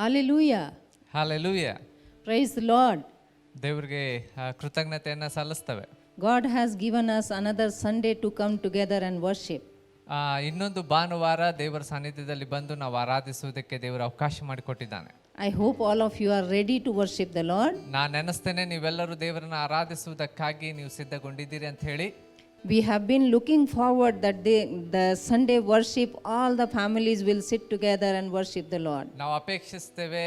Hallelujah. Hallelujah. Praise the Lord. ದೇವರಿಗೆ ಕೃತಜ್ಞತೆಯನ್ನು ಸಲ್ಲಿಸ್ತವೆ. God has given us another Sunday to come together and worship. ಇನ್ನೊಂದು ಭಾನುವಾರ ದೇವರ ಸಾನ್ನಿಧ್ಯದಲ್ಲಿ ಬಂದು ನಾವು ಆರಾಧಿಸುವುದಕ್ಕೆ ದೇವರು ಅವಕಾಶ ಮಾಡಿಕೊಟ್ಟಿದ್ದಾನೆ. I hope all of you are ready to worship the Lord. ನಾನು ನೆನೆಸ್ತೇನೆ ನೀವೆಲ್ಲರೂ ದೇವರನ್ನ ಆರಾಧಿಸುವುದಕ್ಕಾಗಿ ನೀವು ಸಿದ್ಧಗೊಂಡಿದ್ದೀರಿ ಅಂತ ಹೇಳಿ. We have been looking forward that the Sunday worship, all the families will sit together and worship the Lord. ನಾವು ಅಪೇಕ್ಷಿಸ್ತೇವೆ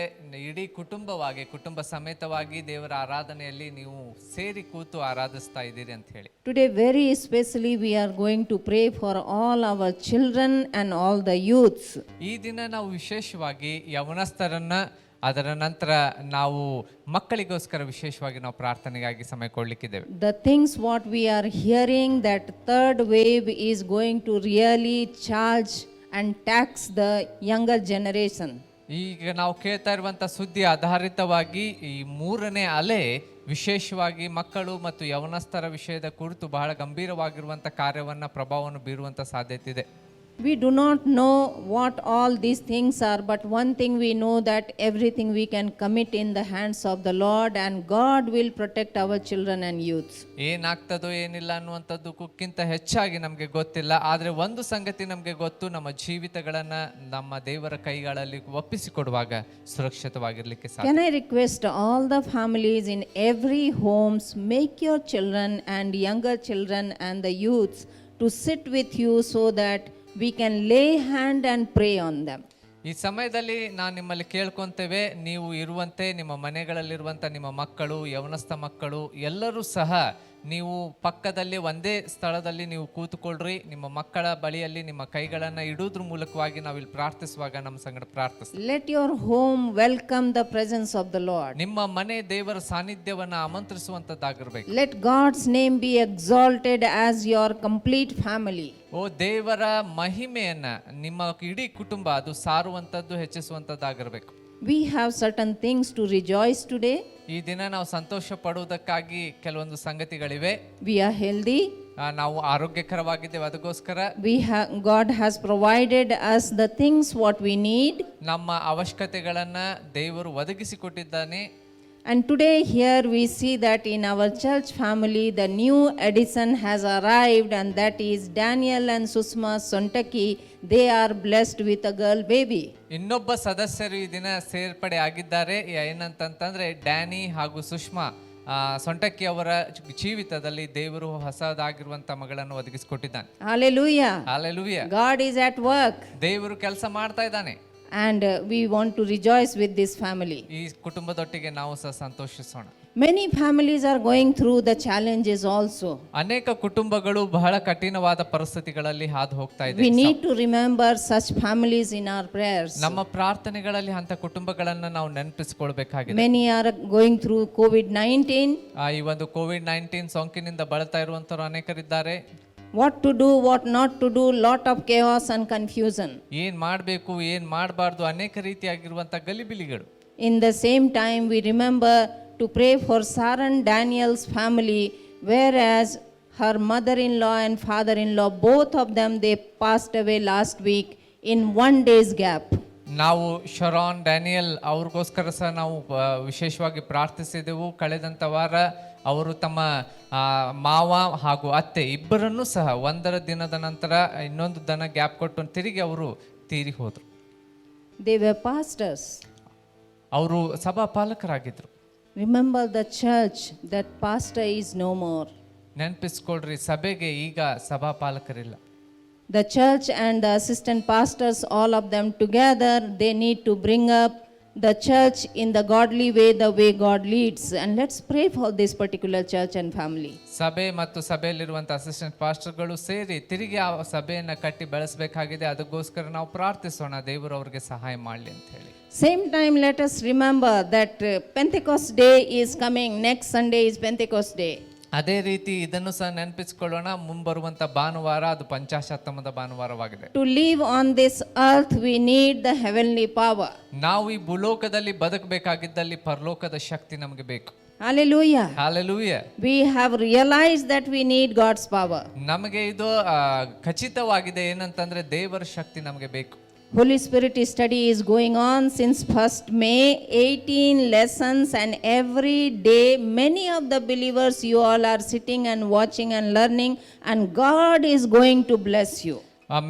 ಇಡೀ ಕುಟುಂಬ ಸಮೇತವಾಗಿ ದೇವರ ಆರಾಧನೆಯಲ್ಲಿ ನೀವು ಸೇರಿ ಕೂತು ಆರಾಧಿಸ್ತಾ ಇದ್ದೀರಿ ಅಂತ ಹೇಳಿ. Today very especially we are going to pray for all our children and all the youths. ಈ ದಿನ ನಾವು ವಿಶೇಷವಾಗಿ ಯೌವನಸ್ಥರನ್ನ ಅದರ ನಂತರ ನಾವು ಮಕ್ಕಳಿಗೋಸ್ಕರ ವಿಶೇಷವಾಗಿ ನಾವು ಪ್ರಾರ್ಥನೆಗಾಗಿ ಸಮಯ ಕೊಡ್ಲಿಕ್ಕಿದ್ದೇವೆ. The things what we are hearing, that third wave is going to really charge and tax the younger generation. ಈಗ ನಾವು ಕೇಳ್ತಾ ಇರುವಂತ ಸುದ್ದಿ ಆಧಾರಿತವಾಗಿ ಈ ಮೂರನೇ ಅಲೆ ವಿಶೇಷವಾಗಿ ಮಕ್ಕಳು ಮತ್ತು ಯೌವನಸ್ಥರ ವಿಷಯದ ಕುರಿತು ಬಹಳ ಗಂಭೀರವಾಗಿರುವಂತ ಕಾರ್ಯವನ್ನ ಪ್ರಭಾವವನ್ನು ಬೀರುವಂತ ಸಾಧ್ಯತೆ ಇದೆ. We do not know what all these things are, but one thing we know, that everything we can commit in the hands of the Lord, and God will protect our children and youths. ಏನಾಗ್ತದೋ ಏನಿಲ್ಲ ಅನ್ನುವಂಥದ್ದಕ್ಕಿಂತ ಹೆಚ್ಚಾಗಿ ನಮಗೆ ಗೊತ್ತಿಲ್ಲ. ಆದರೆ ಒಂದು ಸಂಗತಿ ನಮಗೆ ಗೊತ್ತು, ನಮ್ಮ ಜೀವಿತಗಳನ್ನ ನಮ್ಮ ದೇವರ ಕೈಗಳಲ್ಲಿ ಒಪ್ಪಿಸಿಕೊಡುವಾಗ ಸುರಕ್ಷಿತವಾಗಿರ್ಲಿಕ್ಕೆ ಸಾಧ್ಯ. Can I request all the families in every homes, make your children and younger children and the youths to sit with you so that we can lay hand and pray on them. ಈ ಸಮಯದಲ್ಲಿ ನಾನು ನಿಮ್ಮಲ್ಲಿ ಕೇಳ್ಕೊಂತೇವೆ, ನೀವು ಇರುವಂತೆ ನಿಮ್ಮ ಮನೆಗಳಲ್ಲಿರುವಂಥ ನಿಮ್ಮ ಮಕ್ಕಳು, ಯೌವನಸ್ಥ ಮಕ್ಕಳು ಎಲ್ಲರೂ ಸಹ ನೀವು ಪಕ್ಕದಲ್ಲಿ ಒಂದೇ ಸ್ಥಳದಲ್ಲಿ ನೀವು ಕೂತುಕೊಳ್ಳ್ರಿ. ನಿಮ್ಮ ಮಕ್ಕಳ ಬಳಿಯಲ್ಲಿ ನಿಮ್ಮ ಕೈಗಳನ್ನು ಇಡುವುದ್ರ ಮೂಲಕವಾಗಿ ನಾವಿಲ್ಲಿ ಪ್ರಾರ್ಥಿಸುವಾಗ ನಮ್ಮ ಸಂಗಡ ಪ್ರಾರ್ಥಿಸ್ತೀವಿ. Let your home welcome the presence of the Lord. ನಿಮ್ಮ ಮನೆ ದೇವರ ಸಾನ್ನಿಧ್ಯವನ್ನು ಆಮಂತ್ರಿಸುವಂತದ್ದಾಗಿರ್ಬೇಕು. Let God's name be exalted as your complete family. ಓ ದೇವರ ಮಹಿಮೆಯನ್ನ ನಿಮ್ಮ ಇಡೀ ಕುಟುಂಬ ಅದು ಸಾರುವಂತದ್ದು, ಹೆಚ್ಚಿಸುವಂತದ್ದಾಗಿರ್ಬೇಕು. We have certain things to rejoice today. ಈ ದಿನ ನಾವು ಸಂತೋಷ ಪಡುವುದಕ್ಕಾಗಿ ಕೆಲವೊಂದು ಸಂಗತಿಗಳಿವೆ. We are healthy. ನಾವು ಆರೋಗ್ಯಕರವಾಗಿದ್ದೇವೆ, ಅದಕ್ಕೋಸ್ಕರ God has provided us the things what we need. ನಮ್ಮ ಅವಶ್ಯಕತೆಗಳನ್ನ ದೇವರು ಒದಗಿಸಿಕೊಟ್ಟಿದ್ದಾನೆ. And today here we see that in our church family the new addition has arrived, and that is Daniel and Susma Sontaki. They are blessed with a girl baby. ಇನ್ನೊಬ್ಬ ಸದಸ್ಯರು ಈ ದಿನ ಸೇರ್ಪಡೆ ಆಗಿದ್ದಾರೆ. ಏನಂತಂದ್ರೆ ಡ್ಯಾನಿ ಹಾಗೂ ಸುಷ್ಮಾ ಸೊಂಟಕ್ಕಿ ಅವರ ಜೀವಿತದಲ್ಲಿ ದೇವರು ಹೊಸದಾಗಿರುವಂತ ಮಗಳನ್ನು ಒದಗಿಸಿಕೊಟ್ಟಿದ್ದಾನೆ. Hallelujah. Hallelujah. God is at work. ದೇವರು ಕೆಲಸ ಮಾಡ್ತಾ ಇದ್ದಾನೆ. And we want to rejoice with this family. ಈ ಕುಟುಂಬದೊಟ್ಟಿಗೆ ನಾವು ಸಹ ಸಂತೋಷಿಸೋಣ. Many families are going through the challenges also. ಅನೇಕ ಕುಟುಂಬಗಳು ಬಹಳ ಕಠಿಣವಾದ ಪರಿಸ್ಥಿತಿಗಳಲ್ಲಿ ಹಾದು ಹೋಗ್ತಾ ಇದ್ದಾರೆ. We need to remember such families in our prayers. ನಮ್ಮ ಪ್ರಾರ್ಥನೆಗಳಲ್ಲಿ ಅಂತ ಕುಟುಂಬಗಳನ್ನ ನಾವು ನೆನಪಿಸಿಕೊಳ್ಳಬೇಕಾಗಿದೆ. Many are going through COVID-19. ಈ ಒಂದು ಕೋವಿಡ್-19 ಸೋಂಕಿನಿಂದ ಬಳಲ್ತಾ ಇರುವಂತರು ಅನೇಕರಿದ್ದಾರೆ. What to do, what not to do, lot of chaos and confusion. ಏನ್ ಮಾಡಬೇಕು, ಏನ್ ಮಾಡಬಾರ್ದು, ಅನೇಕ ರೀತಿಯಾಗಿರುವಂತ ಗಲಿಬಿಲಿಗಳು. In the same time we remember to pray for Saran Daniel's family, whereas her mother-in-law and father-in-law, both of them, they passed away last week in one day's gap. ನಾವು ಶರಾನ್ Daniel ಅವ್ರಿಗೋಸ್ಕರ ಸಹ ನಾವು ವಿಶೇಷವಾಗಿ ಪ್ರಾರ್ಥಿಸಿದೆವು. ಕಳೆದಂತ ವಾರ ಅವರು ತಮ್ಮ ಮಾವ ಹಾಗೂ ಅತ್ತೆ ಇಬ್ಬರನ್ನೂ ಸಹ ಒಂದರ ದಿನದ ನಂತರ ಇನ್ನೊಂದು ದಿನ ಗ್ಯಾಪ್ ಕೊಟ್ಟು ತಿರುಗಿ ಅವರು ತೀರಿ ಹೋದ್ರು. They were pastors. ಅವರು ಸಭಾ ಪಾಲಕರಾಗಿದ್ರು. Remember the church, that pastor is no more. ನೆನಪಿಸ್ಕೊಳ್ರಿ, ಸಭೆಗೆ ಈಗ ಸಭಾ ಪಾಲಕರಿಲ್ಲ. The church and the assistant pastors, all of them together, they need to bring up the church in the godly way, the way God leads. And let's pray for this particular church and family. ಸಭೆ ಮತ್ತು ಸಭೆಯಲ್ಲಿರುವಂಥ assistant ಪಾಸ್ಟರ್ಗಳು ಸೇರಿ ತಿರುಗಿ ಆ ಸಭೆಯನ್ನು ಕಟ್ಟಿ ಬೆಳೆಸಬೇಕಾಗಿದೆ. ಅದಕ್ಕೋಸ್ಕರ ನಾವು ಪ್ರಾರ್ಥಿಸೋಣ, ದೇವರು ಅವರಿಗೆ ಸಹಾಯ ಮಾಡಲಿ ಅಂತ ಹೇಳಿ. Same time, let us remember that Pentecost Day is coming. Next Sunday is Pentecost Day. ಅದೇ ರೀತಿ ಇದನ್ನು ಸಹ ನೆನಪಿಸಿಕೊಳ್ಳೋಣ, ಮುಂಬರುವಂತ ಭಾನುವಾರ ಅದು ಪಂಚಾಶತ್ತಮದ ಭಾನುವಾರವಾಗಿದೆ. To live on this earth we need the heavenly power. ನಾವು ಈ ಭೂಲೋಕದಲ್ಲಿ ಬದುಕಬೇಕಾಗಿದ್ದಲ್ಲಿ ಪರಲೋಕದ ಶಕ್ತಿ ನಮಗೆ ಬೇಕು. Hallelujah. Hallelujah. We have realized that we need God's power. ನಮಗೆ ಇದು ಖಚಿತವಾಗಿದೆ, ಏನಂತಂದ್ರೆ ದೇವರ ಶಕ್ತಿ ನಮಗೆ ಬೇಕು. Holy Spirit study is going on since 1st May, 18 lessons, and every day many of the believers, you all are sitting and watching and learning, and God is going to bless you.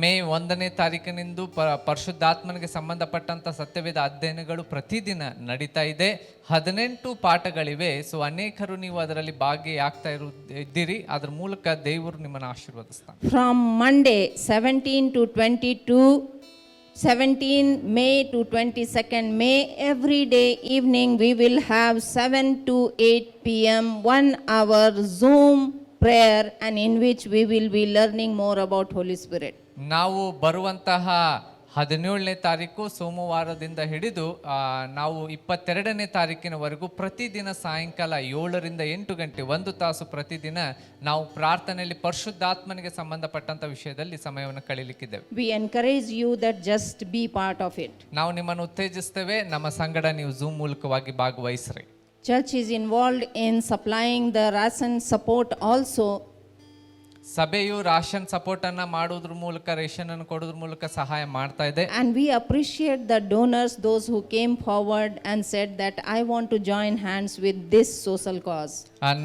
May 1ನೇ ತಾರೀಕಿನಿಂದ ಪರಿಶುದ್ಧಾತ್ಮನಿಗೆ ಸಂಬಂಧಪಟ್ಟಂತ ಸತ್ಯವೇದ ಅಧ್ಯಯನಗಳು ಪ್ರತಿದಿನ ನಡೀತಾ ಇದೆ. 18 ಪಾಠಗಳಿವೆ. So ಅನೇಕರು ನೀವು ಅದರಲ್ಲಿ ಭಾಗಿಯಾಗ್ತಾ ಇದ್ದೀರಿ. ಅದ್ರ ಮೂಲಕ ದೇವರು ನಿಮ್ಮನ್ನು ಆಶೀರ್ವದಿಸ್ತಾನೆ. From Monday 17 to 22, 17 May to 22nd May, every day evening we will have 7 to 8 p.m. 1 hour Zoom prayer, and in which we will be learning more about Holy Spirit. ನಾವು ಬರುವಂತಹ 17ನೇ ತಾರೀಕು ಸೋಮವಾರದಿಂದ ಹಿಡಿದು ನಾವು 22ನೇ ತಾರೀಕಿನವರೆಗೂ ಪ್ರತಿದಿನ ಸಾಯಂಕಾಲ 7ರಿಂದ 8 ಗಂಟೆ 1 ತಾಸು ಪ್ರತಿದಿನ ನಾವು ಪ್ರಾರ್ಥನೆಯಲ್ಲಿ ಪರಿಶುದ್ಧಾತ್ಮನಿಗೆ ಸಂಬಂಧಪಟ್ಟಂತ ವಿಷಯದಲ್ಲಿ ಸಮಯವನ್ನು ಕಳೀಲಿಕ್ಕಿದ್ದೇವೆ. We encourage you that just be part of it. ನಾವು ನಿಮ್ಮನ್ನು ಉತ್ತೇಜಿಸ್ತೇವೆ, ನಮ್ಮ ಸಂಗಡ ನೀವು ಝೂಮ್ ಮೂಲಕವಾಗಿ ಭಾಗವಹಿಸ್ರಿ. Church is involved in supplying the ration support also. ಸಭೆಯು ರಾಷನ್ ಸಪೋರ್ಟ್ ಅನ್ನ ಮಾಡೋದ್ರ ಮೂಲಕ, ರೇಷನ್ ಅನ್ನು ಕೊಡೋದ್ರ ಮೂಲಕ ಸಹಾಯ ಮಾಡ್ತಾ ಇದೆ. And we appreciate the donors, those who came forward and said that I want to join hands with this social cause.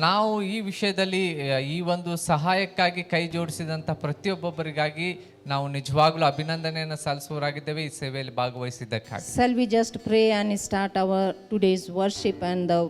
ನಾವು ಈ ವಿಷಯದಲ್ಲಿ ಈ ಒಂದು ಸಹಾಯಕ್ಕಾಗಿ ಕೈ ಜೋಡಿಸಿದಂತ ಪ್ರತಿಯೊಬ್ಬೊಬ್ಬರಿಗಾಗಿ ನಾವು ನಿಜವಾಗ್ಲೂ ಅಭಿನಂದನೆಯನ್ನು ಸಲ್ಲಿಸುವರಾಗಿದ್ದೇವೆ ಈ ಸೇವೆಯಲ್ಲಿ ಭಾಗವಹಿಸಿದ್ದಕ್ಕಾಗಿ. Shall we just pray and start our today's worship and the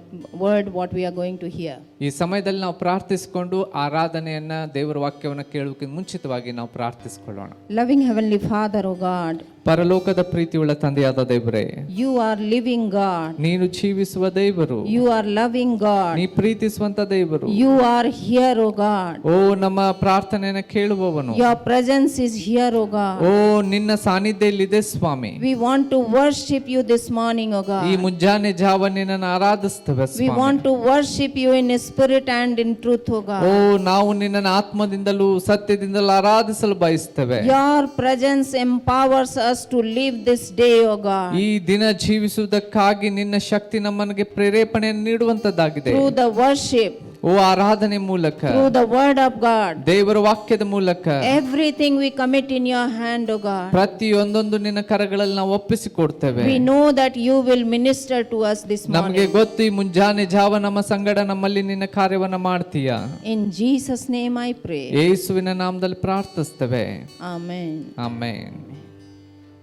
word what we are going to hear? ಈ ಸಮಯದಲ್ಲಿ ನಾವು ಪ್ರಾರ್ಥಿಸಿಕೊಂಡು ಆರಾಧನೆಯನ್ನ, ದೇವರ ವಾಕ್ಯವನ್ನು ಕೇಳುವುದಕ್ಕೆ ಮುಂಚಿತವಾಗಿ ನಾವು ಪ್ರಾರ್ಥಿಸಿಕೊಳ್ಳೋಣ. Loving Heavenly Father, O God, ಪರಲೋಕದ ಪ್ರೀತಿಯುಳ್ಳ ತಂದೆಯಾದ ದೇವರೇ, you are living God. ನೀನು ಜೀವಿಸುವ ದೇವರು. You are loving God. ನೀ ಪ್ರೀತಿಸುವಂತ ದೇವರು. You are here, O God. ಓ ನಮ್ಮ ಪ್ರಾರ್ಥನೆಯನ್ನು ಕೇಳುವವನು. Your presence is here, O God. ಓ ನಿನ್ನ ಸಾನ್ನಿಧ್ಯ ಇಲ್ಲಿದೆ ಸ್ವಾಮಿ. We want to worship you this morning, O God. ಈ ಮುಂಜಾನೆ ಜಾವನೆ ನಿನ್ನನ್ನು ಆರಾಧಿಸ್ತೇವೆ We Swami. want to worship you in spirit and in truth, O God. ಓ ನಾವು ನಿನ್ನನ್ನು ಆತ್ಮದಿಂದಲೂ ಸತ್ಯದಿಂದಲೂ ಆರಾಧಿಸಲು ಬಯಸ್ತೇವೆ. Your presence empowers us to live this day, O God. ಈ ದಿನ ಜೀವಿಸುವುದಕ್ಕಾಗಿ ನಿನ್ನ ಶಕ್ತಿ ನಮಗೆ ಪ್ರೇರೇಪಣೆಯನ್ನು ನೀಡುವಂತದ್ದಾಗಿದೆ. Through the worship, ಓ ಆರಾಧನೆ ಮೂಲಕ, through the word of God, ದೇವರ ವಾಕ್ಯದ ಮೂಲಕ everything we commit in your hand, O God. ಪ್ರತಿಯೊಂದೊಂದು ನಿನ್ನ ಕರಗಳಲ್ಲಿ ನಾವು ಒಪ್ಪಿಸಿಕೊಡ್ತೇವೆ. We know that you will minister to us this ನಮಗೆ morning. ಗೊತ್ತು ಈ ಮುಂಜಾನೆ ಜಾವ ನಮ್ಮ ಸಂಗಡ ನಮ್ಮಲ್ಲಿ ನಿನ್ನ ಕಾರ್ಯವನ್ನ ಮಾಡ್ತೀಯ. In Jesus' name I pray. ಯೇಸುವಿನ ನಾಮದಲ್ಲಿ ಪ್ರಾರ್ಥಿಸ್ತೇವೆ. Amen. Amen.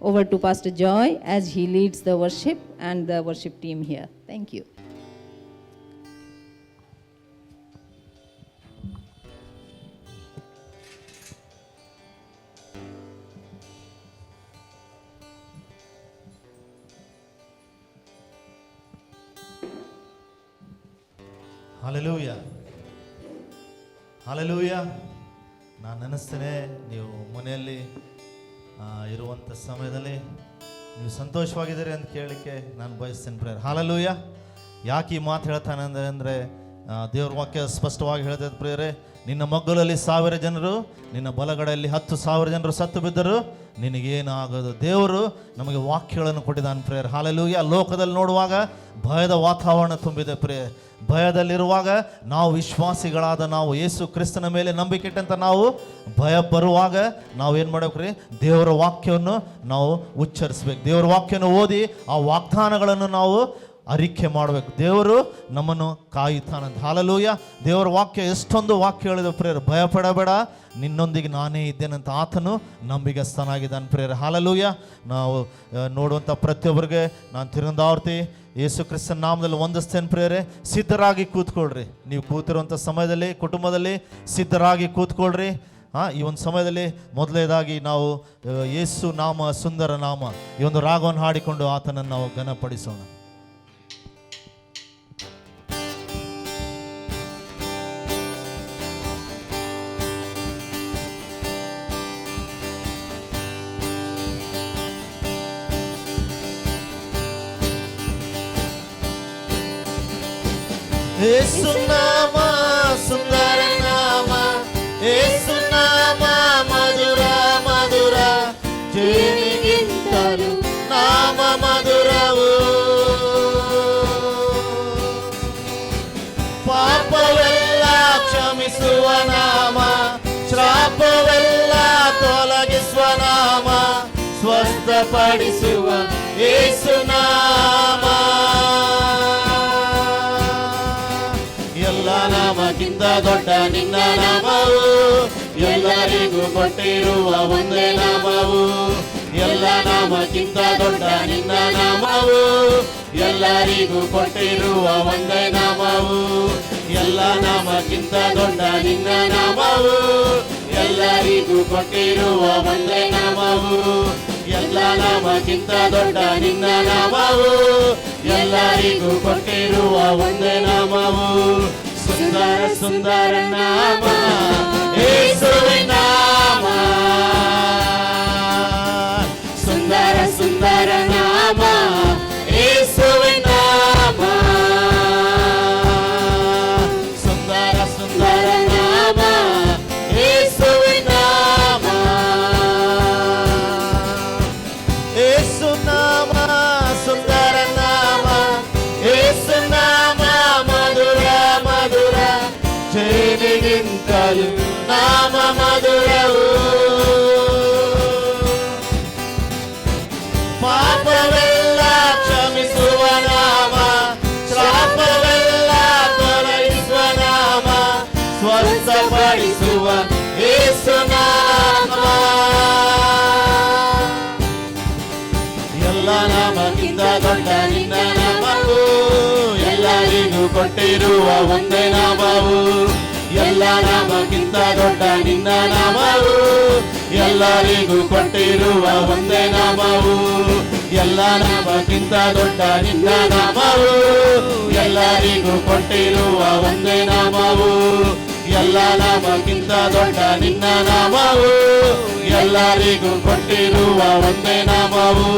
Over to Pastor Joy as he leads the worship and the worship team here. Thank you. Hallelujah. Hallelujah. ನಾನು ನೆನೆಸ್ತೇನೆ ನೀವು ಮನೆಯಲ್ಲಿ ಇರುವಂಥ ಸಮಯದಲ್ಲಿ ನೀವು ಸಂತೋಷವಾಗಿದ್ದೀರಿ ಅಂತ ಕೇಳಲಿಕ್ಕೆ ನಾನು ಬಯಸ್ತೇನೆ ಪ್ರೇಯರ್. ಹಾಲೆಲೂಯ. ಯಾಕೆ ಈ ಮಾತು ಹೇಳ್ತಾನೆ ಅಂದರೆ ದೇವ್ರ ವಾಕ್ಯ ಸ್ಪಷ್ಟವಾಗಿ ಹೇಳ್ತದೆ ಪ್ರೇಯರೇ, ನಿನ್ನ ಮಗ್ಗುಲಲ್ಲಿ 1000 ಜನರು, ನಿನ್ನ ಬಲಗಡೆಯಲ್ಲಿ 10,000 ಜನರು ಸತ್ತು ಬಿದ್ದರು, ನಿನಗೇನಾಗೋದು. ದೇವರು ನಮಗೆ ವಾಕ್ಯಗಳನ್ನು ಕೊಟ್ಟಿದ್ದಾನೆ ಪ್ರೇಯರ್. ಹಾಲೆಲೂಯ. ಲೋಕದಲ್ಲಿ ನೋಡುವಾಗ ಭಯದ ವಾತಾವರಣ ತುಂಬಿದೆ ಪ್ರೇಯರ್. ಭಯದಲ್ಲಿರುವಾಗ ನಾವು ವಿಶ್ವಾಸಿಗಳಾದ ನಾವು ಯೇಸು ಕ್ರಿಸ್ತನ ಮೇಲೆ ನಂಬಿಕೆ ಇಟ್ಟಂತ ನಾವು ಭಯ ಬರುವಾಗ ನಾವು ಏನು ಮಾಡಬೇಕು ರೀ? ದೇವರ ವಾಕ್ಯವನ್ನು ನಾವು ಉಚ್ಚರಿಸ್ಬೇಕು. ದೇವರ ವಾಕ್ಯವನ್ನು ಓದಿ ಆ ವಾಗ್ದಾನಗಳನ್ನು ನಾವು ಅರಿಕೆ ಮಾಡಬೇಕು. ದೇವರು ನಮ್ಮನ್ನು ಕಾಯುತ್ತಾನಂತ. ಹಾಲೆಲೂಯ. ದೇವರ ವಾಕ್ಯ ಎಷ್ಟೊಂದು ವಾಕ್ಯ ಹೇಳಿದ ಪ್ರೇಯರ್. ಭಯ ಪಡಬೇಡ, ನಿನ್ನೊಂದಿಗೆ ನಾನೇ ಇದ್ದೇನಂತ ಆತನು ನಂಬಿಗಸ್ತನಾಗಿದ್ದಾನೆ ಪ್ರೇಯರ್. ಹಾಲೆಲೂಯ. ನಾವು ನೋಡುವಂಥ ಪ್ರತಿಯೊಬ್ಬರಿಗೆ ನಾನು ತಿರುಗಂದಾವರ್ತಿ ಯೇಸು ಕ್ರಿಸ್ತನ ನಾಮದಲ್ಲಿ ವಂದಿಸ್ತೇನೆ ಪ್ರೇಯರೇ. ಸಿದ್ಧರಾಗಿ ಕೂತ್ಕೊಳ್ರಿ. ನೀವು ಕೂತಿರುವಂಥ ಸಮಯದಲ್ಲಿ ಕುಟುಂಬದಲ್ಲಿ ಸಿದ್ಧರಾಗಿ ಕೂತ್ಕೊಳ್ರಿ. ಈ ಒಂದು ಸಮಯದಲ್ಲಿ ಮೊದಲನೇದಾಗಿ ನಾವು ಯೇಸು ನಾಮ ಸುಂದರ ನಾಮ ಈ ಒಂದು ರಾಗವನ್ನು ಹಾಡಿಕೊಂಡು ಆತನನ್ನು ನಾವು ಘನಪಡಿಸೋಣ. ಯೇಸು ನಾಮ ಸುಂದರ ನಾಮ, ಯೇಸು ನಾಮ ಮಧುರ ಮಧುರ, ಜೇನಿಗಿಂತಲೂ ನಾಮ ಮಧುರವು. ಪಾಪವೆಲ್ಲ ಕ್ಷಮಿಸುವ ನಾಮ, ಶ್ರಾಪವೆಲ್ಲ ತೊಲಗಿಸುವ ನಾಮ, ಸ್ವಸ್ಥ ಸ್ವಸ್ಥಪಡಿಸುವ ಯೇಸು ನಾಮ. ಎಲ್ಲ ನಾಮಕ್ಕಿಂತ ದೊಡ್ಡ ನಿನ್ನ ನಾಮವು, ಎಲ್ಲರಿಗೂ ಕೊಟ್ಟಿರುವ ಒಂದೇ ನಾಮವು. ಎಲ್ಲ ನಾಮಕ್ಕಿಂತ ದೊಡ್ಡ ನಿನ್ನ ನಾಮವು, ಎಲ್ಲರಿಗೂ ಕೊಟ್ಟಿರುವ ಒಂದೇ ನಾಮವು. ಎಲ್ಲ ನಾಮಕ್ಕಿಂತ ದೊಡ್ಡ ನಿನ್ನ ನಾಮವು, ಎಲ್ಲರಿಗೂ ಕೊಟ್ಟಿರುವ ಒಂದೇ ನಾಮವು. ಎಲ್ಲ ನಾಮಕ್ಕಿಂತ ದೊಡ್ಡ ನಿನ್ನ ನಾಮವು, ಎಲ್ಲರಿಗೂ ಕೊಟ್ಟಿರುವ ಒಂದೇ ನಾಮವು. ಸುಂದರ ಸುಂದರ ನಾಮ ಯೇಸುವಿನ ನಾಮ, ಸುಂದರ ಸುಂದರ ನಾಮ ಯೇಸುವಿನ ನಾಮ, ಸುಂದರ ಸುಂದರ ನಾಮ ಯೇಸುವಿನ ನಾಮ. ಯೇಸು ನಾಮ ಸುಂದರ ನಾಮ, ಯೇಸು ನಾಮ ಮಧುರ ಮಧುರ, ಜೇನಿಗಿಂತಲೂ ನಾಮ ಮಧುರವು. ಪಾಪವೆಲ್ಲ ಕ್ಷಮಿಸುವ ನಾಮ, ಶಾಪವೆಲ್ಲ ತೊಲಗಿಸುವ ನಾಮ, ಸ್ವಸ್ಥಪಡಿಸುವ ಯೇಸು ನಾಮ. ಎಲ್ಲ ನಾಮಕ್ಕಿಂತ ದೊಡ್ಡ ನಿನ್ನ ನಾಮವು, ಎಲ್ಲರಿಗೂ ಕೊಟ್ಟಿರುವ ಒಂದೇ ನಾಮವು. ಎಲ್ಲ ನಾಮಕ್ಕಿಂತ ದೊಡ್ಡ ನಿನ್ನ ನಾಮವು, ಎಲ್ಲರಿಗೂ ಕೊಟ್ಟಿರುವ ಒಂದೇ ನಾಮವು. ಎಲ್ಲ ನಾಮಕ್ಕಿಂತ ದೊಡ್ಡ ನಿನ್ನ ನಾಮವು, ಎಲ್ಲರಿಗೂ ಕೊಟ್ಟಿರುವ ಒಂದೇ ನಾಮವು. ಎಲ್ಲ ನಾಮಕ್ಕಿಂತ ದೊಡ್ಡ ನಿನ್ನ ನಾಮವು, ಎಲ್ಲರಿಗೂ ಕೊಟ್ಟಿರುವ ಒಂದೇ ನಾಮವು.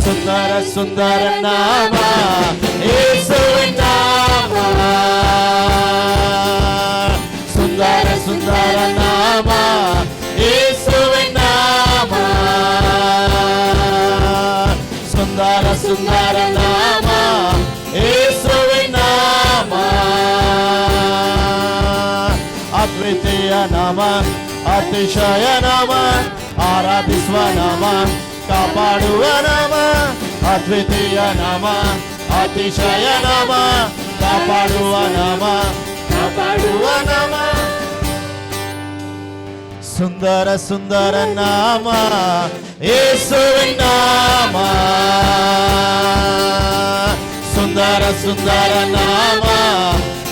ಸುಂದರ ಸುಂದರ ನಾಮ ಯೇಸುವಿನ ನಾಮ, ಸುಂದರ ಸುಂದರ ನಾಮ ಯೇಸುವಿನ ನಾಮ, ಸುಂದರ ಸುಂದರ ನಾಮ ಯೇಸುವಿನ ನಾಮ. ಅದ್ವಿತೀಯ ನಾಮ, ಅತಿಶಯ ನಾಮ, ಆರಾಧಿಸುವ ನಾಮ, ಕಾಪಾಡುವ ನಾಮ. ಅದ್ವಿತೀಯ ನಾಮ, ಅತಿಶಯ ನಾಮ, ಕಾಪಾಡುವ ನಾಮ, ಕಾಪಾಡುವ ನಾಮ. ಸುಂದರ ಸುಂದರ ನಾಮ ಯೇಸುವಿನ ನಾಮ, ಸುಂದರ ಸುಂದರ ನಾಮ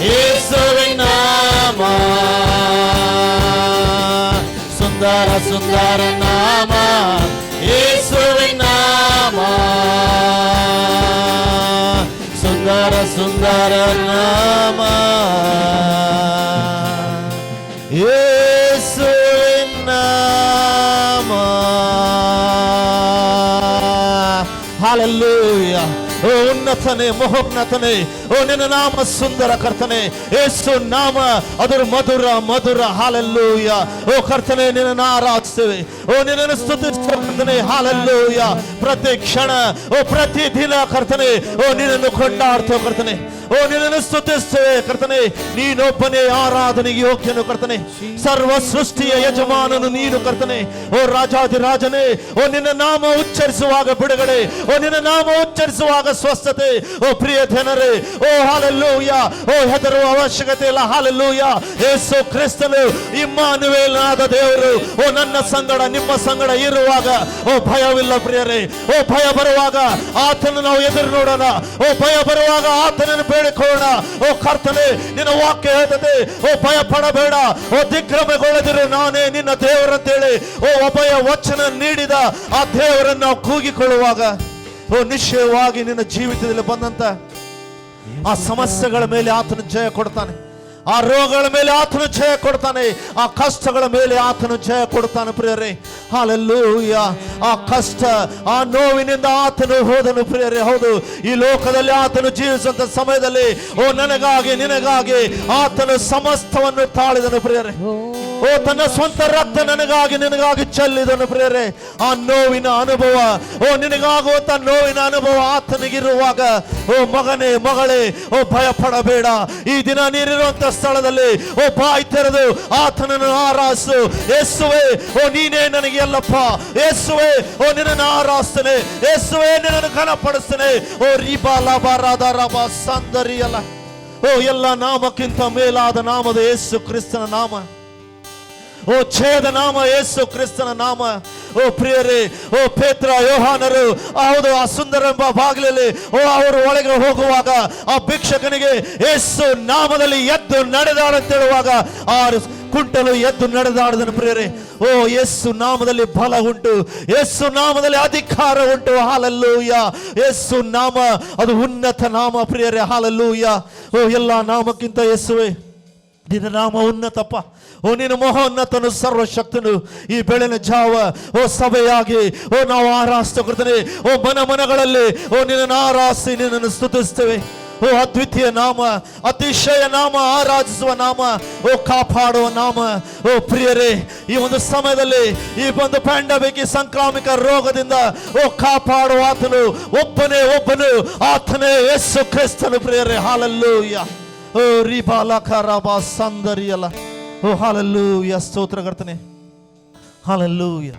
ಯೇಸುವಿನ ನಾಮ, ಸುಂದರ ಸುಂದರ ನಾಮ ಯೇಸುವಿನ ನಾಮ, ಸುಂದರ ಸುಂದರ ನಾಮ ಯೇಸುವಿನ ನಾಮ. ಹಾಲೆಲೂಯ. ಓ ಉನ್ನತನೇ, ಮಹೋನ್ನತನೇ, ಓ ನಿನ್ನ ನಾಮ ಸುಂದರ ಕರ್ತನೆ. ಯೇಸು ನಾಮ ಅದರ ಮಧುರ ಮಧುರ. ಹಾಲೆಲೂಯ. ಓ ಕರ್ತನೆ, ನಿನ್ನನ್ನು ಆರಾಧಿಸ್ತೇವೆ, ಓ ನಿನ್ನನ್ನು ಸ್ತುತಿಸ್ತೇವೆ. ಹಾಲೆಲೂಯ. ಪ್ರತಿ ಕ್ಷಣ, ಓ ಪ್ರತಿ ದಿನ ಕರ್ತನೆ, ಓ ನಿನ್ನನ್ನು ಕೊಂಡಾಡ್ತೇವೆ ಕರ್ತನೆ, ಓ ನಿನ್ನನ್ನು ಸ್ತುತಿಸ್ತೇವೆ ಕರ್ತನೆ. ನೀನೊಬ್ಬನೇ ಆರಾಧನೆಗೆ ಯೋಗ್ಯನು ಕರ್ತನೆ. ಸರ್ವ ಸೃಷ್ಟಿಯ ಯಜಮಾನನು ನೀನು ಕರ್ತನೆ. ಓ ರಾಜಾಧಿರಾಜನೇ, ಓ ನಿನ್ನ ನಾಮ ಉಚ್ಚರಿಸುವಾಗ ಬಿಡುಗಡೆ, ಓ ನಿನ್ನ ನಾಮ ಉಚ್ಚರಿಸುವಾಗ ಸ್ವಸ್ಥತೆ. ಓ ಪ್ರಿಯ ಜನರೇ, ಓ ಹಾಲೆಲೂಯ. ಓ ಹೆದರುವ ಅವಶ್ಯಕತೆ ಇಲ್ಲ. ಹಾಲೆಲೂಯ. ಯೇಸು ಕ್ರಿಸ್ತನು ಇಮ್ಮಾನುವೇಲನಾದ ದೇವರು, ಓ ನನ್ನ ಸಂಗಡ ನಿಮ್ಮ ಸಂಗಡ ಇರುವಾಗ ಓ ಭಯವಿಲ್ಲ ಪ್ರಿಯರೇ. ಓ ಭಯ ಬರುವಾಗ ಆತನ ನಾವು ಎದುರು ನೋಡೋಣ. ಓ ಭಯ ಬರುವಾಗ ಆತನನ್ನು ಬೇಡಿಕೊಳ್ಳೋಣ. ಓ ಕರ್ತನೆ, ನಿನ್ನ ವಾಕ್ಯ ಹೇಳ್ತದೆ, ಓ ಭಯ ಪಡಬೇಡ, ಓ ದಿಗ್ಭ್ರಮೆಗೊಳ್ಳದಿರು, ನಾನೇ ನಿನ್ನ ದೇವರಂತೇಳಿ ಓ ಅಭಯ ವಚನ ನೀಡಿದ ಆ ದೇವರನ್ನು ನಾವು ಕೂಗಿಕೊಳ್ಳುವಾಗ, ಓ ನಿಶ್ಚಯವಾಗಿ ನಿನ್ನ ಜೀವಿತದಲ್ಲಿ ಬಂದಂತ ಆ ಸಮಸ್ಯೆಗಳ ಮೇಲೆ ಆತನು ಜಯ ಕೊಡ್ತಾನೆ. ಆ ರೋಗಗಳ ಮೇಲೆ ಆತನು ಜಯ ಕೊಡ್ತಾನೆ. ಆ ಕಷ್ಟಗಳ ಮೇಲೆ ಆತನು ಜಯ ಕೊಡ್ತಾನೆ ಪ್ರಿಯರೇ. ಹಾಲೆಲೂಯ. ಆ ಕಷ್ಟ, ಆ ನೋವಿನಿಂದ ಆತನು ಹೋದನು ಪ್ರಿಯರೇ. ಹೌದು, ಈ ಲೋಕದಲ್ಲಿ ಆತನು ಜೀವಿಸುವಂತ ಸಮಯದಲ್ಲಿ ಓ ನನಗಾಗಿ ನಿನಗಾಗಿ ಆತನು ಸಮಸ್ತವನ್ನು ತಾಳಿದನು ಪ್ರಿಯರೇ. ಓ ತನ್ನ ಸ್ವಂತ ರಕ್ತ ನನಗಾಗಿ ನಿನಗಾಗಿ ಚೆಲ್ಲಿದನು ಪ್ರಿಯರೇ. ಆ ನೋವಿನ ಅನುಭವ, ಓ ನಿನಗಾಗುವಂತ ನೋವಿನ ಅನುಭವ ಆತನಿಗಿರುವಾಗ, ಓ ಮಗನೇ ಮಗಳೇ, ಓ ಭಯ ಪಡಬೇಡ. ಈ ದಿನ ನೀರಿರುವಂತ ಸ್ಥಳದಲ್ಲಿ ಓ ಬಾಯಿ ತೆರೆದು ಆತನನ್ನು ಆರಾಧಿಸು. ಯೇಸುವೇ, ಓ ನೀನೇ ನನಗೆ ಅಲ್ಲಪ್ಪ. ಯೇಸುವೆ ಓ ನಿನ್ನನ್ನು ಆರಾಧಿಸ್ತೇನೆ, ಯೇಸುವೆ ನಿನ್ನನ್ನು ಘನಪಡಿಸ್ತೇನೆ. ಓ ರಿಬಾಲಬರಾದರಬ ಸಂದರಿಯಲ್ಲ. ಓ ಎಲ್ಲ ನಾಮಕ್ಕಿಂತ ಮೇಲಾದ ನಾಮದ ಯೇಸು ಕ್ರಿಸ್ತನ ನಾಮ. ಓ ಛೇದ ನಾಮ ಯೇಸು ಕ್ರಿಸ್ತನ ನಾಮ. ಓ ಪ್ರಿಯರೇ, ಓ ಪೇತ್ರ ಯೋಹಾನರು ಹೌದು ಆ ಸುಂದರ ಎಂಬ ಬಾಗಿಲಲ್ಲಿ ಅವರು ಒಳಗೆ ಹೋಗುವಾಗ ಆ ಭಿಕ್ಷಕನಿಗೆ ಯೇಸು ನಾಮದಲ್ಲಿ ಎದ್ದು ನಡೆದಾಡಂತ ಹೇಳುವಾಗ ಆ ಕುಂಟಲು ಎದ್ದು ನಡೆದಾಡದನು. ಪ್ರಿಯರೇ, ಓ ಯೇಸು ನಾಮದಲ್ಲಿ ಬಲ ಉಂಟು, ಯೇಸು ನಾಮದಲ್ಲಿ ಅಧಿಕಾರ ಉಂಟು. ಹಾಲೆಲೂಯ. ಯೇಸು ನಾಮ ಅದು ಉನ್ನತ ನಾಮ ಪ್ರಿಯರೇ. ಹಾಲೆಲೂಯ. ಓ ಎಲ್ಲ ನಾಮಕ್ಕಿಂತ ಯೇಸುವೆ ನಿನ್ನ ನಾಮ ಉನ್ನತಪ್ಪ. ಓ ನಿನ್ನ ಮಹೋನ್ನತನು ಸರ್ವಶಕ್ತನು. ಈ ಬೆಳಗಿನ ಜಾವ ಓ ಸಭೆಯಾಗಿ ಓ ನಾವು ಆರಾಧಿಸ್ತೇವೆ. ಓ ಮನಗಳಲ್ಲಿ ಓ ನಿನ್ನನ್ನು ಆರಾಧಿಸಿ ನಿನ್ನನ್ನು ಸ್ತುತಿಸ್ತೇವೆ. ಓ ಅದ್ವಿತೀಯ ನಾಮ, ಅತಿಶಯ ನಾಮ, ಆರಾಧಿಸುವ ನಾಮ, ಓ ಕಾಪಾಡುವ ನಾಮ. ಓ ಪ್ರಿಯರೇ, ಈ ಒಂದು ಸಮಯದಲ್ಲಿ ಈ ಒಂದು ಪ್ಯಾಂಡಮಿಕ್ ಸಾಂಕ್ರಾಮಿಕ ರೋಗದಿಂದ ಓ ಕಾಪಾಡುವ ಆತನು ಒಬ್ಬನು, ಆತನೇ ಯೇಸು ಕ್ರಿಸ್ತನು ಪ್ರಿಯರೇ. ಹಾಲೆಲೂಯ. ಓ ರಿಬಾಲಕರಬ ಸಂದರಿಯಲ್ಲ. ಓ ಹಾಲೆಲೂಯ. ಸ್ತೋತ್ರ ಕರ್ತನೆ. ಹಾಲೆಲೂಯ.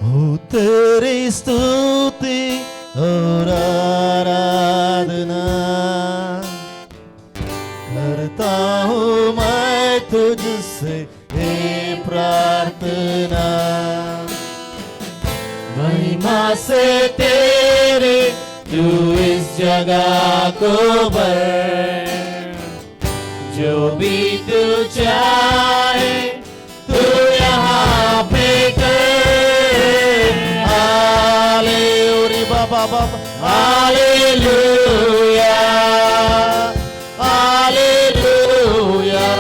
ओ तेरी स्तुति और आराधना करता हूँ मैं तुझसे ये प्रार्थना. महिमा से तेरे तू इस जगह को भर, जो भी तू चाहे तू यहाँ पे कर. Hallelujah, hallelujah,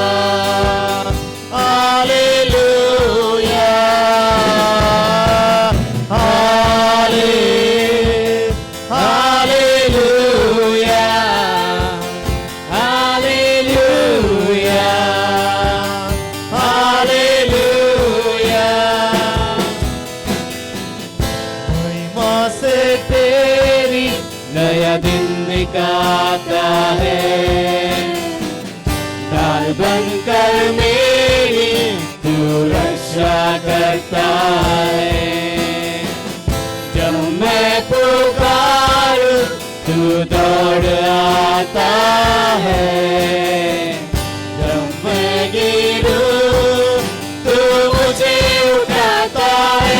hallelujah, hallelujah, hallelujah, hallelujah. महिमा से तेरी नया दिन निकालता है, ढाल बनकर मेरी तू रक्षा करता है. जब मैं पुकारूं तू दौड़ आता है, जब मैं गिरूं तू मुझे उठाता है.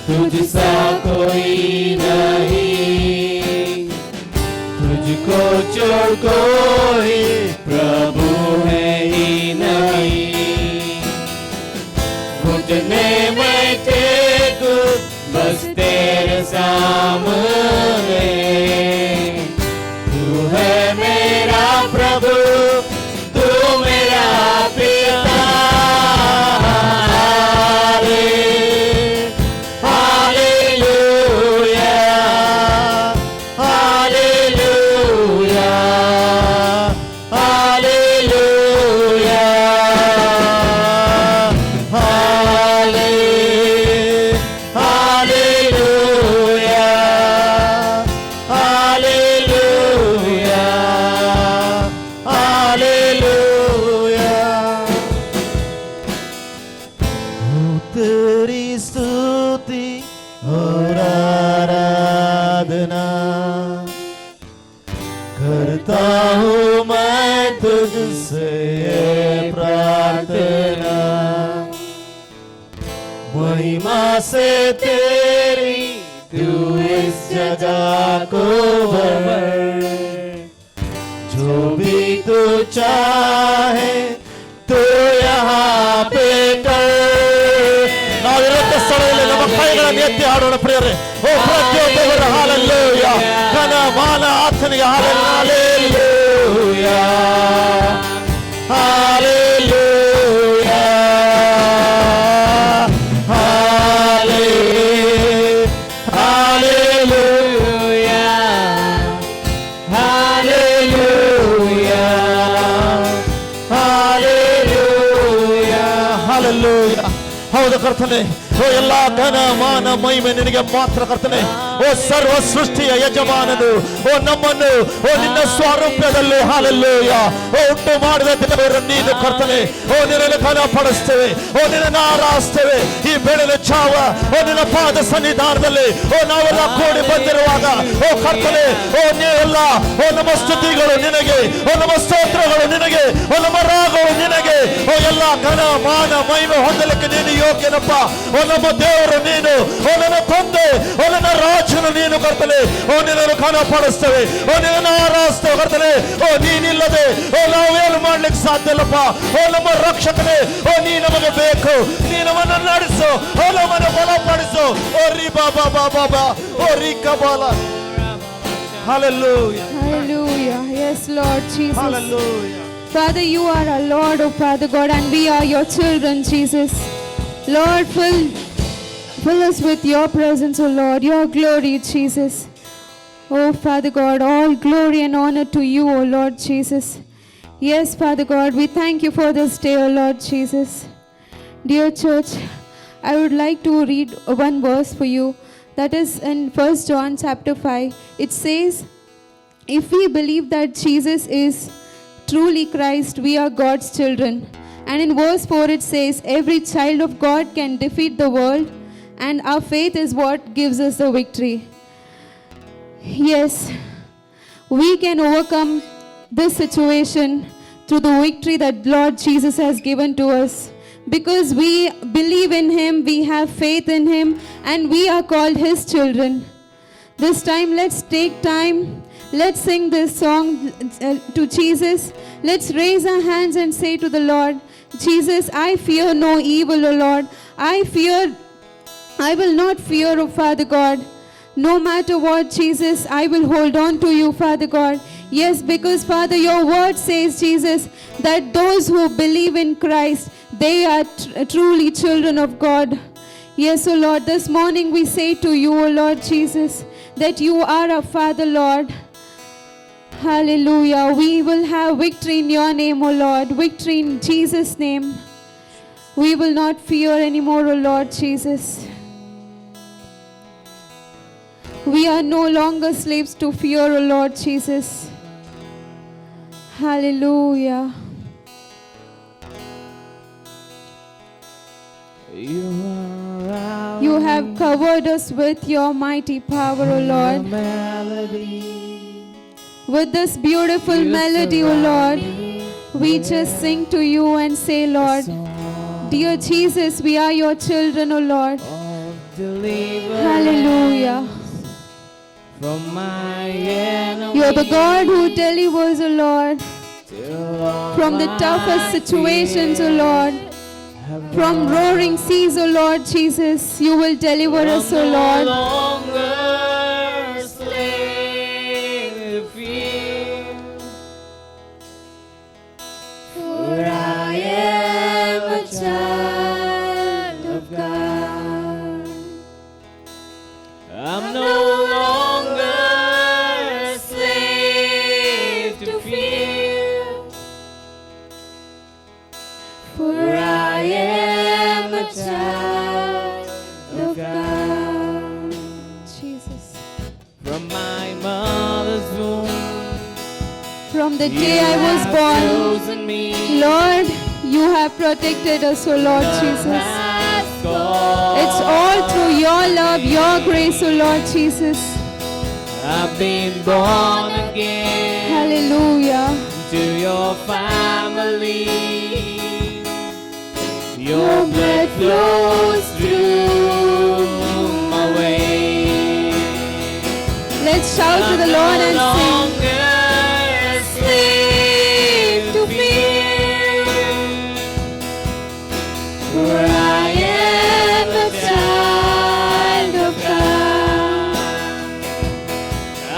तुझसा कोई नहीं, तुझको छोड़ कोई प्रभु है ही नहीं. घुटने में टेकू बस तेरे सामने, तू है मेरा प्रभु, तू मेरा पिता. तेरी स्तुति और आराधना करता हूँ मैं तुझसे ये प्रार्थना. महिमा से तेरी तू इस जगह को भर, जो भी तू चाहे तू यहाँ पे कर. ನಾವಿರುವಂತ ಸ್ಥಳದಲ್ಲಿ ನಮ್ಮ ಕೈಗಳನ್ನು ಎತ್ತಿ ಹಾಡೋಣ ಪ್ರಿಯರೇ. ಓ ಪ್ರತಿಯೊಬ್ಬರು ಹಾಲೆಲೂಯ, ಘನ ಮಾನ ಆತನಿಗೆ ಹಾಲೆಲೂಯ. ಹಾಲೆಲೂಯ. ಹೌದು ಕರ್ತನೆ, ಓ ಎಲ್ಲ ಘನ ಮಾನ ಮಹಿಮೆ ನಿನಗೆ ಮಾತ್ರ ಕರ್ತನೆ. ಓ ಸರ್ವ ಸೃಷ್ಟಿಯ ಯಜಮಾನನು, ಓ ನಮ್ಮನ್ನು ಓ ನಿನ್ನ ಸ್ವಾರೂಪ್ಯದಲ್ಲಿ ಹಾಲೆಲೂಯ ಓ ಉಂಟು ಮಾಡಿದ ದೇವರು ನೀನು ಕರ್ತನೆ. ಓ ನಿನ್ನನ್ನು ಘನಪಡಿಸ್ತೇವೆ, ಓ ನಿನ್ನನ್ನು ಆರಾಧಿಸ್ತೇವೆ. ಈ ಬೆಳಗಿನ ಜಾವ ಓ ನಿನ್ನ ಪಾದ ಸನ್ನಿಧಾನದಲ್ಲಿ ಓ ನಾವೆಲ್ಲ ಕೂಡಿ ಬಂದಿರುವಾಗ ಓ ಕರ್ತನೆ, ಓ ನೀವೆಲ್ಲ ಓ ನಮ್ಮ ಸ್ತುತಿಗಳು ನಿನಗೆ, ಓ ನಮ್ಮ ಸ್ತೋತ್ರಗಳು ನಿನಗೆ, ಓ ನಮ್ಮ ರಾಗಗಳು ನಿನಗೆ. ಓ ಎಲ್ಲ ಘನ ಮಾನ ಮಹಿಮೆ ಹೊಂದಲಿಕ್ಕೆ ನೀನು ಯೋಗ್ಯನಪ್ಪ. ಓ ನಮ್ಮ ದೇವರು ನೀನು, ಓ ನನ್ನ ತಂದೆ, ಓ ನನ್ನ ರಾಜನು ನೀನು ಕರ್ತನೆ. ಓ ನಿನ್ನನ್ನು ಘನಪಡಿಸ್ತೇವೆ, ಓ ನಿನ್ನನ್ನು ಆರಾಧಿಸ್ತೇವೆ ಕರ್ತನೆ. ಓ ನೀನಿಲ್ಲದೆ ಓ ನಾವೇನು ಮಾಡ್ಲಿಕ್ಕೆ ಸಾಧ್ಯ ಇಲ್ಲಪ್ಪ. ಓ ನಮ್ಮ ರಕ್ಷಕನೇ, ಓ ನೀ ನಮಗೆ ಬೇಕು. ನೀ ನಮ್ಮನ್ನು ನಡೆಸು, ಓ ನಮ್ಮನ್ನು ಬಲಪಡಿಸು. ಓ ರೀ ಬಾಬಾ ಬಾಬಾ ಬಾ, ಓ ರೀ ಕಬಾಲ. Hallelujah. Hallelujah. Yes, Lord Jesus. Hallelujah. Father, you are our Lord, oh Father God, and we are your children, Jesus. Lord, fill us with your presence, oh Lord, your glory, Jesus. Oh Father God, all glory and honor to you, oh Lord Jesus. Yes, Father God, we thank you for this day, oh Lord Jesus. Dear church, I would like to read one verse for you. That is in 1 John chapter 5. It says, if we believe that Jesus is truly Christ, we are God's children. And in verse 4 it says, every child of God can defeat the world, and our faith is what gives us the victory. Yes, we can overcome this situation through the victory that Lord Jesus has given to us. Because we believe in Him, we have faith in Him, and we are called His children. This time, let's take time. Let's sing this song to Jesus. Let's raise our hands and say to the Lord, Jesus, I fear no evil, O Lord. I will not fear, O Father God. No matter what, Jesus, I will hold on to you, Father God. Yes, because Father, your word says, Jesus, that those who believe in Christ, they are truly children of God. Yes, O Lord, this morning we say to you, O Lord Jesus, that you are our Father, Lord. Hallelujah. We will have victory in your name, O Lord. Victory in Jesus' name. We will not fear anymore, O Lord Jesus. We are no longer slaves to fear, O Lord Jesus. Hallelujah. You have covered us with your mighty power, O Lord. With this beautiful melody, O Lord, we just sing to you and say, Lord, dear Jesus, we are your children, O Lord. Hallelujah. You're the God who delivers, O Lord, from the toughest situations, O Lord. From roaring seas, O Lord Jesus, you will deliver us, O Lord. For I am a child of God. I'm no longer a slave to fear. For I am a child of God. Jesus. From my mother's womb, From the day I was born, chosen me. Lord, you have protected us, O Lord Jesus. It's all through your love, your grace, O Lord Jesus. I've been born again Hallelujah. to your family. Your Your blood blood flows through my veins. Let's shout to the Lord and I'm no sing. longer a slave to fear. For I am a child of God.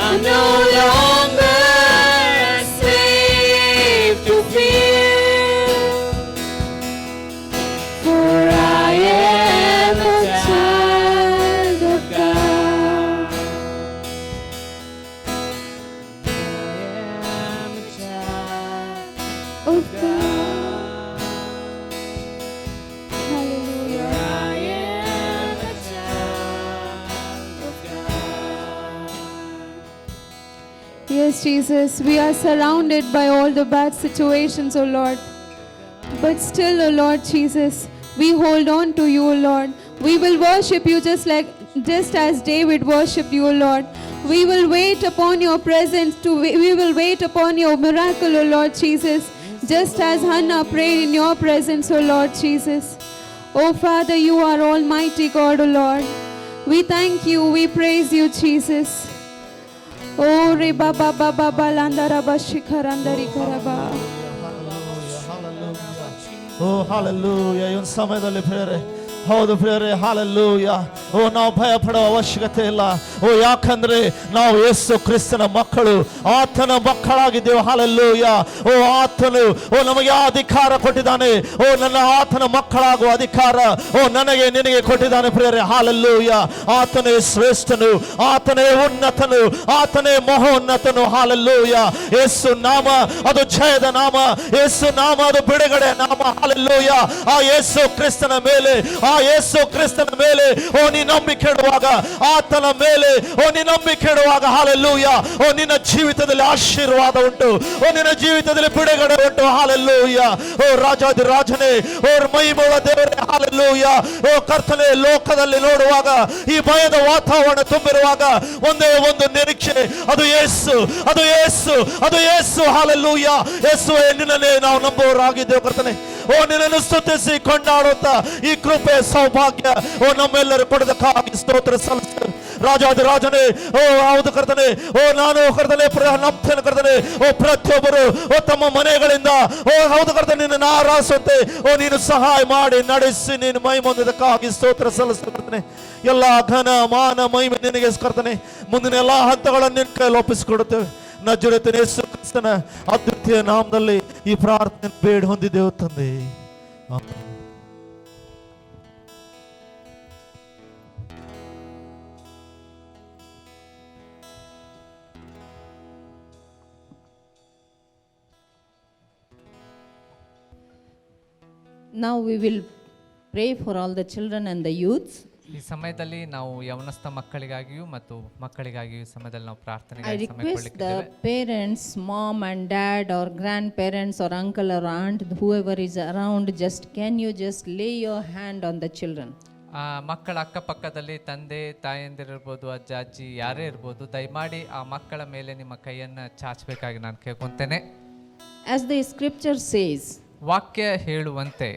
I'm no longer a slave to fear. For I am a child of God. Yes, Jesus, we are surrounded by all the bad situations, O Lord. But still, O Lord Jesus, we hold on to you, O Lord. We will worship you just as David worshipped you, O Lord. We will wait upon your presence. We will wait upon your miracle, O Lord Jesus. Just as Hannah prayed in your presence, O Lord Jesus. O Father, you are Almighty God, O Lord. We thank you, we praise you, Jesus. Oh, Reba Baba Baba Landaraba Shikharandari Karaba. O hallelujah. ಈ ಒಂದು ಸಮಯದಲ್ಲಿ ಪ್ರೇರೆ, ಹೌದು ಪ್ರೇರೆ, hallelujah. ಓ ನಾವು ಭಯ ಪಡುವ ಅವಶ್ಯಕತೆ ಇಲ್ಲ. ಓ ಯಾಕಂದ್ರೆ ನಾವು ಯೇಸು ಕ್ರಿಸ್ತನ ಮಕ್ಕಳು, ಆತನ ಮಕ್ಕಳಾಗಿದ್ದೇವೆ. ಹಾಲೆಲೂಯ. ಓ ಆತನು ನಮಗೆ ಅಧಿಕಾರ ಕೊಟ್ಟಿದ್ದಾನೆ. ಓ ನನ್ನ ಆತನ ಮಕ್ಕಳಾಗುವ ಅಧಿಕಾರ ನನಗೆ ನಿನಗೆ ಕೊಟ್ಟಿದ್ದಾನೆ ಪ್ರೇರೆ. ಹಾಲೆಲೂಯ. ಆತನೇ ಶ್ರೇಷ್ಠನು, ಆತನೇ ಉನ್ನತನು, ಆತನೇ ಮಹೋನ್ನತನು. ಹಾಲೆಲೂಯ. ಯೇಸು ನಾಮ ಅದು ಜಯದ ನಾಮ, ಯೇಸು ನಾಮ ಅದು ಬಿಡುಗಡೆ ನಾಮ. ಹಾಲೆಲೂಯ. ಆ ಯೇಸು ಕ್ರಿಸ್ತನ ಮೇಲೆ, ಆ ಯೇಸು ಕ್ರಿಸ್ತನ ಮೇಲೆ ನೀ ನಂಬಿಕೆ ಇಡುವಾಗ, ಆತನ ಮೇಲೆ ನೀ ನಂಬಿಕೆ ಇಡುವಾಗ, ಹಾಲೆಲೂಯ, ನಿನ್ನ ಜೀವಿತದಲ್ಲಿ ಆಶೀರ್ವಾದ ಉಂಟು, ನಿನ್ನ ಜೀವಿತದಲ್ಲಿ ಬಿಡುಗಡೆ ಉಂಟು. ಹಾಲೆಲೂಯ. ಓ ರಾಜಾದಿ ರಾಜನೇ, ಓ ಮಹಿಮೆಯ ದೇವರೇ, ಹಾಲೆಲೂಯ. ಓ ಕರ್ತನೆ, ಲೋಕದಲ್ಲಿ ನೋಡುವಾಗ ಈ ಭಯದ ವಾತಾವರಣ ತುಂಬಿರುವಾಗ ಒಂದೇ ಒಂದು ನಿರೀಕ್ಷೆ, ಅದು ಯೇಸು, ಅದು ಯೇಸು, ಅದು ಯೇಸು. ಹಾಲೆಲೂಯ. ಯೇಸುವೇ, ನಿನ್ನನ್ನೇ ನಾವು ನಂಬುವವರಾಗಿದ್ದೇವೆ ಕರ್ತನೆ. ಓ ನಿನ್ನನ್ನು ಸ್ತುತಿಸಿ ಕೊಂಡಾಡುತ್ತಾ ಈ ಕೃಪೆ ಸೌಭಾಗ್ಯ ನಮ್ಮೆಲ್ಲರೂ ಕೊಡೋದಕ್ಕಾಗಿ ಸ್ತೋತ್ರ ಸಲ್ಲಿಸ್ತೇವೆ. ರಾಜಾದಿ ರಾಜನೇ, ಓ ಹೌದು ಕರ್ತನೆ, ಓ ನಾನು ಕರ್ತನೆ ನಂಬ್ತೇನೆ ಕರ್ತನೆ. ಓ ಪ್ರತಿಯೊಬ್ಬರು ತಮ್ಮ ಮನೆಗಳಿಂದ ಹೌದು ಕರ್ತನೆ ನಿನ್ನ ಆರಾಧಿಸುವಂತೆ ನೀನು ಸಹಾಯ ಮಾಡಿ ನಡೆಸಿ ನೀನು ಮಹಿಮೆ ಹೊಂದಿದ್ದಕ್ಕಾಗಿ ಸ್ತೋತ್ರ ಸಲ್ಲಿಸ್ತೇವೆ ಕರ್ತನೆ. ಎಲ್ಲ ಘನ ಮಾನ ಮಹಿಮೆ ನಿನಗೆ ಕರ್ತನೆ. ಮುಂದಿನ ಎಲ್ಲ ಹಂತಗಳನ್ನು ನಿನ್ನ ಕೈಯಲ್ಲಿ ಒಪ್ಪಿಸಿಕೊಡುತ್ತೇವೆ. ನಜರೇತಿನ ಯೇಸು ಕ್ರಿಸ್ತನ ಅದ್ವಿತೀಯ ನಾಮದಲ್ಲಿ ಈ ಪ್ರಾರ್ಥನೆ ಬೇಡ ಹೊಂದಿದ್ದೇವೆ ತಂದೆ. Amen. Now we will pray for all the children and the youths. ಈ ಸಮಯದಲ್ಲಿ ನಾವು ಯವನಸ್ಥ ಮಕ್ಕಳಿಗಾಗಿಯೂ ಮತ್ತು ಮಕ್ಕಳಿಗಾಗಿಯೂ ಸಮಯದಲ್ಲಿ ನಾವು I ಪ್ರಾರ್ಥನೆಗಾಗಿ ಸಮಯ request ಕೊಡಲಿಕ್ಕಿದ್ದೇವೆ. the parents, mom and dad or grandparents or uncle or aunt, whoever is around, can you just lay your hand on the children? ಮಕ್ಕಳ ಅಕ್ಕಪಕ್ಕದಲ್ಲಿ ತಂದೆ ತಾಯಂದಿರಿರ್ಬೋದು, ಅಜ್ಜ ಅಜ್ಜಿ ಯಾರೇ ಇರ್ಬೋದು, ದಯಮಾಡಿ ಆ ಮಕ್ಕಳ ಮೇಲೆ ನಿಮ್ಮ ಕೈಯನ್ನು ಚಾಚಬೇಕಾಗಿ ನಾನು ಕೇಳ್ಕೊತೇನೆ. As the scripture says, ವಾಕ್ಯ ಹೇಳುವಂತೆ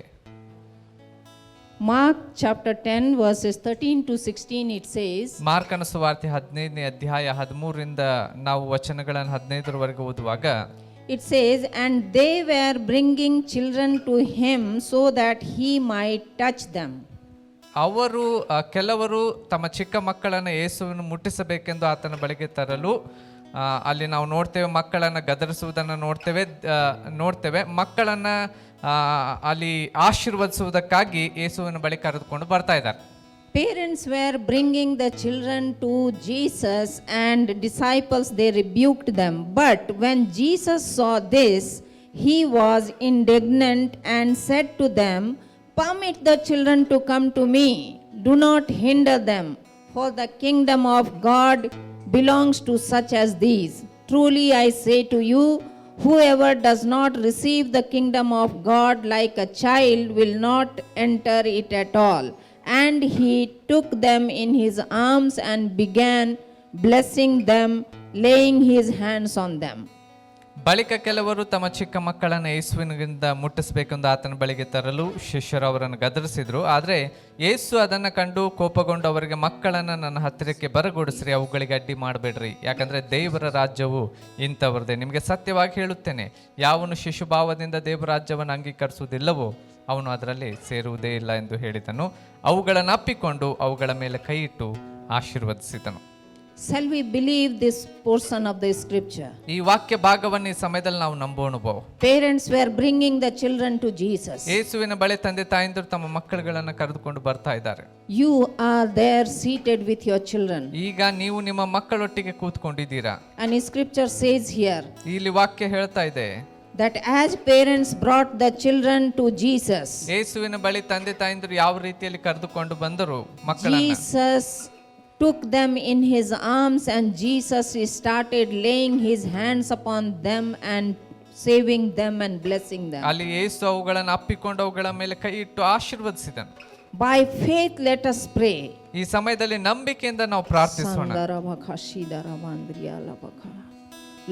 Mark chapter 10 verses 13 to 16 it says, ಮಾರ್ಕನ ಸುವಾರ್ತೆ 15ನೇ ಅಧ್ಯಾಯ 13ರಿಂದ ನಾವು ವಚನಗಳನ್ನು 15ರವರೆಗೆ ಓದುವಾಗ it says, and they were bringing children to him so that he might touch them. ಅವರು ಕೆಲವರು ತಮ್ಮ ಚಿಕ್ಕ ಮಕ್ಕಳನ್ನು ಯೇಸುವನ್ನು ಮುಟ್ಟಿಸಬೇಕೆಂದು ಆತನ ಬಳಿಗೆ ತರಲು ಅಲ್ಲಿ ನಾವು ನೋಡ್ತೇವೆ, ಮಕ್ಕಳನ್ನು ಗದರಿಸುವುದನ್ನು ನೋಡ್ತೇವೆ, ಮಕ್ಕಳನ್ನು ಅಲ್ಲಿ ಆಶೀರ್ವದಿಸುವುದಕ್ಕಾಗಿ ಯೇಸುವಿನ ಬಳಿ ಕರೆದುಕೊಂಡು ಬರ್ತಾ ಇದ್ದಾರೆ. Parents were bringing the children to Jesus and disciples they rebuked them. But when Jesus saw this, he was indignant and said to them, permit the children to come to me. Do not hinder them, for the kingdom of God belongs to such as these. Truly I say to you, whoever does not receive the kingdom of God like a child will not enter it at all. And he took them in his arms and began blessing them, laying his hands on them. ಬಳಿಕ ಕೆಲವರು ತಮ್ಮ ಚಿಕ್ಕ ಮಕ್ಕಳನ್ನು ಯೇಸುವಿನಿಂದ ಮುಟ್ಟಿಸಬೇಕೆಂದು ಆತನ ಬಳಿಗೆ ತರಲು ಶಿಷ್ಯರು ಅವರನ್ನು ಗದರಿಸಿದ್ರು. ಆದರೆ ಯೇಸು ಅದನ್ನು ಕಂಡು ಕೋಪಗೊಂಡು ಅವರಿಗೆ, ಮಕ್ಕಳನ್ನು ನನ್ನ ಹತ್ತಿರಕ್ಕೆ ಬರಗೊಡಿಸ್ರಿ, ಅವುಗಳಿಗೆ ಅಡ್ಡಿ ಮಾಡಬೇಡ್ರಿ, ಯಾಕಂದರೆ ದೇವರ ರಾಜ್ಯವು ಇಂಥವ್ರದೇ. ನಿಮಗೆ ಸತ್ಯವಾಗಿ ಹೇಳುತ್ತೇನೆ, ಯಾವನು ಶಿಶುಭಾವದಿಂದ ದೇವರ ರಾಜ್ಯವನ್ನು ಅಂಗೀಕರಿಸುವುದಿಲ್ಲವೋ ಅವನು ಅದರಲ್ಲಿ ಸೇರುವುದೇ ಇಲ್ಲ ಎಂದು ಹೇಳಿದನು. ಅವುಗಳನ್ನು ಅಪ್ಪಿಕೊಂಡು ಅವುಗಳ ಮೇಲೆ ಕೈ ಇಟ್ಟು ಆಶೀರ್ವದಿಸಿದನು. Shall we believe this portion of the scripture? ಈ ವಾಕ್ಯ ಭಾಗವನ್ನು ಈ ಸಮಯದಲ್ಲಿ ನಾವು ನಂಬೋಣ. Parents were bringing the children to Jesus. ಯೇಸುವಿನ ಬಳಿ ತಂದೆ ತಾಯಂದಿರು ತಮ್ಮ ಮಕ್ಕಳುಗಳನ್ನು ಕರೆದುಕೊಂಡು ಬರ್ತಾ ಇದ್ದಾರೆ. You are there seated with your children. ಈಗ ನೀವು ನಿಮ್ಮ ಮಕ್ಕಳೊಟ್ಟಿಗೆ ಕೂತ್ಕೊಂಡಿದ್ದೀರಾ. And scripture says here ಇಲ್ಲಿ ವಾಕ್ಯ ಹೇಳ್ತಾ ಇದೆ, that as parents brought the children to Jesus, ಯೇಸುವಿನ ಬಳಿ ತಂದೆ ತಾಯಂದಿರು ಯಾವ ರೀತಿಯಲ್ಲಿ ಕರೆದುಕೊಂಡು ಬಂದರು ಮಕ್ಕಳನ್ನ, Jesus took them in his arms, and Jesus started laying his hands upon them and saving them and blessing them. ಅಲ್ಲಿ ಯೇಸು ಅವುಗಳನ್ನು ಅಪ್ಪಿಕೊಂಡು ಅವುಗಳ ಮೇಲೆ ಕೈ ಇಟ್ಟು ಆಶೀರ್ವದಿಸಿದನು. By faith, let us pray. ಈ ಸಮಯದಲ್ಲಿ ನಂಬಿಕೆಯಿಂದ ನಾವು ಪ್ರಾರ್ಥಿಸೋಣ.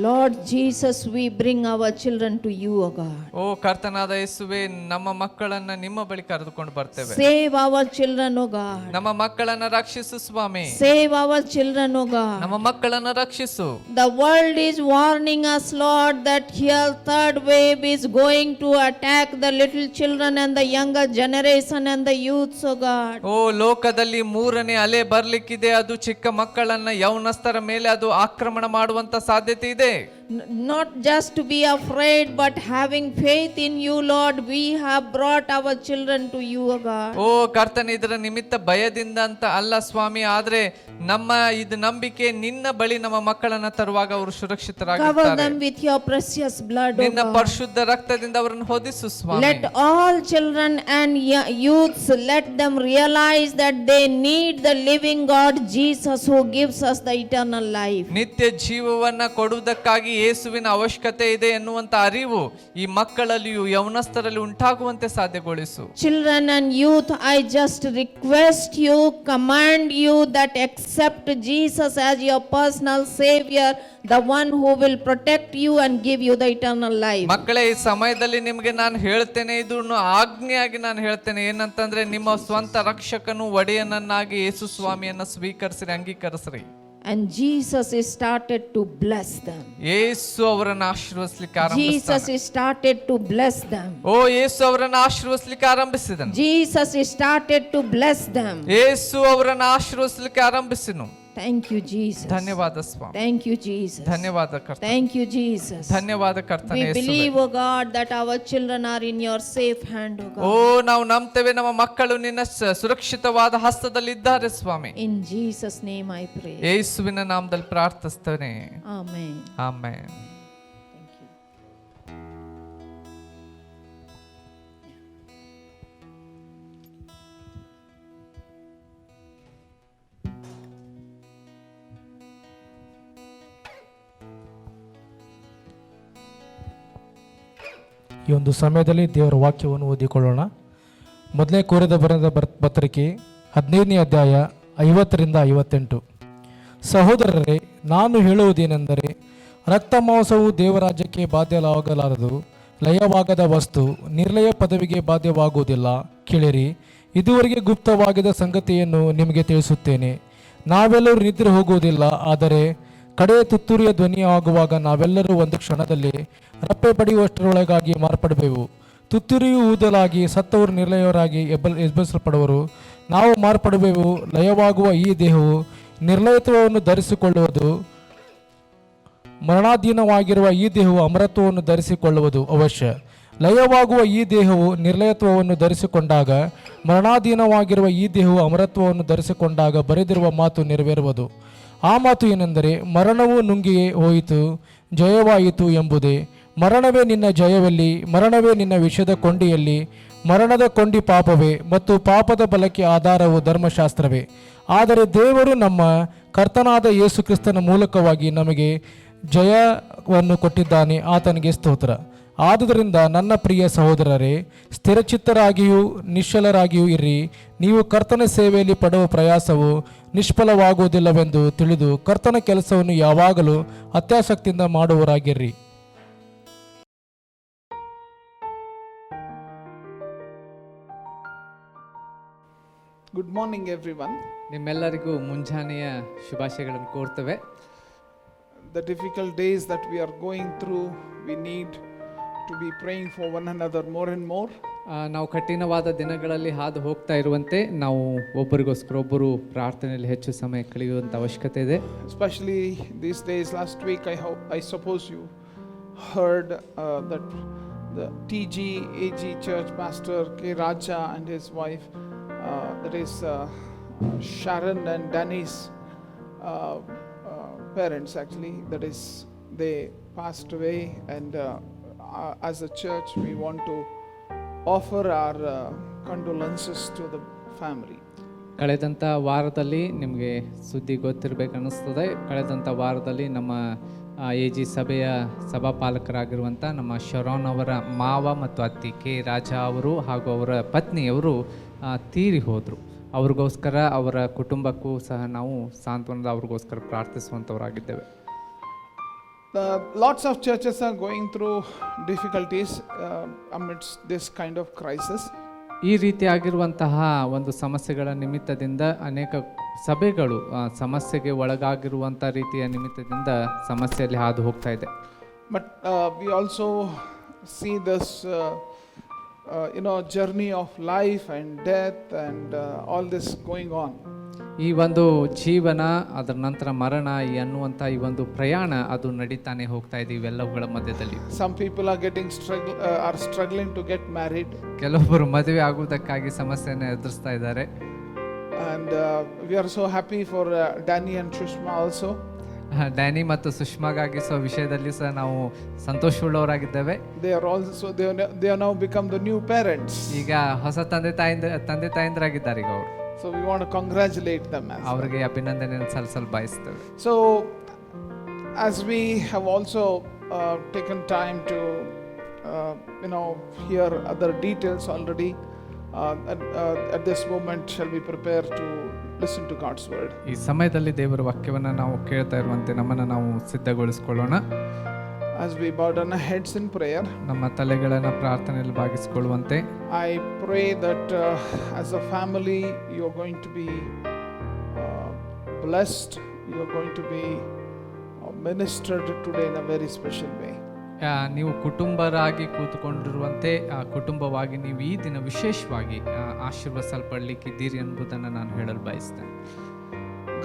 Lord Jesus, we bring our children to you, O God. ಓ ಕರ್ತನಾದ ಯೇಸುವೆ, ನಮ್ಮ ಮಕ್ಕಳನ್ನ ನಿಮ್ಮ ಬಳಿ ಕರೆದುಕೊಂಡು ಬರ್ತೇವೆ. Save our children, O God. ನಮ್ಮ ಮಕ್ಕಳನ್ನ ರಕ್ಷಿಸು ಸ್ವಾಮಿ. Save our children, O God. ನಮ್ಮ ಮಕ್ಕಳನ್ನ ರಕ್ಷಿಸು. The world is warning us, Lord, that here third wave is going to attack the little children and the younger generation and the youths, O God. ಓ ಲೋಕದಲ್ಲಿ ಮೂರನೇ ಅಲೆ ಬರ್ಲಿಕ್ಕಿದೆ. ಅದು ಚಿಕ್ಕ ಮಕ್ಕಳನ್ನ ಯೌವನಸ್ಥರ ಮೇಲೆ ಅದು ಆಕ್ರಮಣ ಮಾಡುವಂತ ಸಾಧ್ಯತೆ ಇದೆ. Not just to be afraid, but having faith in you, Lord, we have brought our children to you, O God. ಓ ಕರ್ತನೆ, ಇದರ ನಿಮಿತ್ತ ಭಯದಿಂದ ಅಂತ ಅಲ್ಲ ಸ್ವಾಮಿ, ಆದ್ರೆ ನಮ್ಮ ಇದು ನಂಬಿಕೆ ನಿನ್ನ ಬಳಿ ನಮ್ಮ ಮಕ್ಕಳನ್ನ ತರುವಾಗ ಅವರು Cover ಸುರಕ್ಷಿತರಾಗಿರ್ತಾರೆ. them with your precious blood, O ನಿನ್ನ God. ಪರಿಶುದ್ಧ ರಕ್ತದಿಂದ ಅವರನ್ನು ಹೊದಿಸು ಸ್ವಾಮಿ. Let all children and youths, let them realize that they need the living God, Jesus, who gives us the eternal life. ನಿತ್ಯ ಜೀವವನ್ನ ಕೊಡುವುದಕ್ಕಾಗಿ ಯೇಸುವಿನ ಅವಶ್ಯಕತೆ ಇದೆ ಎನ್ನುವಂತ ಅರಿವು ಈ ಮಕ್ಕಳಲ್ಲಿಯೂ ಯೌವನಸ್ಥರಲ್ಲಿ ಉಂಟಾಗುವಂತೆ ಸಾಧ್ಯಗೊಳಿಸು. Children and youth, I just request you, command you that accept Jesus as your personal savior, the one who will protect you and give you the eternal life. ಮಕ್ಕಳೇ, ಈ ಸಮಯದಲ್ಲಿ ನಿಮಗೆ ನಾನು ಹೇಳ್ತೇನೆ, ಇದನ್ನು ಆಜ್ಞೆಯಾಗಿ ನಾನು ಹೇಳ್ತೇನೆ. ಏನಂತಂದ್ರೆ, ನಿಮ್ಮ ಸ್ವಂತ ರಕ್ಷಕನು ಒಡೆಯನನ್ನಾಗಿ ಯೇಸು ಸ್ವಾಮಿಯನ್ನ ಸ್ವೀಕರಿಸ್ರಿ, ಅಂಗೀಕರಿಸ್ರಿ. And Jesus started to bless them. ಯೇಸು ಅವರನ್ನು ಆಶೀರ್ವದಿಸಲಿಕ್ಕೆ Jesus ಆರಂಭಿಸಿದ. started to bless them. ಓ ಯೇಸು ಅವರನ್ನು ಆಶೀರ್ವದಿಸಲಿಕ್ಕೆ ಆರಂಭಿಸಿದನು. Jesus started to bless them. ಯೇಸು ಅವರನ್ನು ಆಶೀರ್ವದಿಸಲಿಕ್ಕೆ ಆರಂಭಿಸಿನು. Thank you, Jesus. ಧನ್ಯವಾದ ಸ್ವಾಮಿ. Thank you, Jesus. ಧನ್ಯವಾದ ಕರ್ತನೆ. Thank you, Jesus. ಧನ್ಯವಾದ ಕರ್ತನೆ We ಯೇಸುವೇ. believe, O God, that our children are in your safe hand, O God. ಓ ನಾವು ನಂಬ್ತೇವೆ, ನಮ್ಮ ಮಕ್ಕಳು ನಿನ್ನ ಸುರಕ್ಷಿತವಾದ ಹಸ್ತದಲ್ಲಿ ಇದ್ದಾರೆ ಸ್ವಾಮಿ. In Jesus' name I pray. ಯೇಸುವಿನ ನಾಮದಲ್ಲಿ ಪ್ರಾರ್ಥಿಸ್ತೇನೆ. Amen. ಆಮೆನ್. Thank you. ಈ ಒಂದು ಸಮಯದಲ್ಲಿ ದೇವರ ವಾಕ್ಯವನ್ನು ಓದಿಕೊಳ್ಳೋಣ. ಮೊದಲೇ ಕೋರಿದ ಬರೆದ ಪತ್ರಿಕೆ 15ನೇ ಅಧ್ಯಾಯ 50ರಿಂದ 58. ಸಹೋದರರೇ, ನಾನು ಹೇಳುವುದೇನೆಂದರೆ, ರಕ್ತ ಮಾಂಸವು ದೇವರಾಜ್ಯಕ್ಕೆ ಬಾಧ್ಯವಾಗಲಾರದು, ಲಯವಾಗದ ವಸ್ತು ನಿರ್ಲಯ ಪದವಿಗೆ ಬಾಧ್ಯವಾಗುವುದಿಲ್ಲ. ಕೇಳಿರಿ, ಇದುವರೆಗೆ ಗುಪ್ತವಾಗಿದ್ದ ಸಂಗತಿಯನ್ನು ನಿಮಗೆ ತಿಳಿಸುತ್ತೇನೆ. ನಾವೆಲ್ಲರೂ ನಿದ್ರೆ ಹೋಗುವುದಿಲ್ಲ, ಆದರೆ ಕಡೆಯ ತುತ್ತೂರಿಯ ಧ್ವನಿ ಆಗುವಾಗ ನಾವೆಲ್ಲರೂ ಒಂದು ಕ್ಷಣದಲ್ಲಿ ರಪ್ಪೆ ಪಡೆಯುವಷ್ಟರೊಳಗಾಗಿ ಮಾರ್ಪಡಬೇಕು. ತುತ್ತೂರಿಯು ಊದಲಾಗಿ ಸತ್ತವರು ನಿರ್ಲಯರಾಗಿ ಎಬ್ಬರಿಸಲ್ಪಡುವರು. ನಾವು ಮಾರ್ಪಡಬೇಕು. ಲಯವಾಗುವ ಈ ದೇಹವು ನಿರ್ಲಯತ್ವವನ್ನು ಧರಿಸಿಕೊಳ್ಳುವುದು, ಮರಣಾಧೀನವಾಗಿರುವ ಈ ದೇಹವು ಅಮರತ್ವವನ್ನು ಧರಿಸಿಕೊಳ್ಳುವುದು ಅವಶ್ಯ. ಲಯವಾಗುವ ಈ ದೇಹವು ನಿರ್ಲಯತ್ವವನ್ನು ಧರಿಸಿಕೊಂಡಾಗ, ಮರಣಾಧೀನವಾಗಿರುವ ಈ ದೇಹವು ಅಮರತ್ವವನ್ನು ಧರಿಸಿಕೊಂಡಾಗ ಬರೆದಿರುವ ಮಾತು ನೆರವೇರುವುದು. ಆ ಮಾತು ಏನೆಂದರೆ, ಮರಣವು ನುಂಗಿಯೇ ಹೋಯಿತು, ಜಯವಾಯಿತು ಎಂಬುದೇ. ಮರಣವೇ ನಿನ್ನ ಜಯವೆಲ್ಲಿ? ಮರಣವೇ ನಿನ್ನ ವಿಷದ ಕೊಂಡಿಯಲ್ಲಿ? ಮರಣದ ಕೊಂಡಿ ಪಾಪವೇ, ಮತ್ತು ಪಾಪದ ಬಲಕ್ಕೆ ಆಧಾರವು ಧರ್ಮಶಾಸ್ತ್ರವೇ. ಆದರೆ ದೇವರು ನಮ್ಮ ಕರ್ತನಾದ ಯೇಸು ಕ್ರಿಸ್ತನ ಮೂಲಕವಾಗಿ ನಮಗೆ ಜಯವನ್ನು ಕೊಟ್ಟಿದ್ದಾನೆ. ಆತನಿಗೆ ಸ್ತೋತ್ರ. ಆದುದರಿಂದ ನನ್ನ ಪ್ರಿಯ ಸಹೋದರರೇ, ಸ್ಥಿರಚಿತ್ತರಾಗಿಯೂ ನಿಶ್ಚಲರಾಗಿಯೂ ಇರ್ರಿ. ನೀವು ಕರ್ತನ ಸೇವೆಯಲ್ಲಿ ಪಡುವ ಪ್ರಯಾಸವು ನಿಷ್ಫಲವಾಗುವುದಿಲ್ಲವೆಂದು ತಿಳಿದು ಕರ್ತನ ಕೆಲಸವನ್ನು ಯಾವಾಗಲೂ ಅತ್ಯಾಸಕ್ತಿಯಿಂದ ಮಾಡುವವರಾಗಿರ್ರಿ. Good morning, everyone. ನಿಮ್ಮೆಲ್ಲರಿಗೂ ಮುಂಜಾನೆಯ ಶುಭಾಶಯಗಳನ್ನು ಕೋರ್ತೇವೆ. The difficult days that we are going through, we need to be praying for one another more and more. ನಾವು ಕಠಿಣವಾದ ದಿನಗಳಲ್ಲಿ ಹಾದು ಹೋಗ್ತಾ ಇರುವಂತೆ ನಾವು ಒಬ್ಬರಿಗೋಸ್ಕರ ಒಬ್ಬರು ಪ್ರಾರ್ಥನೆಯಲ್ಲಿ ಹೆಚ್ಚು ಸಮಯ ಕಳೆಯುವಂಥ ಅವಶ್ಯಕತೆ ಇದೆ. Especially these days, last week I suppose you heard that the TG AG Church Pastor K. Raja and his wife, that is Sharon and Danny's parents actually, that is they passed away, and as a church we want to offer our condolences to the family. ಕಳೆದಂಥ ವಾರದಲ್ಲಿ ನಿಮಗೆ ಸುದ್ದಿ ಗೊತ್ತಿರಬೇಕನ್ನಿಸ್ತದೆ. ಕಳೆದಂಥ ವಾರದಲ್ಲಿ ನಮ್ಮ A G ಸಭೆಯ ಸಭಾಪಾಲಕರಾಗಿರುವಂಥ ನಮ್ಮ ಶರೋನ್ ಅವರ ಮಾವ ಮತ್ತು ಅತ್ತಿ ಕೆ ರಾಜಾ ಅವರು ಹಾಗೂ ಅವರ ಪತ್ನಿಯವರು ತೀರಿ ಹೋದರು. ಅವ್ರಿಗೋಸ್ಕರ ಅವರ ಕುಟುಂಬಕ್ಕೂ ಸಹ ನಾವು ಸಾಂತ್ವನದ ಅವ್ರಿಗೋಸ್ಕರ ಪ್ರಾರ್ಥಿಸುವಂಥವರಾಗಿದ್ದೇವೆ. Lots of churches are going through difficulties amidst this kind of crisis. ಈ ರೀತಿಯಾಗಿರುವಂತಹ ಒಂದು ಸಮಸ್ಯೆಗಳ ನಿಮಿತ್ತದಿಂದ ಅನೇಕ ಸಭೆಗಳು ಸಮಸ್ಯೆಗೆ ಒಳಗಾಗಿರುವಂಥ ರೀತಿಯ ನಿಮಿತ್ತದಿಂದ ಸಮಸ್ಯೆಯಲ್ಲಿ ಹಾದು ಹೋಗ್ತಾ ಇದೆ. But we also see this journey of life and death and all this going on. ಈ ಒಂದು ಜೀವನ, ಅದರ ನಂತರ ಮರಣ ಎನ್ನುವಂಥ ಈ ಒಂದು ಪ್ರಯಾಣ ಅದು ನಡೀತಾನೆ ಹೋಗ್ತಾ ಇದೆ ಇವೆಲ್ಲವುಗಳ ಮಧ್ಯದಲ್ಲಿ. Some people are struggling to get married. ಕೆಲವೊಬ್ಬರು ಮದುವೆ ಆಗುವುದಕ್ಕಾಗಿ ಸಮಸ್ಯೆಯನ್ನು ಎದುರಿಸ್ತಾ ಇದ್ದಾರೆ. And we are so happy for Danny and Shushma also. Danny ಮತ್ತು ಸುಷ್ಮಾಗಾಗಿ ವಿಷಯದಲ್ಲಿ ಸಹ ನಾವು ಸಂತೋಷವುಳ್ಳವರಾಗಿದ್ದೇವೆ. They are now become the new parents. ಈಗ ಹೊಸ ತಂದೆ ತಾಯಂದಿರಾಗಿದ್ದಾರೆ ಈಗ ಅವರು. So we want to congratulate them as ಅವರಿಗೆ ಅಭಿನಂದನೆಯನ್ನು ಸಲ್ಲಿಸಲು ಬಯಸ್ತೇವೆ. So as we have also taken time to hear other details already, at this moment shall we prepare to listen to God's word. ಈ ಸಮಯದಲ್ಲಿ ದೇವರ ವಾಕ್ಯವನ್ನು ನಾವು ಕೇಳ್ತಾ ಇರುವಂತೆ ನಮ್ಮನ್ನು ನಾವು ಸಿದ್ಧಗೊಳಿಸಿಕೊಳ್ಳೋಣ. As we bow down our heads in prayer, ನಮ್ಮ ತಲೆಗಳನ್ನು ಪ್ರಾರ್ಥನೆಯಲ್ಲಿ ಭಾಗಿಸಿಕೊಳ್ಳುವಂತೆ I pray that as a family you are going to be blessed, you are going to be ministered today in a very special way. ನೀವು ಕುಟುಂಬರಾಗಿ ಕೂತುಕೊಂಡಿರುವಂತೆ ಕುಟುಂಬವಾಗಿ ನೀವು ಈ ದಿನ ವಿಶೇಷವಾಗಿ ಆಶೀರ್ವದಿಸಲ್ಪಡಲಿಕ್ಕಿದ್ದೀರಿ ಎಂಬುದನ್ನು ನಾನು ಹೇಳಲು ಬಯಸ್ತೇನೆ.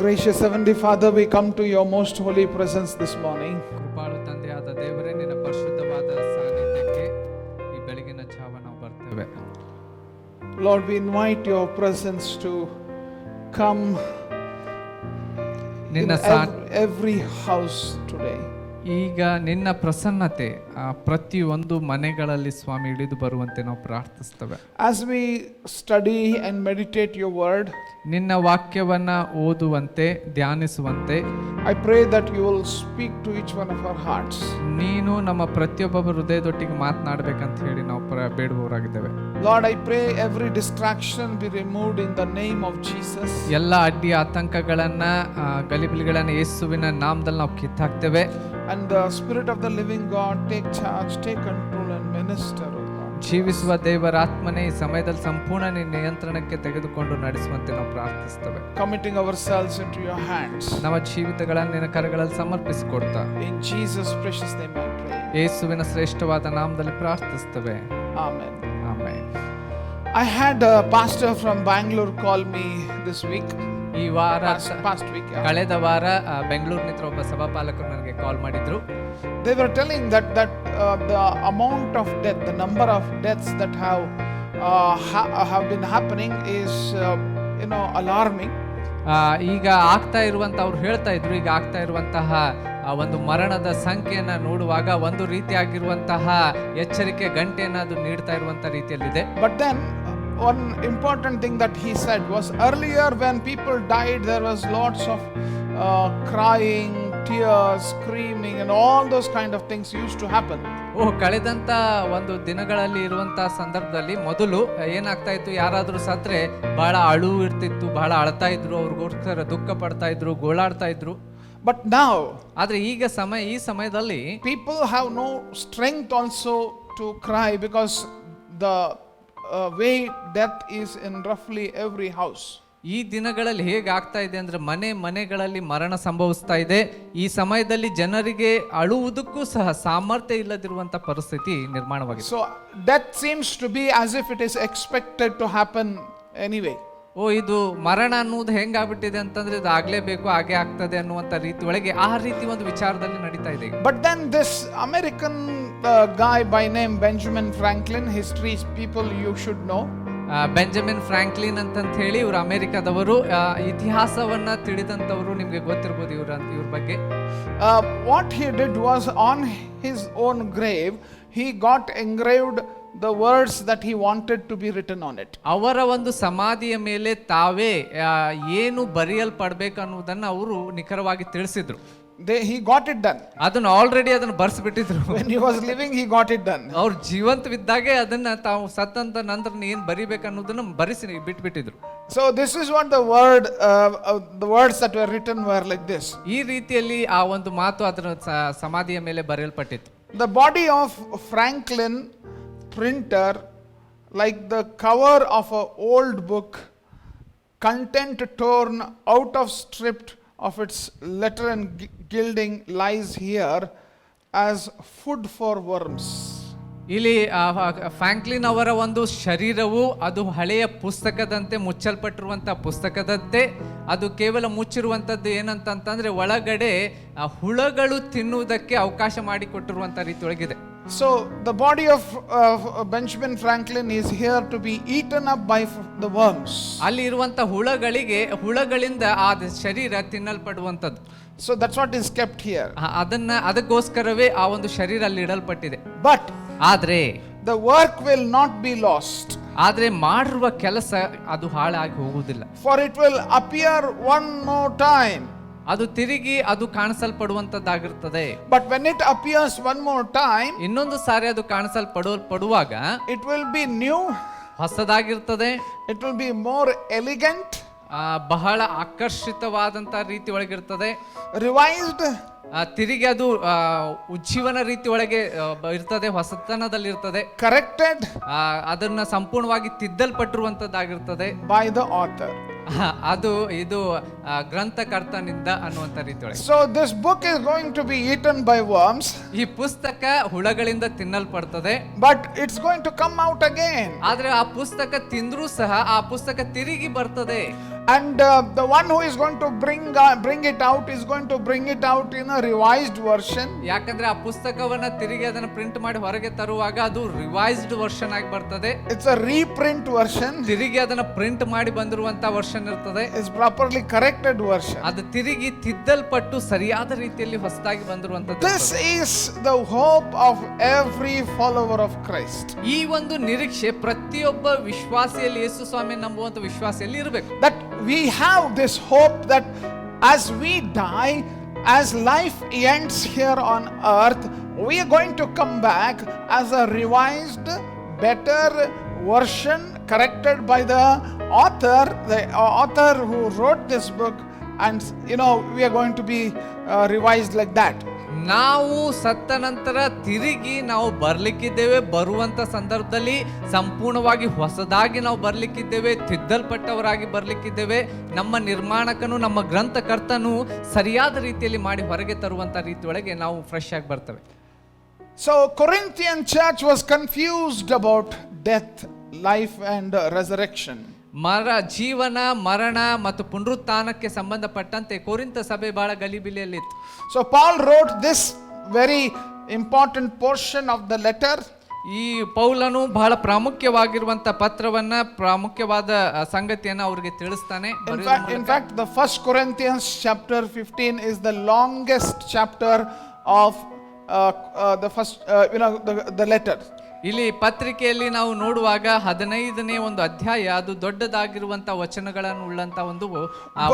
Gracious Heavenly Father, we come to your most holy presence this morning. ಕೃಪಾಳು ತಂದೆಯಾದ ದೇವರೇ, ನಿನ್ನ ಪರಿಶುದ್ಧವಾದ ಸಾನ್ನಿಧ್ಯಕ್ಕೆ ಈ ಬೆಳಗಿನ ಜಾವ ನಾವು ಬರ್ತೇವೆ. Lord, we invite your presence to come in every house today. ಈಗ ನಿನ್ನ ಪ್ರಸನ್ನತೆ ಪ್ರತಿಯೊಂದು ಮನೆಗಳಲ್ಲಿ ಸ್ವಾಮಿ ಇಳಿದು ಬರುವಂತೆ ನಾವು ಪ್ರಾರ್ಥಿಸ್ತೇವೆ. As we study and meditate your word, ನಿನ್ನ ವಾಕ್ಯವನ್ನ ಓದುವಂತೆ ಧ್ಯಾನಿಸುವಂತೆ I pray that you will speak to each one of our hearts. ನೀನು ನಮ್ಮ ಪ್ರತಿಯೊಬ್ಬ ಹೃದಯದೊಟ್ಟಿಗೆ ಮಾತನಾಡಬೇಕಂತ ಹೇಳಿ ನಾವು ಬೇಡುವವರಾಗಿದ್ದೇವೆ. Lord, I pray every distraction be removed in the name of Jesus. ಎಲ್ಲ ಅಡ್ಡಿ ಆತಂಕಗಳನ್ನ ಗಲಿಬಿಲಿಗಳನ್ನ ಯೇಸುವಿನ ನಾಮದಲ್ಲಿ ನಾವು ಕಿತ್ತಾಕ್ತೇವೆ. And the Spirit of the living God take charge, take control and minister. ಜೀವಿಸುವ ದೇವರ ಆತ್ಮನೇ ಈ ಸಮಯದಲ್ಲಿ ಸಂಪೂರ್ಣ ನಿಯಂತ್ರಣಕ್ಕೆ ತೆಗೆದುಕೊಂಡು ನಡೆಸುವಂತೆ ನಾವು ಪ್ರಾರ್ಥಿಸ್ತೇವೆ. Committing ourselves into your hands. ನಮ್ಮ ಜೀವಿತಗಳನ್ನು ನಿನ್ನ ಕರಗಳಲ್ಲಿ ಸಮರ್ಪಿಸಿಕೊಡ್ತಾ In Jesus' precious name I pray. ಯೇಸುವಿನ ಶ್ರೇಷ್ಠವಾದ ನಾಮದಲ್ಲಿ ಪ್ರಾರ್ಥಿಸ್ತೇವೆ. Amen. Amen. I had a pastor from Bangalore call me this week. ಈ ವಾರ Past week. Yeah. ಕಳೆದ ವಾರ ಬೆಂಗಳೂರಿನಿಂದ ಒಬ್ಬ ಸಭಾಪಾಲಕರು ನನಗೆ ಕಾಲ್ ಮಾಡಿದ್ರು. They were telling that the amount of death, the number of deaths that have been happening is alarming. ಈಗ ಆಗ್ತಾ ಇರುವಂತ ಅವ್ರು ಹೇಳ್ತಾ ಇದ್ರು, ಈಗ ಆಗ್ತಾ ಇರುವಂತಹ ಒಂದು ಮರಣದ ಸಂಖ್ಯೆಯನ್ನ ನೋಡುವಾಗ ಒಂದು ರೀತಿಯಾಗಿರುವಂತಹ ಎಚ್ಚರಿಕೆ ಗಂಟೆಯನ್ನು ಅದು ನೀಡ್ತಾ ಇರುವಂತ ರೀತಿಯಲ್ಲಿದೆ. But then one important thing that he said was, earlier when people died there was lots of crying, tears, screaming and all those kind of things used to happen. ಕಳೆದಂತ ಒಂದು ದಿನಗಳಲ್ಲಿ ಇರುವಂತಹ ಸಂದರ್ಭದಲ್ಲಿ ಮೊದಲು ಏನಾಗ್ತಾ ಇತ್ತು, ಯಾರಾದ್ರೂ ಸತ್ರೆ ಬಹಳ ಅಳು ಇರ್ತಿತ್ತು, ಬಹಳ ಅಳ್ತಾ ಇದ್ರು, ಅವ್ರಿಗೋಸ್ಕರ ದುಃಖ ಪಡ್ತಾ ಇದ್ರು, ಗೋಳಾಡ್ತಾ ಇದ್ರು. But now ಆದ್ರೆ ಈಗ ಈ ಸಮಯದಲ್ಲಿ people have no strength also to cry, because the way death is in roughly every house. ಈ ದಿನಗಳಲ್ಲಿ ಹೇಗೆ ಆಗ್ತಾ ಇದೆ ಅಂದ್ರೆ ಮನೆಗಳಲ್ಲಿ ಮರಣ ಸಂಭವಿಸ್ತಾ ಇದೆ. ಈ ಸಮಯದಲ್ಲಿ ಜನರಿಗೆ ಅಳುವುದಕ್ಕೂ ಸಹ ಸಾಮರ್ಥ್ಯ ಇಲ್ಲದಿರುವಂತ ಪರಿಸ್ಥಿತಿ ನಿರ್ಮಾಣವಾಗಿದೆ. So death seems to be as if it is expected to happen anyway. ಇದು ಮರಣ ಅನ್ನೋದು ಹೆಂಗಾಗ್ಬಿಟ್ಟಿದೆ ಅಂತಂದ್ರೆ ಇದು ಆಗ್ಲೇಬೇಕು, ಹಾಗೆ ಆಗ್ತದೆ ಅನ್ನುವಂತ ರೀತಿ ಒಳಗೆ ಆ ರೀತಿ ಒಂದು ವಿಚಾರದಲ್ಲಿ ನಡೀತಾ ಇದೆ. But then this American guy by name Benjamin Franklin, history people you should know. Benjamin Franklin ಅಂತ ಹೇಳಿ ಇವರು ಅಮೆರಿಕದವರು, ಇತಿಹಾಸವನ್ನ ತಿಳಿದಂತವರು, ನಿಮ್ಗೆ ಗೊತ್ತಿರಬಹುದು ಇವ್ರ ಬಗ್ಗೆ. What he did was, on his own grave he got engraved the words that he wanted to be written on it. ಅವರ ಒಂದು ಸಮಾಧಿಯ ಮೇಲೆ ತಾವೇ ಏನು ಬರೆಯಲ್ಪಡ್ಬೇಕು ಅನ್ನೋದನ್ನ ಅವರು ನಿಖರವಾಗಿ ತಿಳಿಸಿದ್ರು. He got it done. ಅದನ್ನ ಆಲ್ರೆಡಿ ಅದನ್ನ ಬರ್ಸ್ಬಿಟ್ಟಿದ್ರು. When he was living, he got it done. ಅವ್ರು ಜೀವಂತವಿದ್ದಾಗೆ ಅದನ್ನ ತಾವು ಸತ್ತಂತ ನಂತರ ಏನ್ ಬರಿಬೇಕು ಅನ್ನೋದನ್ನ ಬರೆಸಿ ಬಿಟ್ಬಿಟ್ಟಿದ್ರು. So this is what the words that were written were like this. ಈ ರೀತಿಯಲ್ಲಿ ಆ ಒಂದು ಮಾತು ಅದರ ಸಮಾಧಿಯ ಮೇಲೆ ಬರೆಯಲ್ಪಟ್ಟಿತ್ತು. The body of Franklin printer, like the cover of an old book, content torn out of stripped of its letter and gilding, lies here as food for worms. ಇಲ್ಲಿ Franklin ಅವರ ಒಂದು ಶರೀರವು ಅದು ಹಳೆಯ ಪುಸ್ತಕದಂತೆ ಮುಚ್ಚಲ್ಪಟ್ಟಿರುವಂತಹ ಪುಸ್ತಕದಂತೆ ಅದು ಕೇವಲ ಮುಚ್ಚಿರುವಂಥದ್ದು ಏನಂತಂದ್ರೆ ಒಳಗಡೆ ಹುಳಗಳು ತಿನ್ನುವುದಕ್ಕೆ ಅವಕಾಶ ಮಾಡಿಕೊಟ್ಟಿರುವಂಥ ರೀತಿಯೊಳಗಿದೆ. So the body of Benjamin Franklin is here to be eaten up by the worms. ಅಲ್ಲಿ ಇರುವಂತ ಹುಳಗಳಿಂದ ಆ ಶರೀರ ತಿನ್ನಲ್ಪಡುವಂಥದ್ದು. So that's what is kept here. ಅದಕ್ಕೋಸ್ಕರವೇ ಆ ಒಂದು ಶರೀರ ಅಲ್ಲಿ ಇಡಲ್ಪಟ್ಟಿದೆ. But ಆದ್ರೆ the work will not be lost. ಆದ್ರೆ ಮಾಡಿರುವ ಕೆಲಸ ಅದು ಹಾಳಾಗಿ ಹೋಗುವುದಿಲ್ಲ. For it will appear one more time. ಅದು ತಿರುಗಿ ಅದು ಕಾಣಿಸಲ್ಪಡುವಂತದ್ದಾಗಿರ್ತದೆ. But when it appears one more time, ಇನ್ನೊಂದು ಸಾರಿ ಅದು ಕಾಣಿಸಲ್ಪಡುವಾಗ it will be new, ಹೊಸದಾಗಿರ್ತದೆ. it will be more elegant, ಬಹಳ ಆಕರ್ಷಿತವಾದಂತ ರೀತಿ ಒಳಗಿರ್ತದೆ. revised, ತಿರುಗಿ ಅದು ಉಜ್ಜೀವನ ರೀತಿ ಒಳಗೆ ಇರ್ತದೆ, ಹೊಸತನದಲ್ಲಿ ಇರ್ತದೆ. corrected, ಅದನ್ನ ಸಂಪೂರ್ಣವಾಗಿ ತಿದ್ದಲ್ಪಟ್ಟಿರುವಂತದ್ದಾಗಿರ್ತದೆ by the author. ಅದು ಇದು ಗ್ರಂಥಕರ್ತನಿಂದ ಅನ್ನುವಂತ ರೀತಿ ಒಳಗೆ. So this book is going to be eaten by worms. ಈ ಪುಸ್ತಕ ಹುಳಗಳಿಂದ ತಿನ್ನಲ್ಪಡ್ತದೆ. But it's going to come out again. ಆದ್ರೆ ಆ ಪುಸ್ತಕ ತಿಂದ್ರೂ ಸಹ ಆ ಪುಸ್ತಕ ತಿರುಗಿ ಬರ್ತದೆ. And the one who is going to bring it out is going to bring it out in a revised version. ಯಾಕಂದ್ರೆ ಆ ಪುಸ್ತಕವನ್ನ ತಿರುಗಿ ಅದನ್ನ ಪ್ರಿಂಟ್ ಮಾಡಿ ಹೊರಗೆ ತರುವಾಗ ಅದು ರಿವೈಸ್ಡ್ ವರ್ಷನ್ ಆಗಿ ಬರ್ತದೆ. It's a reprint version. ತಿರುಗಿ ಅದನ್ನ ಪ್ರಿಂಟ್ ಮಾಡಿ ಬಂದಿರುವಂತ ವರ್ಷನ್ ಇರ್ತದೆ. It's properly corrected version. ಅದು ತಿರುಗಿ ತಿದ್ದಲ್ಪಟ್ಟು ಸರಿಯಾದ ರೀತಿಯಲ್ಲಿ ಹೊಸದಾಗಿ ಬಂದಿರುವಂತದ್ದು. This is the hope of every follower of Christ. ಈ ಒಂದು ನಿರೀಕ್ಷೆ ಪ್ರತಿಯೊಬ್ಬ ವಿಶ್ವಾಸಿಯಲ್ಲಿ, ಯೇಸು ಸ್ವಾಮಿ ನಂಬುವಂತ ವಿಶ್ವಾಸಿಯಲ್ಲಿ ಇರಬೇಕು. That we have this hope that as we die, as life ends here on earth, we are going to come back as a revised, better version, corrected by the author who wrote this book, and we are going to be revised like that. ನಾವು ಸತ್ತ ನಂತರ ತಿರುಗಿ ನಾವು ಬರ್ಲಿಕ್ಕಿದ್ದೇವೆ. ಬರುವಂತ ಸಂದರ್ಭದಲ್ಲಿ ಸಂಪೂರ್ಣವಾಗಿ ಹೊಸದಾಗಿ ನಾವು ಬರ್ಲಿಕ್ಕಿದ್ದೇವೆ, ತಿದ್ದಲ್ಪಟ್ಟವರಾಗಿ ಬರ್ಲಿಕ್ಕಿದ್ದೇವೆ. ನಮ್ಮ ನಿರ್ಮಾಣಕನು, ನಮ್ಮ ಗ್ರಂಥಕರ್ತನು ಸರಿಯಾದ ರೀತಿಯಲ್ಲಿ ಮಾಡಿ ಹೊರಗೆ ತರುವಂತ ರೀತಿಯೊಳಗೆ ನಾವು ಫ್ರೆಶ್ ಆಗಿ ಬರ್ತೇವೆ. So Corinthian church was confused about death, life and resurrection. ಜೀವನ, ಮರಣ ಮತ್ತು ಪುನರುತ್ಥಾನಕ್ಕೆ ಸಂಬಂಧಪಟ್ಟಂತೆ ಕೊರಿಂಥ ಸಭೆ ಬಹಳ ಗಲಿಬಿಲಿಯಲ್ಲಿತ್ತು. So Paul wrote this very important portion of the letter. ಈ ಪೌಲನು ಬಹಳ ಪ್ರಾಮುಖ್ಯವಾಗಿರುವಂತ ಪತ್ರವನ್ನ, ಪ್ರಾಮುಖ್ಯವಾದ ಸಂಗತಿಯನ್ನ ಅವರಿಗೆ ತಿಳಿಸ್ತಾನೆ. In fact, the 1 Corinthians chapter 15 is the longest chapter of the first, the letter. ಇಲ್ಲಿ ಪತ್ರಿಕೆಯಲ್ಲಿ ನಾವು ನೋಡುವಾಗ 15ನೇ ಒಂದು ಅಧ್ಯಾಯ ಅದು ದೊಡ್ಡದಾಗಿರುವಂತ ವಚನಗಳನ್ನು ಉಳ್ಳಂತ ಒಂದು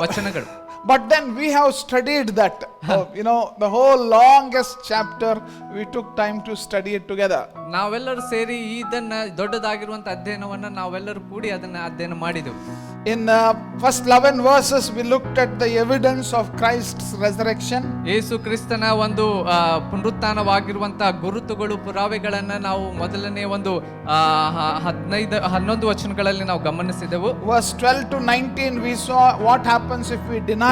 ವಚನಗಳು. But then we have studied that, the whole longest chapter, we took time to study it together. ನಾವೆಲ್ಲರೂ ಸೇರಿ ಇದನ್ನ ದೊಡ್ಡದಾಗಿರುವಂತ ಅಧ್ಯಯನವನ್ನ ನಾವೆಲ್ಲರೂ ಕೂಡಿ ಅದನ್ನ ಅಧ್ಯಯನ ಮಾಡಿದೆವು. In first 11 verses we looked at the evidence of Christ's resurrection. ಯೇಸು ಕ್ರಿಸ್ತನ ಒಂದು ಪುನರುತ್ಥಾನವಾಗಿರುವಂತ ಗುರುತುಗಳು, ಪುರಾವೆಗಳನ್ನ ನಾವು ಮೊದಲನೇ ಒಂದು 11 ವಚನಗಳಲ್ಲಿ ನಾವು ಗಮನಿಸಿದೆವು. Verse 12 to 19 we saw what happens if we deny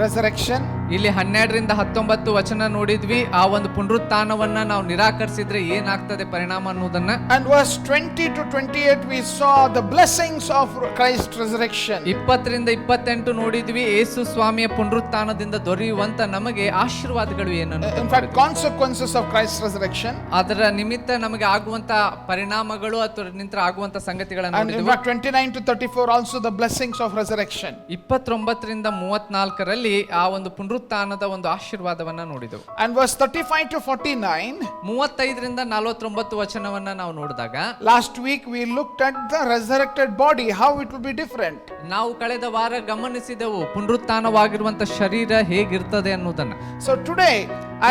resurrection. ಇಲ್ಲಿ 12ರಿಂದ 19 ವಚನ ನೋಡಿದ್ವಿ. ಆ ಒಂದು ಪುನರುತ್ಥಾನವನ್ನ ನಾವು ನಿರಾಕರಿಸಿದ್ರೆ ಏನಾಗ್ತದೆ ಪರಿಣಾಮ ಅನ್ನೋದನ್ನ. And verse 20 to 28 we saw the blessings of Christ's resurrection. 20ರಿಂದ 28 ನೋಡಿದ್ವಿ. ಯೇಸು ಸ್ವಾಮಿಯ ಪುನರುತ್ಥಾನದಿಂದ ದೊರೆಯುವಂತ ನಮಗೆ ಆಶೀರ್ವಾದಗಳು ಏನನ್ನು, in fact consequences of Christ's resurrection. ಅದರ ನಿಮಿತ್ತ ನಮಗೆ ಆಗುವಂತ ಪರಿಣಾಮಗಳು ಅಥವಾ ನಂತರ ಆಗುವಂತ ಸಂಗತಿಗಳನ್ನು And in fact 29 to 34 also the blessings of resurrection. 29ರಿಂದ 34ರಲ್ಲಿ ಆ ಒಂದು ಪುನರುತ್ಥಾನ ಪುನರುತ್ಥಾನದ ಒಂದು ಆಶೀರ್ವಾದವನ್ನ ನೋಡಿದೆವು. And verse 35 to 49, 35ರಿಂದ 49 ವಚನವನ್ನ ನಾವು ನೋಡಿದಾಗ, last week we looked at the resurrected body, how it will be different. ನಾವು ಕಳೆದ ವಾರ ಗಮನಿಸಿದೆವು ಪುನರುತ್ಥಾನವಾಗಿರುವಂತ ಶರೀರ ಹೇಗಿರ್ತದೆ ಅನ್ನೋದನ್ನ. So today,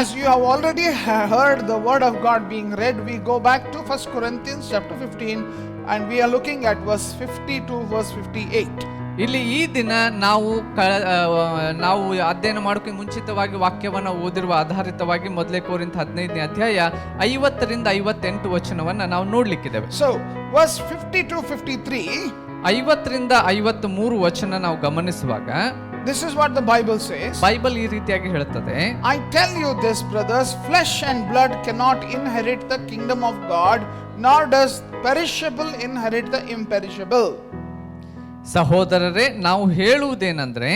as you have already heard the word of God being read, we go back to 1 Corinthians chapter 15 and we are looking at verse 50 to verse 58. ಇಲ್ಲಿ ಈ ದಿನ ನಾವು ಅಧ್ಯಯನ ಮಾಡೋಕೆ ಮುಂಚಿತವಾಗಿ ವಾಕ್ಯವನ್ನ ಓದಿರುವ ಆಧಾರಿತವಾಗಿ ಮೊದಲೇ ಕೊರಿಂಥ 15ನೇ ಅಧ್ಯಾಯ 50ರಿಂದ 58 ವಚನವನ್ನ ನಾವು ನೋಡ್ಲಿಕ್ಕಿದ್ದೇವೆ. So verse 50 to 53, 50ರಿಂದ 53 ವಚನ ನಾವು ಗಮನಿಸುವಾಗ this is what the Bible says. Bible ಈ ರೀತಿಯಾಗಿ ಹೇಳುತ್ತದೆ, I tell you this, brothers, flesh and blood cannot inherit the kingdom of God, nor does perishable inherit the imperishable. ಸಹೋದರರೇ, ನಾವು ಹೇಳುವುದೇನೆಂದ್ರೆ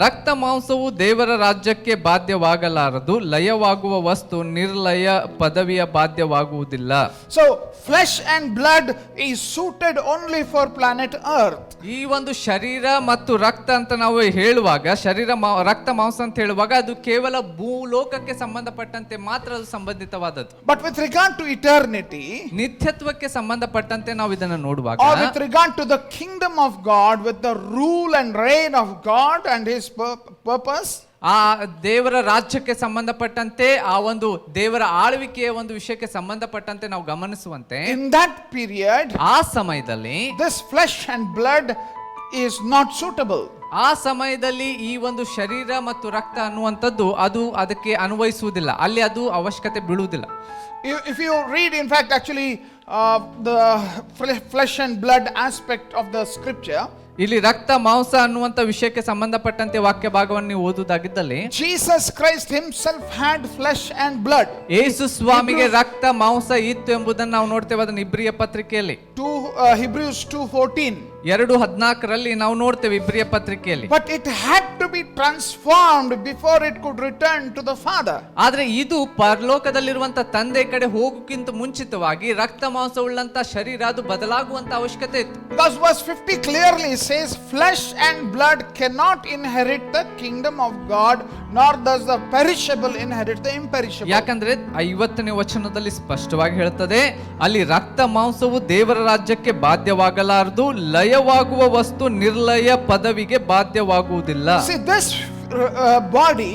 ರಕ್ತ ಮಾಂಸವು ದೇವರ ರಾಜ್ಯಕ್ಕೆ ಬಾಧ್ಯವಾಗಲಾರದು, ಲಯವಾಗುವ ವಸ್ತು ನಿರ್ಲಯ ಪದವಿಯ ಬಾಧ್ಯವಾಗುವುದಿಲ್ಲ. So flesh and blood is suited only for planet earth. ಈ ಒಂದು ಶರೀರ ಮತ್ತು ರಕ್ತ ಅಂತ ನಾವು ಹೇಳುವಾಗ, ರಕ್ತ ಮಾಂಸ ಅಂತ ಹೇಳುವಾಗ ಅದು ಕೇವಲ ಭೂಲೋಕಕ್ಕೆ ಸಂಬಂಧಪಟ್ಟಂತೆ ಮಾತ್ರ ಅದು ಸಂಬಂಧಿತವಾದದ್ದು. But with regard to eternity, ನಿತ್ಯತ್ವಕ್ಕೆ ಸಂಬಂಧಪಟ್ಟಂತೆ ನಾವು ಇದನ್ನು ನೋಡುವಾಗ, or with regard to the kingdom of God, with the rule and reign of God and his purpose, ಆ ದೇವರ ರಾಜ್ಯಕ್ಕೆ ಸಂಬಂಧಪಟ್ಟಂತೆ, ಆ ಒಂದು ದೇವರ ಆಳ್ವಿಕೆಯ ಒಂದು ವಿಷಯಕ್ಕೆ ಸಂಬಂಧಪಟ್ಟಂತೆ ನಾವು ಗಮನಿಸುವಂತೆ, in that period, ಆ ಸಮಯದಲ್ಲಿ this flesh and blood is not suitable. ಆ ಸಮಯದಲ್ಲಿ ಈ ಒಂದು ಶರೀರ ಮತ್ತು ರಕ್ತ ಅನ್ನುವಂಥದ್ದು ಅದು ಅದಕ್ಕೆ ಅನ್ವಯಿಸುವುದಿಲ್ಲ, ಅಲ್ಲಿ ಅದು ಅವಶ್ಯಕತೆ ಬೀಳುವುದಿಲ್ಲ. If you read, in fact, actually the flesh and blood aspect of the scripture, ಇಲ್ಲಿ ರಕ್ತ ಮಾಂಸ ಅನ್ನುವಂಥ ವಿಷಯಕ್ಕೆ ಸಂಬಂಧಪಟ್ಟಂತೆ ವಾಕ್ಯ ಭಾಗವನ್ನು ನೀವು ಓದುವುದಾಗಿದ್ದಲ್ಲಿ, Jesus Christ himself had flesh and blood. ಯೇಸು ಸ್ವಾಮಿಗೆ ರಕ್ತ ಮಾಂಸ ಇತ್ತು ಎಂಬುದನ್ನು ನಾವು ನೋಡ್ತೇವೆ ಅದನ್ನ ಇಬ್ರಿಯ ಪತ್ರಿಕೆಯಲ್ಲಿ. Hebrews 2:14. 2:14 ನಾವು ನೋಡ್ತೇವೆ ಇಬ್ರಿಯ ಪತ್ರಿಕೆಯಲ್ಲಿ. But it had to be transformed before it could return to the Father. ಆದ್ರೆ ಇದು ಪರಲೋಕದಲ್ಲಿರುವಂತ ತಂದೆ ಕಡೆ ಹೋಗೋಕ್ಕಿಂತ ಮುಂಚಿತವಾಗಿ ರಕ್ತ ಮಾಂಸ ಉಳ್ಳಂತ ಶರೀರ ಅದು ಬದಲಾಗುವಂತ ಅವಶ್ಯಕತೆ ಇತ್ತು. Because verse 50 clearly says flesh and blood cannot inherit the kingdom of God, nor does the perishable inherit the imperishable. ಯಾಕಂದ್ರೆ 50ನೇ ವಚನದಲ್ಲಿ ಸ್ಪಷ್ಟವಾಗಿ ಹೇಳ್ತದೆ, ಅಲ್ಲಿ ರಕ್ತ ಮಾಂಸವು ದೇವರ ರಾಜ್ಯಕ್ಕೆ ಬಾಧ್ಯವಾಗಲಾರದು, ಲಯವಾಗುವ ವಸ್ತು ನಿರ್ಲಯ ಪದವಿಗೆ ಬಾಧ್ಯವಾಗುವುದಿಲ್ಲ. See, this body,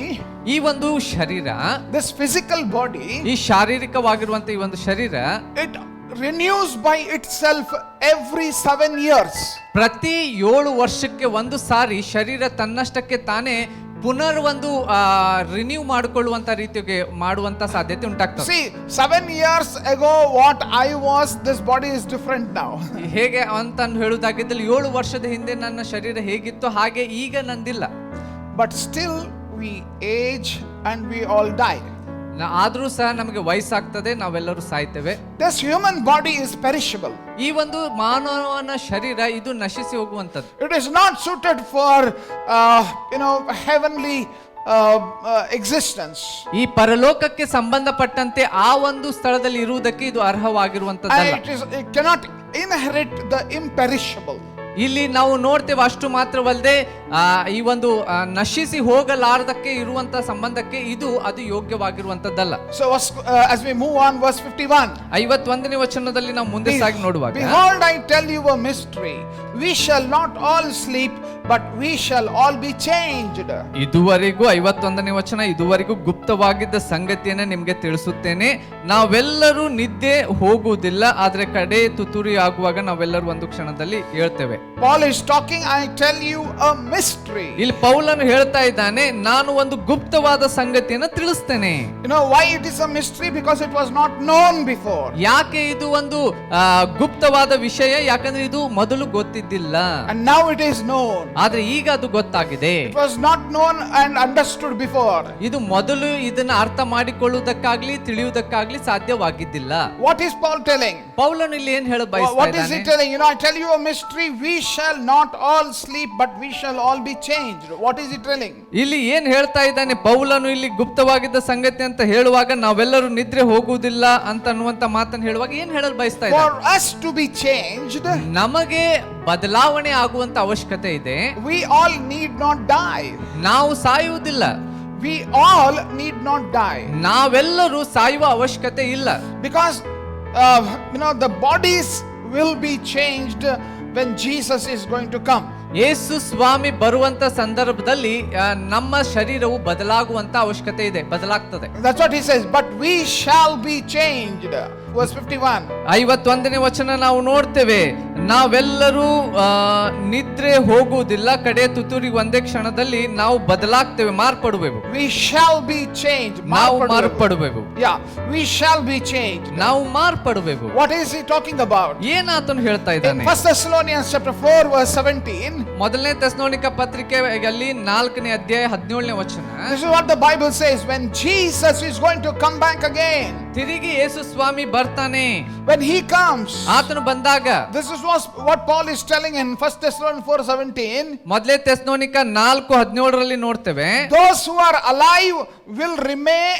ಈ ಒಂದು ಶರೀರ, this physical body, ಈ ಶಾರೀರಿಕವಾಗಿರುವಂತ ಈ ಒಂದು ಶರೀರ it renews by itself every 7 years. ಪ್ರತಿ 7 ವರ್ಷಕ್ಕೆ ಒಂದು ಸಾರಿ ಶರೀರ ತನ್ನಷ್ಟಕ್ಕೆ ತಾನೇ ಪುನರ್ ಒಂದು ರಿನ್ಯೂ ಮಾಡಿಕೊಳ್ಳುವಂತ ರೀತಿಗೆ ಮಾಡುವಂತ ಸಾಧ್ಯತೆ ಉಂಟಾಗ್ತದೆ. See, 7 years ago what I was, this body is different now. ಹೇಗೆ ಅಂತ ಹೇಳುವುದಾಗಿದ್ದಲ್ಲಿ 7 ವರ್ಷದ ಹಿಂದೆ ನನ್ನ ಶರೀರ ಹೇಗಿತ್ತು ಹಾಗೆ ಈಗ ನಂದಿಲ್ಲ. But still we age and we all die. ಆದ್ರೂ ಸಹ ನಮಗೆ ವಯಸ್ಸಾಗ್ತದೆ, ನಾವೆಲ್ಲರೂ ಸಾಯ್ತೇವೆ. This human body is perishable. ಈ ಒಂದು ಮಾನವನ ಶರೀರ ಇದು ನಶಿಸಿ ಹೋಗುವಂತದ್ದು. It is not suited for heavenly existence. ಈ ಪರಲೋಕಕ್ಕೆ ಸಂಬಂಧಪಟ್ಟಂತೆ ಆ ಒಂದು ಸ್ಥಳದಲ್ಲಿ ಇರುವುದಕ್ಕೆ ಇದು ಅರ್ಹವಾಗಿರುವಂತದ್ದಲ್ಲ. And it cannot inherit the imperishable. ಇಲ್ಲಿ ನಾವು ನೋಡ್ತೇವೆ ಅಷ್ಟು ಮಾತ್ರವಲ್ಲದೆ ಈ ಒಂದು ನಶಿಸಿ ಹೋಗಲಾರದಕ್ಕೆ ಇರುವಂತ ಸಂಬಂಧಕ್ಕೆ ಅದು ಯೋಗ್ಯವಾಗಿರುವಂತದ್ದಲ್ಲ. So as we move on, verse 51, 51ನೇ ವಚನದಲ್ಲಿ ನಾವು ಮುಂದೆ ಸಾಗಿ ನೋಡುವಾಗ, behold, I tell you a mystery, we shall not all sleep, but we shall all be changed. ಇದುವರೆಗೂ 51ನೇ ವಚನ, ಇದುವರೆಗೂ ಗುಪ್ತವಾಗಿದ್ದ ಸಂಗತಿಯನ್ನ ನಿಮ್ಗೆ ತಿಳಿಸುತ್ತೇನೆ, ನಾವೆಲ್ಲರೂ ನಿದ್ದೆ ಹೋಗುವುದಿಲ್ಲ, ಆದ್ರೆ ಕಡೆ ತುತ್ತೂರಿ ಆಗುವಾಗ ನಾವೆಲ್ಲರೂ ಒಂದು ಕ್ಷಣದಲ್ಲಿ ಹೇಳ್ತೇವೆ. Paul is talking, I tell you a mystery. ಇಲ್ಲಿ ಪೌಲನು ಹೇಳ್ತಾ ಇದ್ದಾನೆ, ನಾನು ಒಂದು ಗುಪ್ತವಾದ ಸಂಗತಿಯನ್ನ ತಿಳಿಸ್ತೇನೆ. You know why it is a mystery? Because it was not known before. ಯಾಕೆ ಇದು ಒಂದು ಗುಪ್ತವಾದ ವಿಷಯ? ಯಾಕಂದ್ರೆ ಇದು ಮೊದಲು ಗೊತ್ತಿದ್ದಿಲ್ಲ, and now it is known. ಆದ್ರೆ ಈಗ ಅದು ಗೊತ್ತಾಗಿದೆ. It was not known and understood before. ಇದು ಮೊದಲು ಇದನ್ನ ಅರ್ಥ ಮಾಡಿಕೊಳ್ಳುವುದಕ್ಕಾಗ್ಲಿ ತಿಳಿಯುವುದಕ್ಕಾಗ್ಲಿ ಸಾಧ್ಯವಾಗಿದ್ದಿಲ್ಲ. What is Paul telling? ಪೌಲನು ಇಲ್ಲಿ ಏನ್ ಹೇಳ ಬಯಸ್ತಾ What is he ಇದ್ದಾನೆ? telling? I tell you a mystery, we shall not all sleep, but we shall all be changed. What is he telling? ಇಲ್ಲಿ ಏನ್ ಹೇಳ್ತಾ ಇದ್ದಾನೆ ಪೌಲನು? ಇಲ್ಲಿ ಗುಪ್ತವಾಗಿದ್ದ ಸಂಗತಿ ಅಂತ ಹೇಳುವಾಗ ನಾವೆಲ್ಲರೂ ನಿದ್ರೆ ಹೋಗುವುದಿಲ್ಲ ಅಂತ ಅನ್ನುವಂತ ಮಾತನ್ನು ಹೇಳುವಾಗ ಏನ್ ಹೇಳಲು ಬಯಸ್ತಾ ಇದ್ದಾನೆ? For us to be changed, ನಮಗೆ ಬದಲಾವಣೆ ಆಗುವಂತ ಅವಶ್ಯಕತೆ ಇದೆ. we all need not die. ನಾವು ಸಾಯುವುದಿಲ್ಲ. we all need not die. ನಾವೆಲ್ಲರೂ ಸಾಯುವ ಅವಶ್ಯಕತೆ ಇಲ್ಲ. Because the bodies will be changed when Jesus is going to come. ಯೇಸು ಸ್ವಾಮಿ ಬರುವಂತ ಸಂದರ್ಭದಲ್ಲಿ ನಮ್ಮ ಶರೀರವು ಬದಲಾಗುವಂತ ಅವಶ್ಯಕತೆ ಇದೆ, ಬದಲಾಗ್ತದೆ. That's what he says, but we shall be changed. Verse 51. 51ನೇ ವಚನ ನಾವು ನೋಡ್ತೇವೆ, ನಾವೆಲ್ಲರೂ ನಿದ್ರೆ ಹೋಗುವುದಿಲ್ಲ, ಕಡೆ ತುತ್ತೂರಿಗೆ ಒಂದೇ ಕ್ಷಣದಲ್ಲಿ ನಾವು ಬದಲಾಗ್ತೇವೆ, ಮಾರ್ಪಡುವೆವು. We shall be changed. ನಾವು ಮಾರ್ಪಡುವೆವು. Yeah, we shall be changed. ನಾವು ಮಾರ್ಪಡುವೆವು. What is he talking about? ಏನಾತನು ಹೇಳ್ತಾ In ಇದ್ದಾನೆ? 1 Thessalonians chapter 4 verse 17. ಮೊದಲನೇ ತೆಸಲೋನಿಕ ಪತ್ರಿಕೆಯಲ್ಲಿ 4ನೇ ಅಧ್ಯಾಯ 17ನೇ ವಚನ. This is what the Bible says, when Jesus is going to come back again. ತಿರುಗಿ ಯೇಸು ಸ್ವಾಮಿ ಬರ್ತಾನೆ. When he comes, ಆತನು ಬಂದಾಗ, this is what Paul is telling in 1 Thessalonians 4:17. ಮೊದಲನೇ ತೆಸಲೋನಿಕ 4:17ರಲ್ಲಿ ನೋಡ್ತೇವೆ, Those who are alive will remain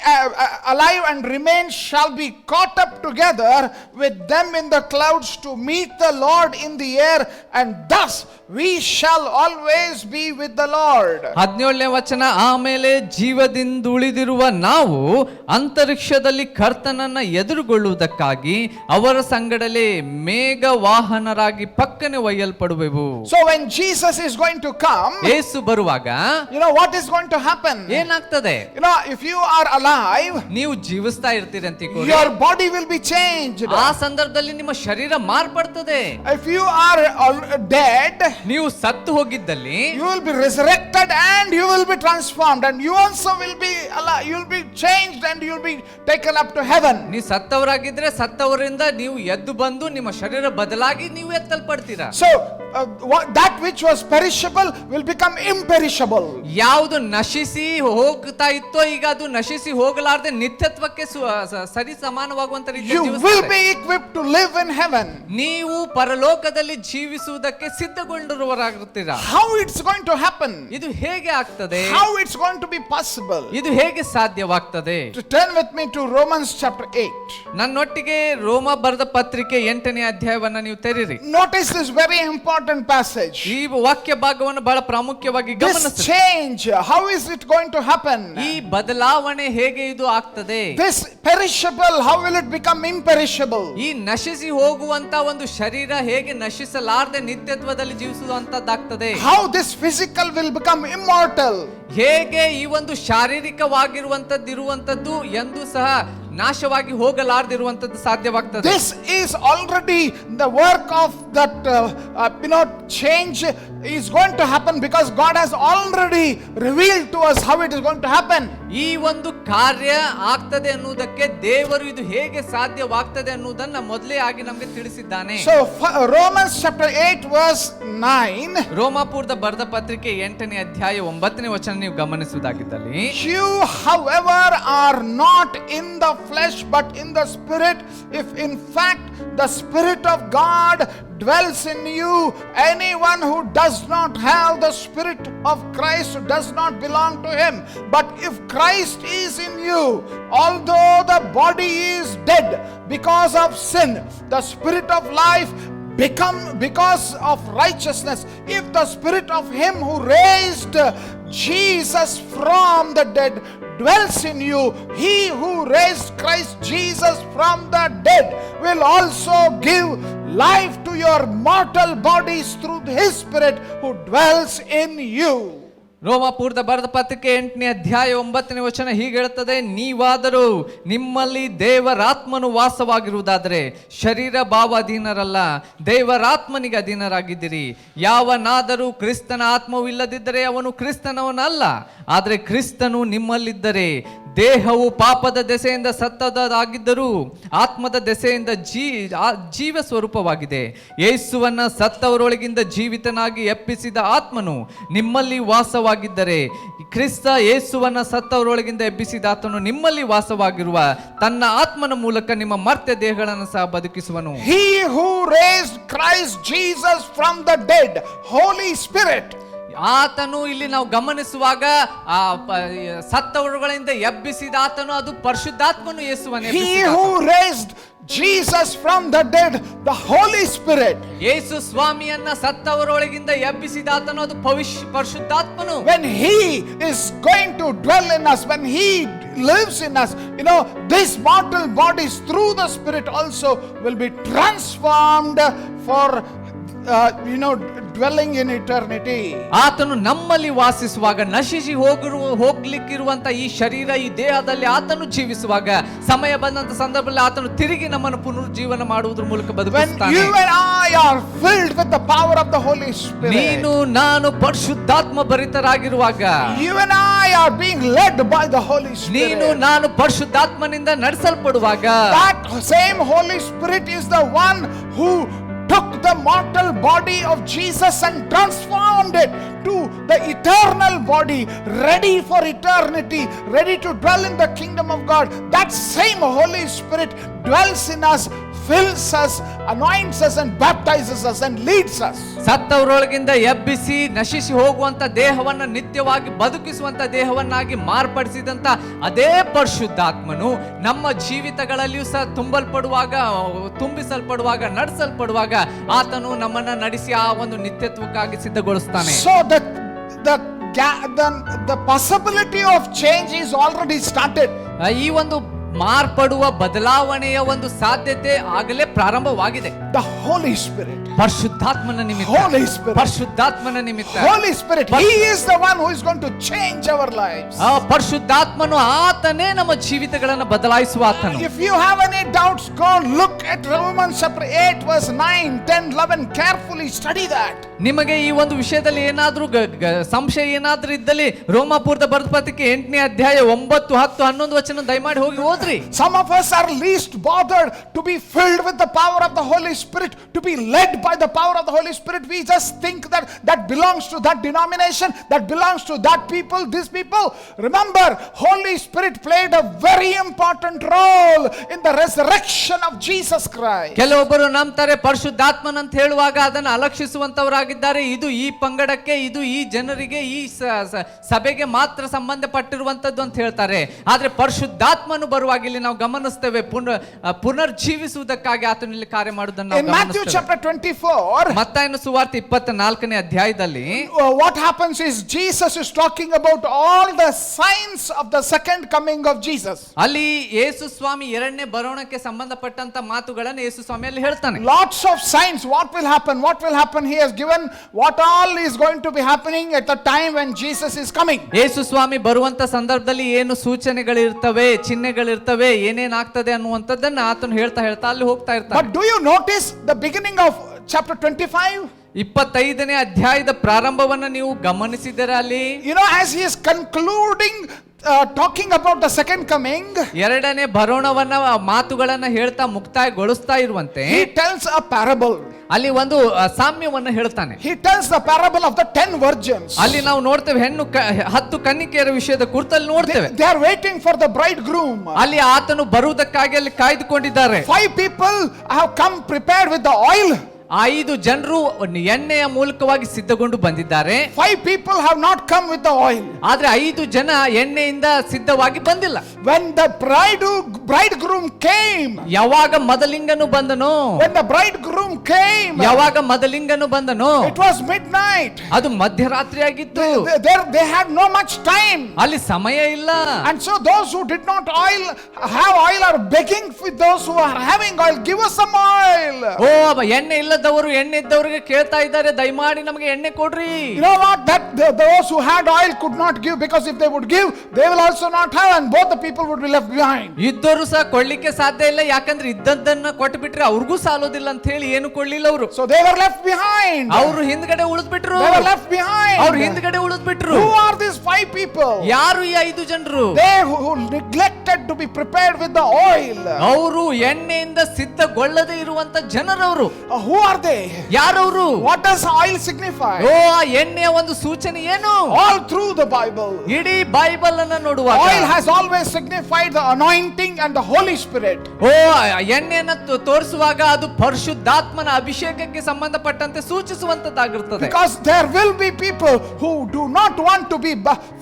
alive and remain shall be caught up together with them in the clouds to meet the Lord in the air, and thus we shall always be with the Lord. 17ನೇ ವಚನ, ಆಮೇಲೆ ಜೀವದಿಂದ ಉಳಿದಿರುವ ನಾವು ಅಂತರಿಕ್ಷದಲ್ಲಿ ಕರ್ತನನ್ನ ಎದುರುಗೊಳ್ಳುವುದಕ್ಕಾಗಿ ಅವರ ಸಂಗಡಲೇ ಮೇಘ ವಾಹನರಾಗಿ ಪಕ್ಕನೆ ಒಯ್ಯಲ್ಪಡುವೆವು. So when Jesus is going to come, ಯೇಸು ಬರುವಾಗ what is going to happen? ಏನಾಗ್ತದೆ? If you are alive, ನೀವು ಜೀವಿಸ್ತಾ ಇರ್ತೀರಿ ಅಂತ ಇಟ್ಕೊಳ್ಳಿ, your body will be changed. ಆ ಸಂದರ್ಭದಲ್ಲಿ ನಿಮ್ಮ ಶರೀರ ಮಾರ್ಪಡ್ತದೆ. If you are dead, ನೀವು ಸತ್ತು ಹೋಗಿದ್ದಲ್ಲಿ you will be resurrected and you will be transformed, and you also will be alive. You will be changed and you will be taken up to heaven. ನೀವು ಸತ್ತವರಾಗಿದ್ರೆ ಸತ್ತವರಿಂದ ನೀವು ಎದ್ದು ಬಂದು ನಿಮ್ಮ ಶರೀರ ಬದಲಾಗಿ ನೀವು ಎತ್ತಲ್ಪಡ್ತೀರಾ. So that which was perishable will become imperishable. ಯಾವುದು ನಶಿಸಿ ಹೋಗ್ತಾ ಇತ್ತೋ ಈಗ ಅದು ನಶಿಸಿ ಹೋಗಲಾರದೆ ನಿತ್ಯತ್ವಕ್ಕೆ ಸರಿ ಸಮಾನವಾಗುವಂತ ರೀತಿಯಲ್ಲಿ You will be equipped to live in heaven. ನೀವು ಪರಲೋಕದಲ್ಲಿ ಜೀವಿಸುವುದಕ್ಕೆ ಸಿದ್ಧಗೊಂಡಿರುವವರಾಗುತ್ತೀರಾ. How it's going to happen? ಇದು ಹೇಗೆ ಆಗ್ತದೆ? How it's going to be possible? ಇದು ಹೇಗೆ ಸಾಧ್ಯವಾಗ್ತದೆ? Turn with me to Romans chapter 8. ನನ್ನೊಟ್ಟಿಗೆ ರೋಮ ಬರೆದ ಪತ್ರಿಕೆ 8ನೇ ಅಧ್ಯಾಯವನ್ನ ನೀವು ತೆರೀರಿ. Notice this very important passage. ಈ ವಾಕ್ಯ ಭಾಗವನ್ನು ಬಹಳ ಪ್ರಾಮುಖ್ಯವಾಗಿ This ಗಮನಿಸಿ. change, how is it going to happen? ಈ ಬದಲಾವಣೆ ಹೇಗೆ ಇದು ಆಗ್ತದೆ? This perishable, how will it become imperishable? ಈ ನಶಿಸಿ ಹೋಗುವಂತ ಒಂದು ಶರೀರ ಹೇಗೆ ನಶಿಸಲಾರದೆ ನಿತ್ಯತ್ವದಲ್ಲಿ ಜೀವಿಸುವಂತದ್ದಾಗ್ತದೆ? How this physical will become immortal? ಹೇಗೆ ಈ ಒಂದು ಶಾರೀರಿಕವಾಗಿರುವಂತದ್ದು ಎಂದು ಸಹ ನಾಶವಾಗಿ ಹೋಗಲಾರದಿರುವಂತದ್ದು ಸಾಧ್ಯವಾಗ್ತದೆ? This is already the work of that change is going to happen, because God has already revealed to us how it is going to happen. ಈ ಒಂದು ಕಾರ್ಯ ಆಗ್ತದೆ ಅನ್ನುವುದಕ್ಕೆ ದೇವರು ಇದು ಹೇಗೆ ಸಾಧ್ಯವಾಗ್ತದೆ ಅನ್ನುವುದನ್ನ ಮೊದಲೇ ಆಗಿ ನಮಗೆ ತಿಳಿಸಿದ್ದಾನೆ. So Romans chapter 8 verse 9. ರೋಮಾಪುರದ ಬರೆದ ಪತ್ರಿಕೆ 8ನೇ ಅಧ್ಯಾಯ 9ನೇ ವಚನ ನೀವು ಗಮನಿಸುವುದಾಗಿದ್ದಲ್ಲಿ, You however are not in the flesh but in the spirit, if in fact the spirit of God dwells in you. Anyone who does not have the spirit of Christ does not belong to him. But if Christ is in you, although the body is dead because of sin, the spirit of life become because of righteousness. If the spirit of him who raised Jesus from the dead dwells in you, he who raised Christ Jesus from the dead will also give life to your mortal bodies through his spirit who dwells in you. ರೋಮಾಪುರದ ಬರೆದ ಪತ್ರಿಕೆ 8ನೇ ಅಧ್ಯಾಯ 9ನೇ ವಚನ ಹೀಗೆ ಹೇಳುತ್ತದೆ, ನೀವಾದರೂ ನಿಮ್ಮಲ್ಲಿ ದೇವರಾತ್ಮನು ವಾಸವಾಗಿರುವುದಾದರೆ ಶರೀರ ಭಾವಾಧೀನರಲ್ಲ, ದೇವರಾತ್ಮನಿಗೆ ಅಧೀನರಾಗಿದ್ದೀರಿ. ಯಾವನಾದರೂ ಕ್ರಿಸ್ತನ ಆತ್ಮವು ಇಲ್ಲದಿದ್ದರೆ ಅವನು ಕ್ರಿಸ್ತನವನಲ್ಲ. ಆದರೆ ಕ್ರಿಸ್ತನು ನಿಮ್ಮಲ್ಲಿದ್ದರೆ ದೇಹವು ಪಾಪದ ದೆಸೆಯಿಂದ ಸತ್ತದಾಗಿದ್ದರೂ ಆತ್ಮದ ದೆಸೆಯಿಂದ ಜೀವ ಸ್ವರೂಪವಾಗಿದೆ. ಯೇಸುವನ್ನ ಸತ್ತವರೊಳಗಿಂದ ಜೀವಿತನಾಗಿ ಎಬ್ಬಿಸಿದ ಆತ್ಮನು ನಿಮ್ಮಲ್ಲಿ ವಾಸವಾಗಿದ್ದರೆ, ಕ್ರಿಸ್ತ ಯೇಸುವನ್ನ ಸತ್ತವರೊಳಗಿಂದ ಎಬ್ಬಿಸಿದ ಆತ್ಮನು ನಿಮ್ಮಲ್ಲಿ ವಾಸವಾಗಿರುವ ತನ್ನ ಆತ್ಮನ ಮೂಲಕ ನಿಮ್ಮ ಮರ್ತ್ಯ ದೇಹಗಳನ್ನು ಸಹ ಬದುಕಿಸುವನು. He who raised Christ Jesus from the dead, Holy Spirit. ಆತನು ಇಲ್ಲಿ ನಾವು ಗಮನಿಸುವಾಗ ಆ ಸತ್ತವರುಗಳಿಂದ ಎಬ್ಬಿಸಿದ ಆತನು, ಅದು ಪರಿಶುದ್ಧಾತ್ಮನು ಯೇಸುವನ್ನು He ಎಬ್ಬಿಸಿದ who ಆತನು. raised Jesus from the dead, the Holy Spirit. ಯೇಸು ಸ್ವಾಮಿಯನ್ನ ಸತ್ತವರೊಳಗಿಂದ ಎಬ್ಬಿಸಿದ ಆತನು, ಅದು ಪರಿಶುದ್ಧಾತ್ಮನು. When He is going to dwell in us, when He lives in us, you know, these mortal bodies through the Spirit also will be transformed for dwelling in eternity. ಆತನು ನಮ್ಮಲ್ಲಿ ವಾಸಿಸುವಾಗ, ನಶಿಸಿ ಹೋಗ್ಲಿಕ್ಕಿರುವಂತ ಈ ಶರೀರ, ಈ ದೇಹದಲ್ಲಿ ಆತನು ಜೀವಿಸುವಾಗ, ಸಮಯ ಬಂದಂತ ಸಂದರ್ಭದಲ್ಲಿ ಆತನು ತಿರುಗಿ ನಮ್ಮನ್ನು ಪುನರುಜ್ಜೀವನ ಮಾಡುವುದರ ಮೂಲಕ When ಬದುಕಿಸುತ್ತಾನೆ. you and I are filled with the power of the Holy Spirit, ನೀನು ನಾನು ಪರಿಶುದ್ಧಾತ್ಮ ಭರಿತರಾಗಿರುವಾಗ, you and I are being led by the Holy ನೀನು Spirit. ನಾನು ಪರಿಶುದ್ಧಾತ್ಮನಿಂದ ನಡೆಸಲ್ಪಡುವಾಗ, That same Holy Spirit is the one who took the mortal body of Jesus and transformed it to the eternal body, ready for eternity, ready to dwell in the kingdom of God. That same Holy Spirit dwells in us, fills us, anoints us, and baptizes us and leads us. ಸತ್ತವರೊಳಗಿಂದ ಎಬ್ಬಿಸಿ ನಶಿಸಿ ಹೋಗುವಂತ ದೇಹವನ್ನ ನಿತ್ಯವಾಗಿ ಬದುಕಿಸುವಂತ ದೇಹವನ್ನಾಗಿ ಮಾರ್ಪಡಿಸಿದಂತ ಅದೇ ಪರಿಶುದ್ಧಾತ್ಮನು ನಮ್ಮ ಜೀವಿತಗಳಲ್ಲಿಯೂ ಸಹ ತುಂಬಿಸಲ್ಪಡುವಾಗ ನಡೆಸಲ್ಪಡುವಾಗ ಆತನು ನಮ್ಮನ್ನ ನಡೆಸಿ ಆ ಒಂದು ನಿತ್ಯತ್ವಕ್ಕಾಗಿ ಸಿದ್ಧಗೊಳಿಸ್ತಾನೆ. So the possibility of change is already started. ಈ ಒಂದು ಮಾರ್ಪಡುವ ಬದಲಾವಣೆಯ ಒಂದು ಸಾಧ್ಯತೆ ಆಗಲೇ ಪ್ರಾರಂಭವಾಗಿದೆ. The Holy Spirit. ಪರಿಶುದ್ಧಾತ್ಮನ ನಿಮಿತ್ತ. Holy Spirit. ಪರಿಶುದ್ಧಾತ್ಮನ ನಿಮಿತ್ತ. Holy Spirit. He is the one who is going to change our lives. ಆ ಪರಿಶುದ್ಧಾತ್ಮನು ಆತನೇ ನಮ್ಮ ಜೀವಿತಗಳನ್ನು ಬದಲಾಯಿಸುವ ಆತನು. If you have any doubts, go look at Romans chapter 8 verse 9, 10, 11. Carefully study that. ನಿಮಗೆ ಈ ಒಂದು ವಿಷಯದಲ್ಲಿ ಏನಾದ್ರೂ ಸಂಶಯ ಏನಾದ್ರೂ ಇದ್ದಲ್ಲಿ ರೋಮಾಪುರದ ಬರೆದ ಪತ್ರಿಕೆ 8ನೇ ಅಧ್ಯಾಯ 9, 10, 11 ವಚನ ದಯಮಾಡಿ ಹೋಗಿ ಓದ್ರಿ. Some of us are least bothered to be filled with the power of the Holy Spirit, to be led by the power of the Holy Spirit. We just think that belongs to that denomination, that belongs to that people, these people. Remember, Holy Spirit played a very important role in the resurrection of Jesus Christ. ಕೆಲವೊಬ್ಬರು ನಂಬ್ತಾರೆ ಪರಿಶುದ್ಧಾತ್ಮನ ಅಂತ ಹೇಳುವಾಗ ಅದನ್ನು ಅಲಕ್ಷಿಸುವಂತವರಾಗಿದ್ದಾರೆ. ಇದು ಈ ಪಂಗಡಕ್ಕೆ, ಇದು ಈ ಜನರಿಗೆ, ಈ ಸಭೆಗೆ ಮಾತ್ರ ಸಂಬಂಧಪಟ್ಟಿರುವಂತದ್ದು ಅಂತ ಹೇಳ್ತಾರೆ. ಆದ್ರೆ ಪರಿಶುದ್ಧಾತ್ಮನು ಬರುವಾಗ ಇಲ್ಲಿ ನಾವು ಗಮನಿಸ್ತೇವೆ ಪುನರ್ಜೀವಿಸುವುದಕ್ಕಾಗಿ ಆತನಲ್ಲಿ ಕಾರ್ಯ ಮಾಡುವುದನ್ನು In Matthew chapter 24, ಮತ್ತಾಯನ ಸುವಾರ್ತೆ 24ನೇ ಅಧ್ಯಾಯದಲ್ಲಿ what happens is Jesus is talking about all the signs of the second coming of Jesus. ಅಲ್ಲಿ ಯೇಸು ಸ್ವಾಮಿ ಎರಡನೇ ಬರೋಣಕ್ಕೆ ಸಂಬಂಧಪಟ್ಟಂತ ಮಾತುಗಳನ್ನು ಯೇಸು ಸ್ವಾಮಿ ಅಲ್ಲಿ ಹೇಳ್ತಾನೆ. Lots of signs. What will happen? He has given what all is going to be happening at the time when Jesus is coming. ಯೇಸು ಸ್ವಾಮಿ ಬರುವಂತ ಸಂದರ್ಭದಲ್ಲಿ ಏನು ಸೂಚನೆಗಳಿರ್ತವೆ, ಚಿಹ್ನೆಗಳಿರ್ತವೆ, ಏನೇನಾಗ್ತದೆ ಅನ್ನುವಂಥದ್ದನ್ನ ಆತನು ಹೇಳ್ತಾ ಅಲ್ಲಿ ಹೋಗ್ತಾ ಇರ್ತಾನೆ. But do you notice the beginning of chapter 25? 25ನೇ ಅಧ್ಯಾಯದ ಪ್ರಾರಂಭವನ್ನ ನೀವು ಗಮನಿಸಿದರೆ ಅಲ್ಲಿ, You know, as he is concluding talking about the second coming, ಎರಡನೇ ಬರೋಣವನ್ನ ಮಾತುಗಳನ್ನ ಹೇಳ್ತಾ ಮುಕ್ತಾಯಗೊಳಿಸ್ತಾ ಇರುವಂತೆ he tells a parable. ಅಲ್ಲಿ ಒಂದು ಸಾಮ್ಯವನ್ನ ಹೇಳ್ತಾನೆ. He tells the parable of the 10 virgins. ಅಲ್ಲಿ ನಾವು ನೋಡ್ತೇವೆ 10 ಕನ್ನಿಕೆಯರ ವಿಷಯದ ಕುರಿತಲ್ಲಿ ನೋಡ್ತೇವೆ. They are waiting for the bridegroom. ಅಲ್ಲಿ ಆತನು ಬರುವುದಕ್ಕಾಗಿ ಅಲ್ಲಿ ಕಾಯ್ದುಕೊಂಡಿದ್ದಾರೆ. 5 people have come prepared with the oil. 5 ಜನರು ಎಣ್ಣೆಯ ಮೂಲಕವಾಗಿ ಸಿದ್ಧಗೊಂಡು ಬಂದಿದ್ದಾರೆ. 5 people have not come with the oil. ಆದ್ರೆ 5 ಜನ ಎಣ್ಣೆಯಿಂದ ಸಿದ್ಧವಾಗಿ ಬಂದಿಲ್ಲ. When the bridegroom came, ಯಾವಾಗ ಮದಲಿಂಗನು ಬಂದನು, when the bridegroom came, ಯಾವಾಗ ಮದಲಿಂಗನು ಬಂದನು, it was midnight. ಅದು ಮಧ್ಯರಾತ್ರಿ ಆಗಿತ್ತು. They had no much time. ಅಲ್ಲಿ ಸಮಯ ಇಲ್ಲ. And so those who did not have oil are begging with those who are having oil, give us some oil. ಓ ಎಣ್ಣೆ ಇಲ್ಲದವರು ಎಣ್ಣೆ ಇದ್ದವರಿಗೆ ಕೇಳ್ತಾ ಇದ್ದಾರೆ, ದಯಮಾಡಿ ನಮಗೆ ಎಣ್ಣೆ ಕೊಡ್ರಿ. You know what? That those who had oil could not give, because if they would give, they will also not have, and both the people would be left behind. ಇದ್ದವರು ಸಹ ಕೊಡ್ಲಿಕ್ಕೆ ಸಾಧ್ಯ ಇಲ್ಲ, ಯಾಕಂದ್ರೆ ಇದ್ದದ್ದನ್ನ ಕೊಟ್ಟು ಬಿಟ್ರೆ ಅವ್ರಿಗೂ ಸಾಲೋದಿಲ್ಲ ಅಂತ ಹೇಳಿ ಏನು ಕೊಡ್ಲಿಲ್ಲ ಅವರು. So they were left behind. ಅವರು ಹಿಂದ್ಗಡೆ ಉಳಿದ್ಬಿಟ್ರು. They were left behind. ಅವ್ರು ಹಿಂದ್ಗಡೆ ಉಳಿದ್ಬಿಟ್ರು. Who are these 5 people? ಯಾರು ಈ 5 ಜನರು? They who neglected to be prepared with the oil. ಅವರು ಎಣ್ಣೆಯಿಂದ ಸಿದ್ಧಗೊಳ್ಳದೆ ಇರುವಂತ ಜನರವರು. Who are they? ಯಾರವರು? What does oil signify? ಓ ಆ ಎಣ್ಣೆಯ ಒಂದು ಸೂಚನೆ ಏನು? All through the Bible, ಇಡೀ ಬೈಬಲ್ ಅನ್ನ ನೋಡುವಾಗ oil has always signified the anointing and the Holy Spirit. ಓ ಎಣ್ಣೆಯನ್ನು ತೋರಿಸುವಾಗ ಅದು ಪರಿಶುದ್ಧಾತ್ಮನ ಅಭಿಷೇಕಕ್ಕೆ ಸಂಬಂಧಪಟ್ಟಂತೆ ಸೂಚಿಸುವಂತದ್ದಾಗಿರುತ್ತದೆ. Because there will be people people who do not want to be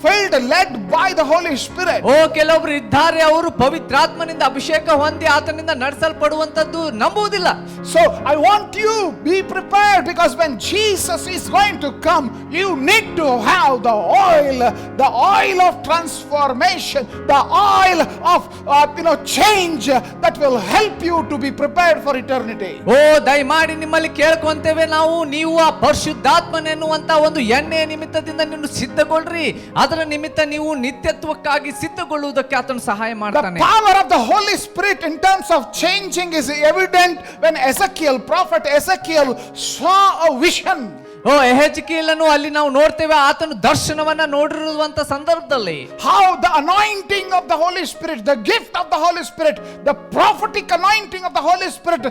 filled, led by the Holy Spirit. ಓ ಕೆಲವೊಬ್ರು ಇದ್ದಾರೆ, ಅವರು ಪವಿತ್ರಾತ್ಮನಿಂದ ಅಭಿಷೇಕ ಹೊಂದಿ ಆತನಿಂದ ನಡೆಸಲ್ಪಡುವಂತದ್ದು ನಂಬುವುದಿಲ್ಲ. So I want you be prepared, because when Jesus is going to come, you need to have the oil of transformation, the oil of change that will help you to be prepared for eternity. ಓ ದಯಮಾಡಿ ನಿಮ್ಮಲ್ಲಿ ಕೇಳ್ಕೊಂತೇವೆ ನಾವು, ನೀವು ಆ ಪರಿಶುದ್ಧಾತ್ಮನೆನ್ನುವಂತ ಒಂದು ಎಣ್ಣೆಯ ನಿಮಿತ್ತದಿಂದ ನೀವು ಸಿದ್ಧಗೊಳ್ರಿ. ಅದರ ನಿಮಿತ್ತ ನೀವು ನಿತ್ಯತ್ವಕ್ಕಾಗಿ ಸಿದ್ಧಗೊಳ್ಳುವುದಕ್ಕೆ ಆತನು ಸಹಾಯ The ಮಾಡ್ತಾನೆ. power of the Holy Spirit in terms of changing is evident when prophet Ezekiel saw a vision. ಓ ಎಹೆಜ್ಕೇಲನು ಅಲ್ಲಿ ನಾವು ನೋಡ್ತೇವೆ, ಆತನು ದರ್ಶನವನ್ನ ನೋಡಿರುವಂತ ಸಂದರ್ಭದಲ್ಲಿ How the anointing of the Holy Spirit, the gift of the Holy Spirit, the prophetic anointing of the Holy Spirit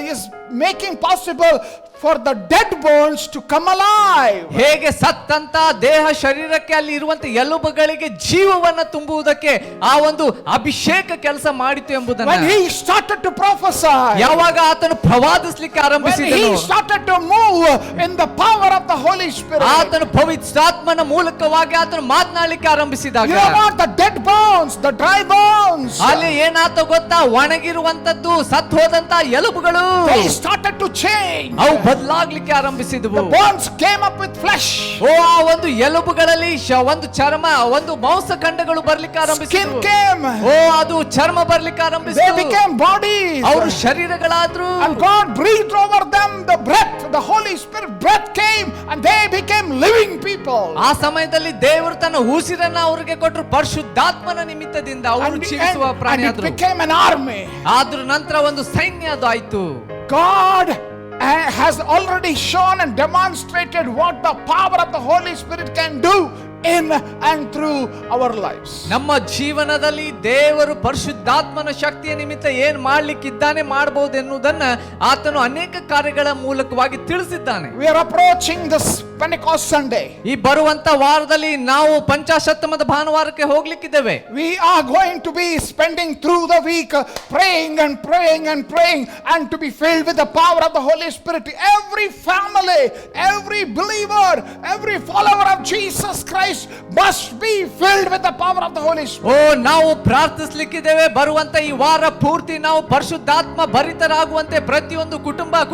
is making possible for the dead bones to come alive. ಹೇಗೆ ಸತ್ತಂತ ದೇಹ ಶರೀರಕ್ಕೆ ಅಲ್ಲಿ ಇರುವಂತ ಎಲುಬುಗಳಿಗೆ ಜೀವವನ್ನ ತುಂಬುವುದಕ್ಕೆ ಆ ಒಂದು ಅಭಿಷೇಕ ಕೆಲಸ ಮಾಡಿತು ಎಂಬುದನ್ನು, When he started to prophesy, ಯಾವಾಗ ಆತನು ಪ್ರವಾದಿಸಲಿಕ್ಕೆ when ಆರಂಭಿಸಿದನು, he started to move in the power of the Holy Spirit, ಆತನು ಪವಿತ್ರಾತ್ಮನ ಮೂಲಕವಾಗಿ ಆತನು ಮಾತನಾಡಲಿಕ್ಕೆ ಆರಂಭಿಸಿದಾಗ, you know what, the dead bones, the dry bones, ಅಲ್ಲಿ ಏನಾತ ಗೊತ್ತಾ, ಒಣಗಿರುವಂತದ್ದು ಸತ್ತು ಹೋದಂತ ಎಲುಬುಗಳು they started to change. ಅವು ಬದಲಾಗ್ಲಿಕ್ಕೆ ಆರಂಭಿಸಿದವು. The bones came up with flesh. ಓ ಆ ಒಂದು ಎಲುಬುಗಳಲ್ಲಿ ಒಂದು ಚರ್ಮ, ಒಂದು ಮಾಂಸಖಂಡಗಳು ಬರ್ಲಿಕ್ಕೆ Skin ಆರಂಭಿಸಿದವು. came. ಓ ಅದು ಚರ್ಮ ಬರ್ಲಿಕ್ಕೆ They ಆರಂಭಿಸಿದವು. became bodies. ಅವರು ಶರೀರಗಳಾದ್ರು. And God breathed over them the breath, the Holy Spirit breath came, and they became living people. ಆ ಸಮಯದಲ್ಲಿ ದೇವರು ತನ್ನ ಉಸಿರನ್ನ ಅವರಿಗೆ ಕೊಟ್ಟರು, ಪರಿಶುದ್ಧಾತ್ಮನ ನಿಮಿತ್ತದಿಂದ ಅವರು ಜೀವಿಸುವ And it ಪ್ರಾಣಿಯಾದ್ರು. became an army. ಆದ್ರ ನಂತರ ಒಂದು ಸೈನ್ಯ ಅದು ಆಯ್ತು. God has already shown and demonstrated what the power of the Holy Spirit can do in and through our lives. ನಮ್ಮ ಜೀವನದಲ್ಲಿ ದೇವರು ಪರಿಶುದ್ಧಾತ್ಮನ ಶಕ್ತಿಯ ನಿಮಿತ್ತ ಏನ್ ಮಾಡ್ಲಿಕ್ಕಿದ್ದಾನೆ, ಮಾಡಬಹುದು ಎನ್ನುವುದನ್ನ ಆತನು ಅನೇಕ ಕಾರ್ಯಗಳ ಮೂಲಕವಾಗಿ ತಿಳಿಸಿದ್ದಾನೆ. We are approaching this Pentecost Sunday. ಈ ಬರುವಂತ ವಾರದಲ್ಲಿ ನಾವು ಪಂಚಾಶತ್ತಮದ ಭಾನುವಾರಕ್ಕೆ ಹೋಗ್ಲಿಕ್ಕಿದ್ದೇವೆ. We are going to be spending through the week praying and praying and praying, and to be filled with the power of the Holy Spirit. Every family, every believer, every follower of Jesus Christ must be filled with the power of the Holy Spirit. ಓ ನಾವು ಪ್ರಾರ್ಥಿಸಲಿಕ್ಕಿದ್ದೇವೆ, ಬರುವಂತ ಈ ವಾರ ಪೂರ್ತಿ ನಾವು ಪರಿಶುದ್ಧಾತ್ಮ ಭರಿತರಾಗುವಂತೆ, ಪ್ರತಿಯೊಂದು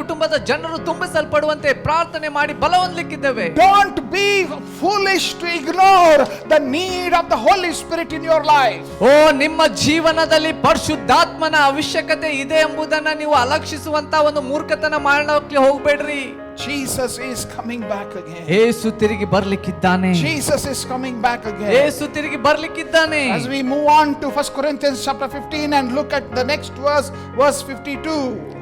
ಕುಟುಂಬದ ಜನರು ತುಂಬಿಸಲ್ಪಡುವಂತೆ ಪ್ರಾರ್ಥನೆ ಮಾಡಿ ಬಲ ಹೊಂದಲಿಕ್ಕಿದ್ದೇವೆ. Don't be foolish to ignore the need of the Holy Spirit in your life. ಓ ನಿಮ್ಮ ಜೀವನದಲ್ಲಿ ಪರಿಶುದ್ಧಾತ್ಮನ ಅವಶ್ಯಕತೆ ಇದೆ ಎಂಬುದನ್ನ ನೀವು ಅಲಕ್ಷಿಸುವಂತ ಒಂದು ಮೂರ್ಖತನ ಮಾಡಲಿಕ್ಕೆ ಹೋಗಬೇಡ್ರಿ. Jesus is coming back again. ಯೇಸು ತಿರುಗಿ ಬರ್ಲಿಕ್ಕಿದ್ದಾನೆ. Jesus is coming back again. ಯೇಸು ತಿರುಗಿ ಬರ್ಲಿಕ್ಕಿದ್ದಾನೆ. As we move on to 1 Corinthians chapter 15 and look at the next verse 52.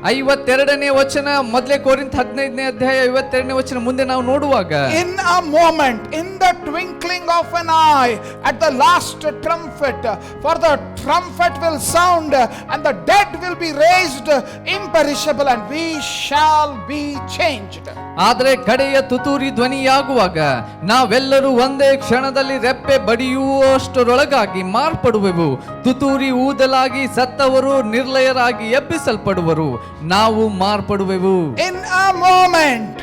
52ನೇ ವಚನ, ಮೊದಲೇ ಕೊರಿಂಥ 15ನೇ ಅಧ್ಯಾಯ 52ನೇ ವಚನ ಮುಂದೆ ನಾವು ನೋಡುವಾಗ, In a moment, in the twinkling of an eye, at the last trumpet, for the trumpet will sound, and the dead will be raised imperishable, and we shall be changed. ಆದರೆ ಕಡೆಯ ತುತ್ತೂರಿ ಧ್ವನಿಯಾಗುವಾಗ ನಾವೆಲ್ಲರೂ ಒಂದೇ ಕ್ಷಣದಲ್ಲಿ ರೆಪ್ಪೆ ಬಡಿಯುವಷ್ಟರೊಳಗಾಗಿ ಮಾರ್ಪಡುವೆವು. ತುತ್ತೂರಿ ಊದಲಾಗಿ ಸತ್ತವರು ನಿರ್ಲಯರಾಗಿ ಎಬ್ಬಿಸಲ್ಪಡುವರು, ನಾವು ಮಾರ್ಪಡುವೆವು. In a moment,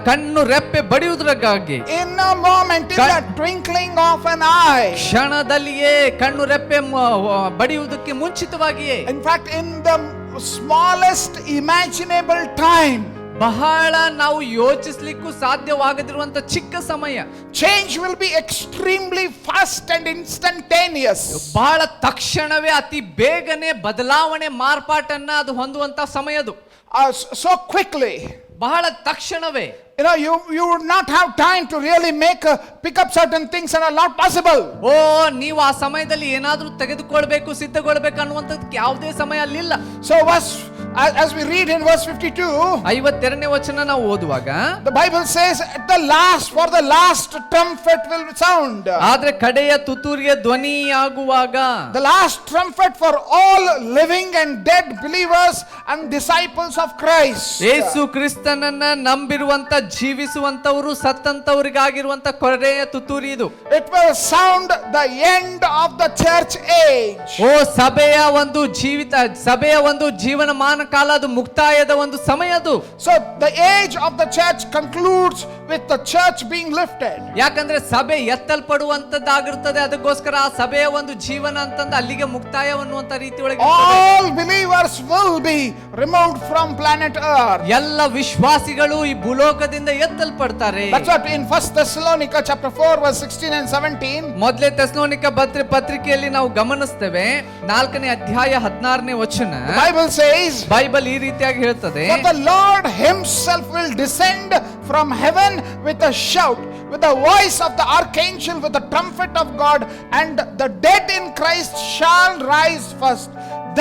ಕಣ್ಣು ರೆಪ್ಪೆ ಬಡಿಯುವುದಕ್ಕಾಗಿ, in a moment, in the twinkling of an eye, ಕ್ಷಣದಲ್ಲಿಯೇ ಕಣ್ಣು ರೆಪ್ಪೆ ಬಡಿಯುವುದಕ್ಕೆ ಮುಂಚಿತವಾಗಿಯೇ, in fact, in the smallest imaginable time, ಬಹಳ ನಾವು ಯೋಚಿಸ್ಲಿಕ್ಕೂ ಸಾಧ್ಯವಾಗದಿರುವಂತ ಚಿಕ್ಕ ಸಮಯ, change will be extremely fast and instantaneous. ಬಹಳ ತಕ್ಷಣವೇ ಅತಿ ಬೇಗನೆ ಬದಲಾವಣೆ ಮಾರ್ಪಾಟನ್ನ ಅದು ಹೊಂದುವಂತ ಸಮಯದು. So quickly, ಬಹಳ ತಕ್ಷಣವೇ. you would not have time to really pick up certain things, and are not possible. ಓ ನೀವು ಆ ಸಮಯದಲ್ಲಿ ಏನಾದ್ರೂ ತೆಗೆದುಕೊಳ್ಬೇಕು, ಸಿದ್ಧಗೊಳ್ಬೇಕು ಅನ್ನುವಂಥದ್ದಕ್ಕೆ ಯಾವುದೇ ಸಮಯ ಅಲ್ಲಿಲ್ಲ. So as we read in verse 52, 52ನೇ ವಚನ ನಾವು ಓದುವಾಗ, the Bible says, for the last trumpet will sound. ಆದ್ರೆ ಕಡೆಯ ತುತ್ತೂರಿಯ ಧ್ವನಿಯಾಗುವಾಗ, The last trumpet for all living and dead believers and disciples of Christ. ಯೇಸು ಕ್ರಿಸ್ತನನ್ನ ನಂಬಿರುವಂತ ಜೀವಿಸುವಂತವರು ಸತ್ತಂತವರಿಗಾಗಿರುವಂತ ಕೊನೆಯ ತುತ್ತೂರಿ ಇದು. It will sound the end of the church age. ಓ ಸಭೆಯ ಒಂದು ಜೀವನ ಮಾನ ಕಾಲ, ಅದು ಮುಕ್ತಾಯದ ಒಂದು ಸಮಯ ಅದು. So the age of the church concludes with the church being lifted. ಯಾಕಂದ್ರೆ ಸಭೆ ಎತ್ತಲ್ಪಡುವಂತದ್ದಾಗಿರ್ತದೆ, ಅದಕ್ಕೋಸ್ಕರ ಆ ಸಭೆಯ ಒಂದು ಜೀವನ ಅಂತಂದು ಅಲ್ಲಿಗೆ ಮುಕ್ತಾಯವನ್ನುವಂತ ರೀತಿ ಒಳಗೆ All believers will be removed from planet earth. ಎಲ್ಲ ವಿಶ್ವಾಸಿಗಳು ಈ ಭೂಲೋಕದಿಂದ ಎತ್ತಲ್ಪಡ್ತಾರೆ. That's what in 1 Thessalonica chapter 4 verse 16 and 17. ಮೊದಲೇ ಥೆಸಲೋನಿಕ ಪತ್ರಿಕೆಯಲ್ಲಿ ನಾವು ಗಮನಿಸ್ತೇವೆ, 4ನೇ ಅಧ್ಯಾಯ 16ನೇ ವಚನ. The Bible says, ಬೈಬಲ್ ಈ ರೀತಿಯಾಗಿ ಹೇಳ್ತದೆ, "For the Lord himself will descend from heaven with a shout, with the voice of the archangel, with the trumpet of God, and the dead in Christ shall rise first.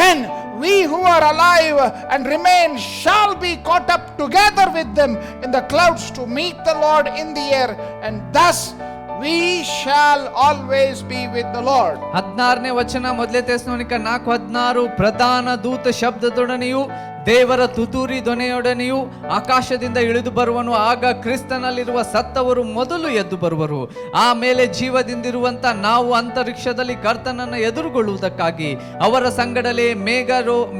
Then we who are alive and remain shall be caught up together with them in the clouds to meet the Lord in the air, and thus we shall always be with the Lord." 16ನೇ ವಚನ, ಮೊದಲೇ ಥೆಸಲೋನಿಕ 4:16, ಪ್ರಧಾನ ದೂತ ಶಬ್ದದೊಡನೆಯೂ ದೇವರ ತುತ್ತೂರಿ ಧ್ವನಿಯೊಡನೆಯೂ ಆಕಾಶದಿಂದ ಇಳಿದು ಬರುವನು. ಆಗ ಕ್ರಿಸ್ತನಲ್ಲಿರುವ ಸತ್ತವರು ಮೊದಲು ಎದ್ದು ಬರುವರು. ಆಮೇಲೆ ಜೀವದಿಂದಿರುವಂತ ನಾವು ಅಂತರಿಕ್ಷದಲ್ಲಿ ಕರ್ತನನ್ನು ಎದುರುಗೊಳ್ಳುವುದಕ್ಕಾಗಿ ಅವರ ಸಂಗಡಲೇ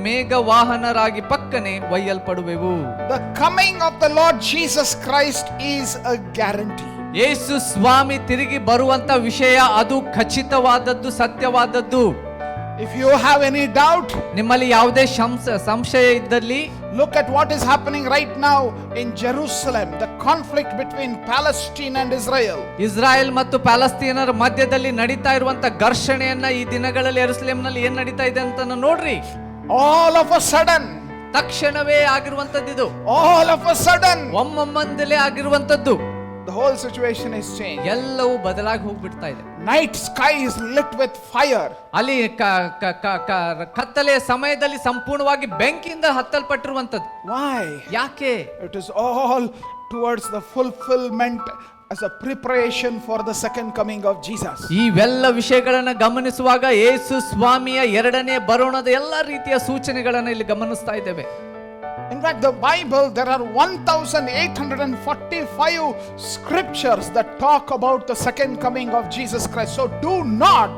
ಮೇಘವಾಹನರಾಗಿ ಪಕ್ಕನೆ ಒಯ್ಯಲ್ಪಡುವೆವು. The coming of the Lord Jesus Christ is a guarantee. ಯೇಸು ಸ್ವಾಮಿ ತಿರುಗಿ ಬರುವಂತ ವಿಷಯ ಅದು ಖಚಿತವಾದದ್ದು, ಸತ್ಯವಾದದ್ದು. If you have any doubt, ನಿಮ್ಮಲ್ಲಿ ಯಾವುದೇ ಸಂಶಯ ಇದ್ದಲ್ಲಿ, look at what is happening right now in Jerusalem, the conflict between Palestine and Israel. Israel ಮತ್ತು ಪ್ಯಾಲೆಸ್ತೀನರ ಮಧ್ಯದಲ್ಲಿ ನಡೀತಾ ಇರುವಂತ ಘರ್ಷಣೆಯನ್ನ ಈ ದಿನಗಳಲ್ಲಿ ಯೆರೂಸಲೇಮಿನಲ್ಲಿ ಏನ್ ನಡೀತಾ ಇದೆ ಅಂತ ನೋಡ್ರಿ. All of a sudden, ತಕ್ಷಣವೇ ಆಗಿರುವಂತದ್ದು, all of a sudden, ಒಮ್ಮೊಮ್ಮಂದಲೇ ಆಗಿರುವಂತದ್ದು, the whole situation is changed. ಎಲ್ಲವೂ ಬದಲಾಗಿ ಹೋಗ್ಬಿಡ್ತಾ ಇದೆ. Night sky is lit with fire. ಅಲ್ಲಿ ಕತ್ತಲೆಯ ಸಮಯದಲ್ಲಿ ಸಂಪೂರ್ಣವಾಗಿ ಬೆಂಕಿಯಿಂದ ಹತ್ತಲ್ಪಟ್ಟಿರುವಂತದ್ದು. Why? ಯಾಕೆ? It is all towards the fulfillment as a preparation for the second coming of Jesus. ಇವೆಲ್ಲ ವಿಷಯಗಳನ್ನ ಗಮನಿಸುವಾಗ ಯೇಸು ಸ್ವಾಮಿಯ ಎರಡನೇ ಬರೋಣದ ಎಲ್ಲಾ ರೀತಿಯ ಸೂಚನೆಗಳನ್ನ ಇಲ್ಲಿ ಗಮನಿಸ್ತಾ ಇದ್ದೇವೆ. In fact, the Bible, there are 1845 scriptures that talk about the second coming of Jesus Christ. So do not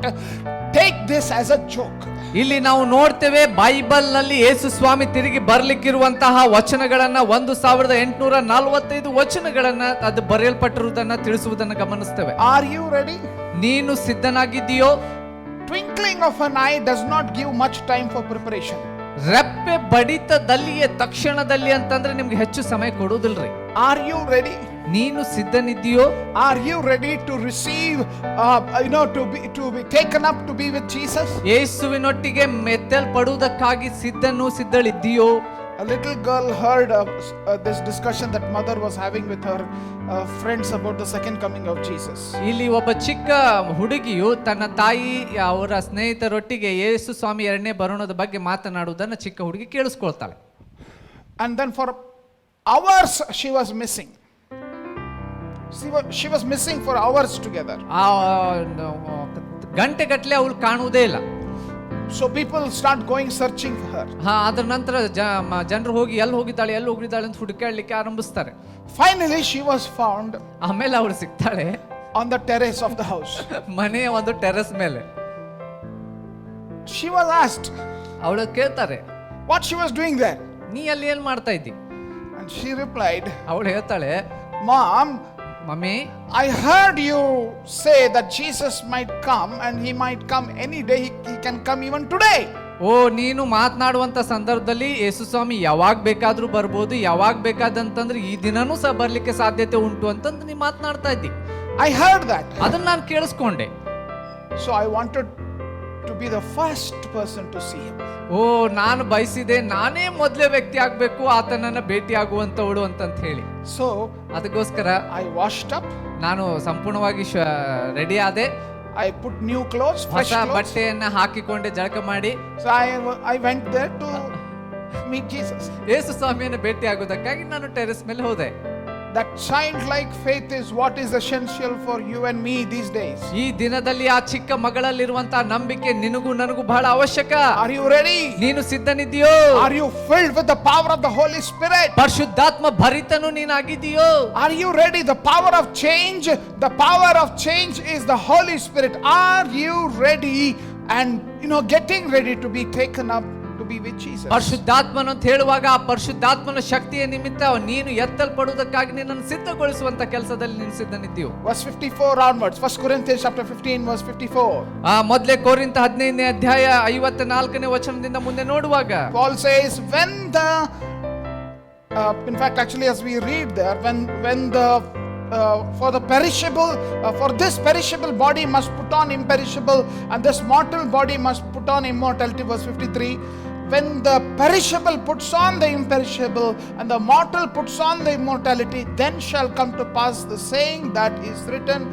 take this as a joke. ಇಲ್ಲಿ ನಾವು ನೋಡ್ತೇವೆ, ಬೈಬಲ್ ನಲ್ಲಿ ಯೇಸು ಸ್ವಾಮಿ ತಿರುಗಿ ಬರ್ಲಿಕ್ಕಿರುವಂತಹ ವಚನಗಳನ್ನ 1845 ವಚನಗಳನ್ನ ಅದು ಬರೆಯಲ್ಪಟ್ಟಿರುವುದನ್ನ ತಿಳಿಸುವುದನ್ನ ಗಮನಿಸ್ತೇವೆ. Are you ready? ನೀನು ಸಿದ್ಧನಾಗಿದ್ದೀಯೋ? Twinkling of an eye does not give much time for preparation. ರೆಪ್ಪೆ ಬಡಿತದಲ್ಲಿಯೇ, ತಕ್ಷಣದಲ್ಲಿ ಅಂತಂದ್ರೆ ನಿಮ್ಗೆ ಹೆಚ್ಚು ಸಮಯ ಕೊಡುವುದಿಲ್ರಿ. Are you ready? ನೀನು ಸಿದ್ಧನಿದ್ದೀಯೋ? Are you ready to receive, to be taken up to be with Jesus? ಯೇಸುವಿನೊಟ್ಟಿಗೆ ಮೆತ್ತಲ್ಪಡುವುದಕ್ಕಾಗಿ ಸಿದ್ಧಳಿದ್ದೀಯೋ? A little girl heard this discussion that mother was having with her friends about the second coming of Jesus. ಇಲ್ಲಿ ಒಬ್ಬ ಚಿಕ್ಕ ಹುಡುಗಿಯು ತನ್ನ ತಾಯಿ ಅವರ ಸ್ನೇಹಿತರೊಟ್ಟಿಗೆ ಯೇಸು ಸ್ವಾಮಿ ಎರಡನೇ ಬರೋಣದ ಬಗ್ಗೆ ಮಾತನಾಡುವುದನ್ನ ಚಿಕ್ಕ ಹುಡುಗಿ ಕೇಳಿಸ್ಕೊಳ್ತಾಳೆ. And then for hours she was missing. She was missing for hours together. ಗಂಟೆಗಟ್ಟಲೆ ಅವಳು ಕಾಣುವುದೇ ಇಲ್ಲ. So people start going searching for her. ಅದರ ನಂತರ ಜನರು ಹೋಗಿ ಎಲ್ಲಿ ಹೋಗಿದ್ದಾಳೆ ಅಂತ ಹುಡುಕಾಡ್ಲಿಕ್ಕೆ ಆರಂಭಿಸ್ತಾರೆ. Finally she was found. ಆಮೇಲೆ ಅವಳು ಸಿಗ್ತಾಳೆ on the terrace of the house. ಮನೆಯ ಒಂದು ಟೆರೆಸ್ ಮೇಲೆ. She was asked, ಅವಳು ಕೇಳ್ತಾರೆ, what she was doing there? ನೀ ಅಲ್ಲಿ ಏನ್ ಮಾಡ್ತಾ ಇದ್ದಿ? And she replied, ಅವಳು ಹೇಳ್ತಾಳೆ, Mom, mummy, I heard you say that Jesus might come and he might come any day. He can come even today. ಓ, ನೀನು ಮಾತನಾಡುವಂತ ಸಂದರ್ಭದಲ್ಲಿ ಯೇಸು ಸ್ವಾಮಿ ಯಾವಾಗ ಬೇಕಾದ್ರೂ ಬರ್ಬೋದು, ಯಾವಾಗ ಬೇಕಾದಂತಂದ್ರೆ ಈ ದಿನನೂ ಸಹ ಬರ್ಲಿಕ್ಕೆ ಸಾಧ್ಯತೆ ಉಂಟು ಅಂತಂದು ನೀ ಮಾತನಾಡ್ತಾ ಇದ್ದಿ. I heard that. ಅದನ್ನ ನಾನು ಕೇಳಿಸ್ಕೊಂಡೆ. So I wanted to be the first person to see him. ಓ, ನಾನು ಬಯಸಿದೆ ನಾನೇ ಮೊದಲೇ ವ್ಯಕ್ತಿ ಆಗ್ಬೇಕು ಆತನನ್ನ ಭೇಟಿ ಆಗುವಂತವಳು ಅಂತ ಹೇಳಿ. So ಅದಕ್ಕೋಸ್ಕರ I washed up. ನಾನು ಸಂಪೂರ್ಣವಾಗಿ ರೆಡಿ ಆದೆ. I put new clothes, fresh ಹೊಸ clothes. ಬಟ್ಟೆಯನ್ನ ಹಾಕಿಕೊಂಡೆ, ಜಳಕ ಮಾಡಿ. So I went there to meet Jesus. ಯೇಸು ಸ್ವಾಮಿಯನ್ನು ಭೇಟಿ ಆಗೋದಕ್ಕಾಗಿ ನಾನು ಟೆರೆಸ್ ಮೇಲೆ ಹೋದೆ. That childlike faith is what is essential for you and me these days. ಈ ದಿನದಲ್ಲಿ ಆ ಚಿಕ್ಕ ಮಗಳಲ್ಲಿರುವಂತಹ ನಂಬಿಕೆ ನಿನಗೂ ನನಗೂ ಬಹಳ ಅವಶ್ಯಕ. Are you ready? ನೀನು ಸಿದ್ಧನಿದ್ದೀಯೋ? Are you filled with the power of the Holy Spirit? ಪರಿಶುದ್ಧಾತ್ಮ ಭರಿತನು ನೀನಾಗಿದ್ದೀಯೋ? Are you ready? The power of change is the Holy Spirit. Are you ready and getting ready to be taken up to be with Jesus. ಪರಿಶುದ್ಧಾತ್ಮನು ಅಂತ ಹೇಳುವಾಗ ಆ ಪರಿಶುದ್ಧಾತ್ಮನ ಶಕ್ತಿಯ ನಿಮಿತ್ತ ನೀನು ಎತ್ತಲ್ಪಡುವುದಕ್ಕಾಗಿ ನಿನ್ನನ್ನು ಸಿದ್ಧಗೊಳಿಸುವಂತ ಕೆಲಸದಲ್ಲಿ ನೀನು ಸಿದ್ಧನಿದ್ದೀಯು. Verse 54 onwards, 1 Corinthians chapter 15 verse 54. ಮೊದಲೇ ಕೊರಿಂಥ 15ನೇ ಅಧ್ಯಾಯ 54ನೇ ವಚನದಿಂದ ಮುಂದೆ ನೋಡುವಾಗ Paul says, when the in fact actually as we read there, when the for the perishable for this perishable body must put on imperishable, and this mortal body must put on immortality. Verse 53, when the perishable puts on the imperishable and the mortal puts on the immortality, then shall come to pass the saying that is written,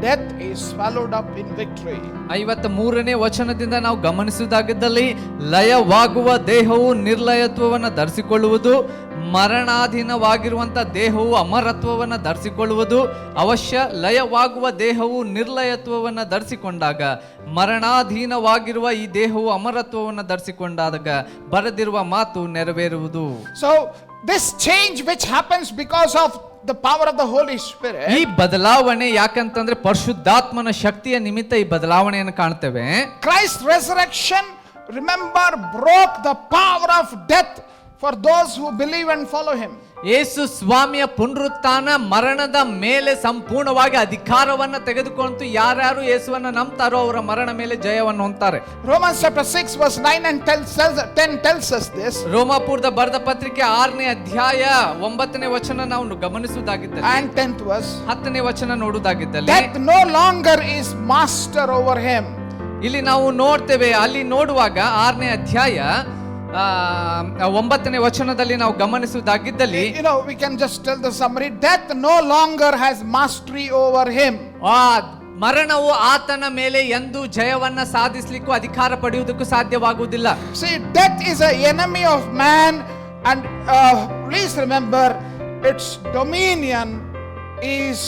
death is swallowed up in victory. 53ನೇ ವಚನದಿಂದ ನಾವು ಗಮನಿಸುವುದಾಗಿದ್ದಲ್ಲಿ, ಲಯವಾಗುವ ದೇಹವು ನಿರ್ಲಯತ್ವವನ್ನು ಧರಿಸಿಕೊಳ್ಳುವುದು, ಮರಣಾಧೀನವಾಗಿರುವಂತ ದೇಹವು ಅಮರತ್ವವನ್ನು ಧರಿಸಿಕೊಳ್ಳುವುದು. ಅವಶ್ಯ ಲಯವಾಗುವ ದೇಹವು ನಿರ್ಲಯತ್ವವನ್ನು ಧರಿಸಿಕೊಂಡಾಗ, ಮರಣಾಧೀನವಾಗಿರುವ ಈ ದೇಹವು ಅಮರತ್ವವನ್ನು ಧರಿಸಿಕೊಂಡಾಗ ಬರೆದಿರುವ ಮಾತು ನೆರವೇರುವುದು. So this change which happens because of the power of the Holy Spirit, ಈ ಬದಲಾವಣೆ ಯಾಕಂತಂದ್ರೆ ಪರಿಶುದ್ಧಾತ್ಮನ ಶಕ್ತಿಯ ನಿಮಿತ್ತ ಈ ಬದಲಾವಣೆಯನ್ನು ಕಾಣ್ತೇವೆ. Christ's resurrection, remember, broke the power of death for those who believe and follow him. ಯೇಸು ಸ್ವಾಮಿಯ ಪುನರುತ್ಥಾನ ಮರಣದ ಮೇಲೆ ಸಂಪೂರ್ಣವಾಗಿ ಅಧಿಕಾರವನ್ನ ತೆಗೆದುಕೊಂಡು ಯಾರ್ಯಾರು ಯೇಸುವನ್ನ ನಂಬ್ತಾರೋ ಅವರ ಮರಣ ಮೇಲೆ ಜಯವನ್ನು ಹೊಂದ್ತಾರೆ. Romans chapter 6 verse 9 and 10 tells us this. ರೋಮಾಪುರದ ಬರೆದ ಪತ್ರಿಕೆ 6ನೇ ಅಧ್ಯಾಯ 9ನೇ ವಚನ ನಾವು ಗಮನಿಸುವುದಾಗಿದ್ದಲ್ಲಿ, And 10th verse, 10ನೇ ವಚನ ನೋಡುವುದಾಗಿದ್ದಲ್ಲಿ, death no longer is master over him. ಇಲ್ಲಿ ನಾವು ನೋಡ್ತೇವೆ, ಅಲ್ಲಿ ನೋಡುವಾಗ 6ನೇ ಅಧ್ಯಾಯ 9ನೇ ವಚನದಲ್ಲಿ ನಾವು ಗಮನಿಸುವುದಾಗಿದ್ದಲ್ಲಿ, You know, we can just tell the summary. Death no longer has mastery over him. ಮರಣವು ಆತನ ಮೇಲೆ ಎಂದು ಜಯವನ್ನ ಸಾಧಿಸಲಿಕ್ಕೂ ಅಧಿಕಾರ ಪಡೆಯುವುದಕ್ಕೂ ಸಾಧ್ಯವಾಗುವುದಿಲ್ಲ. See, death is an enemy of man, and please remember, its dominion is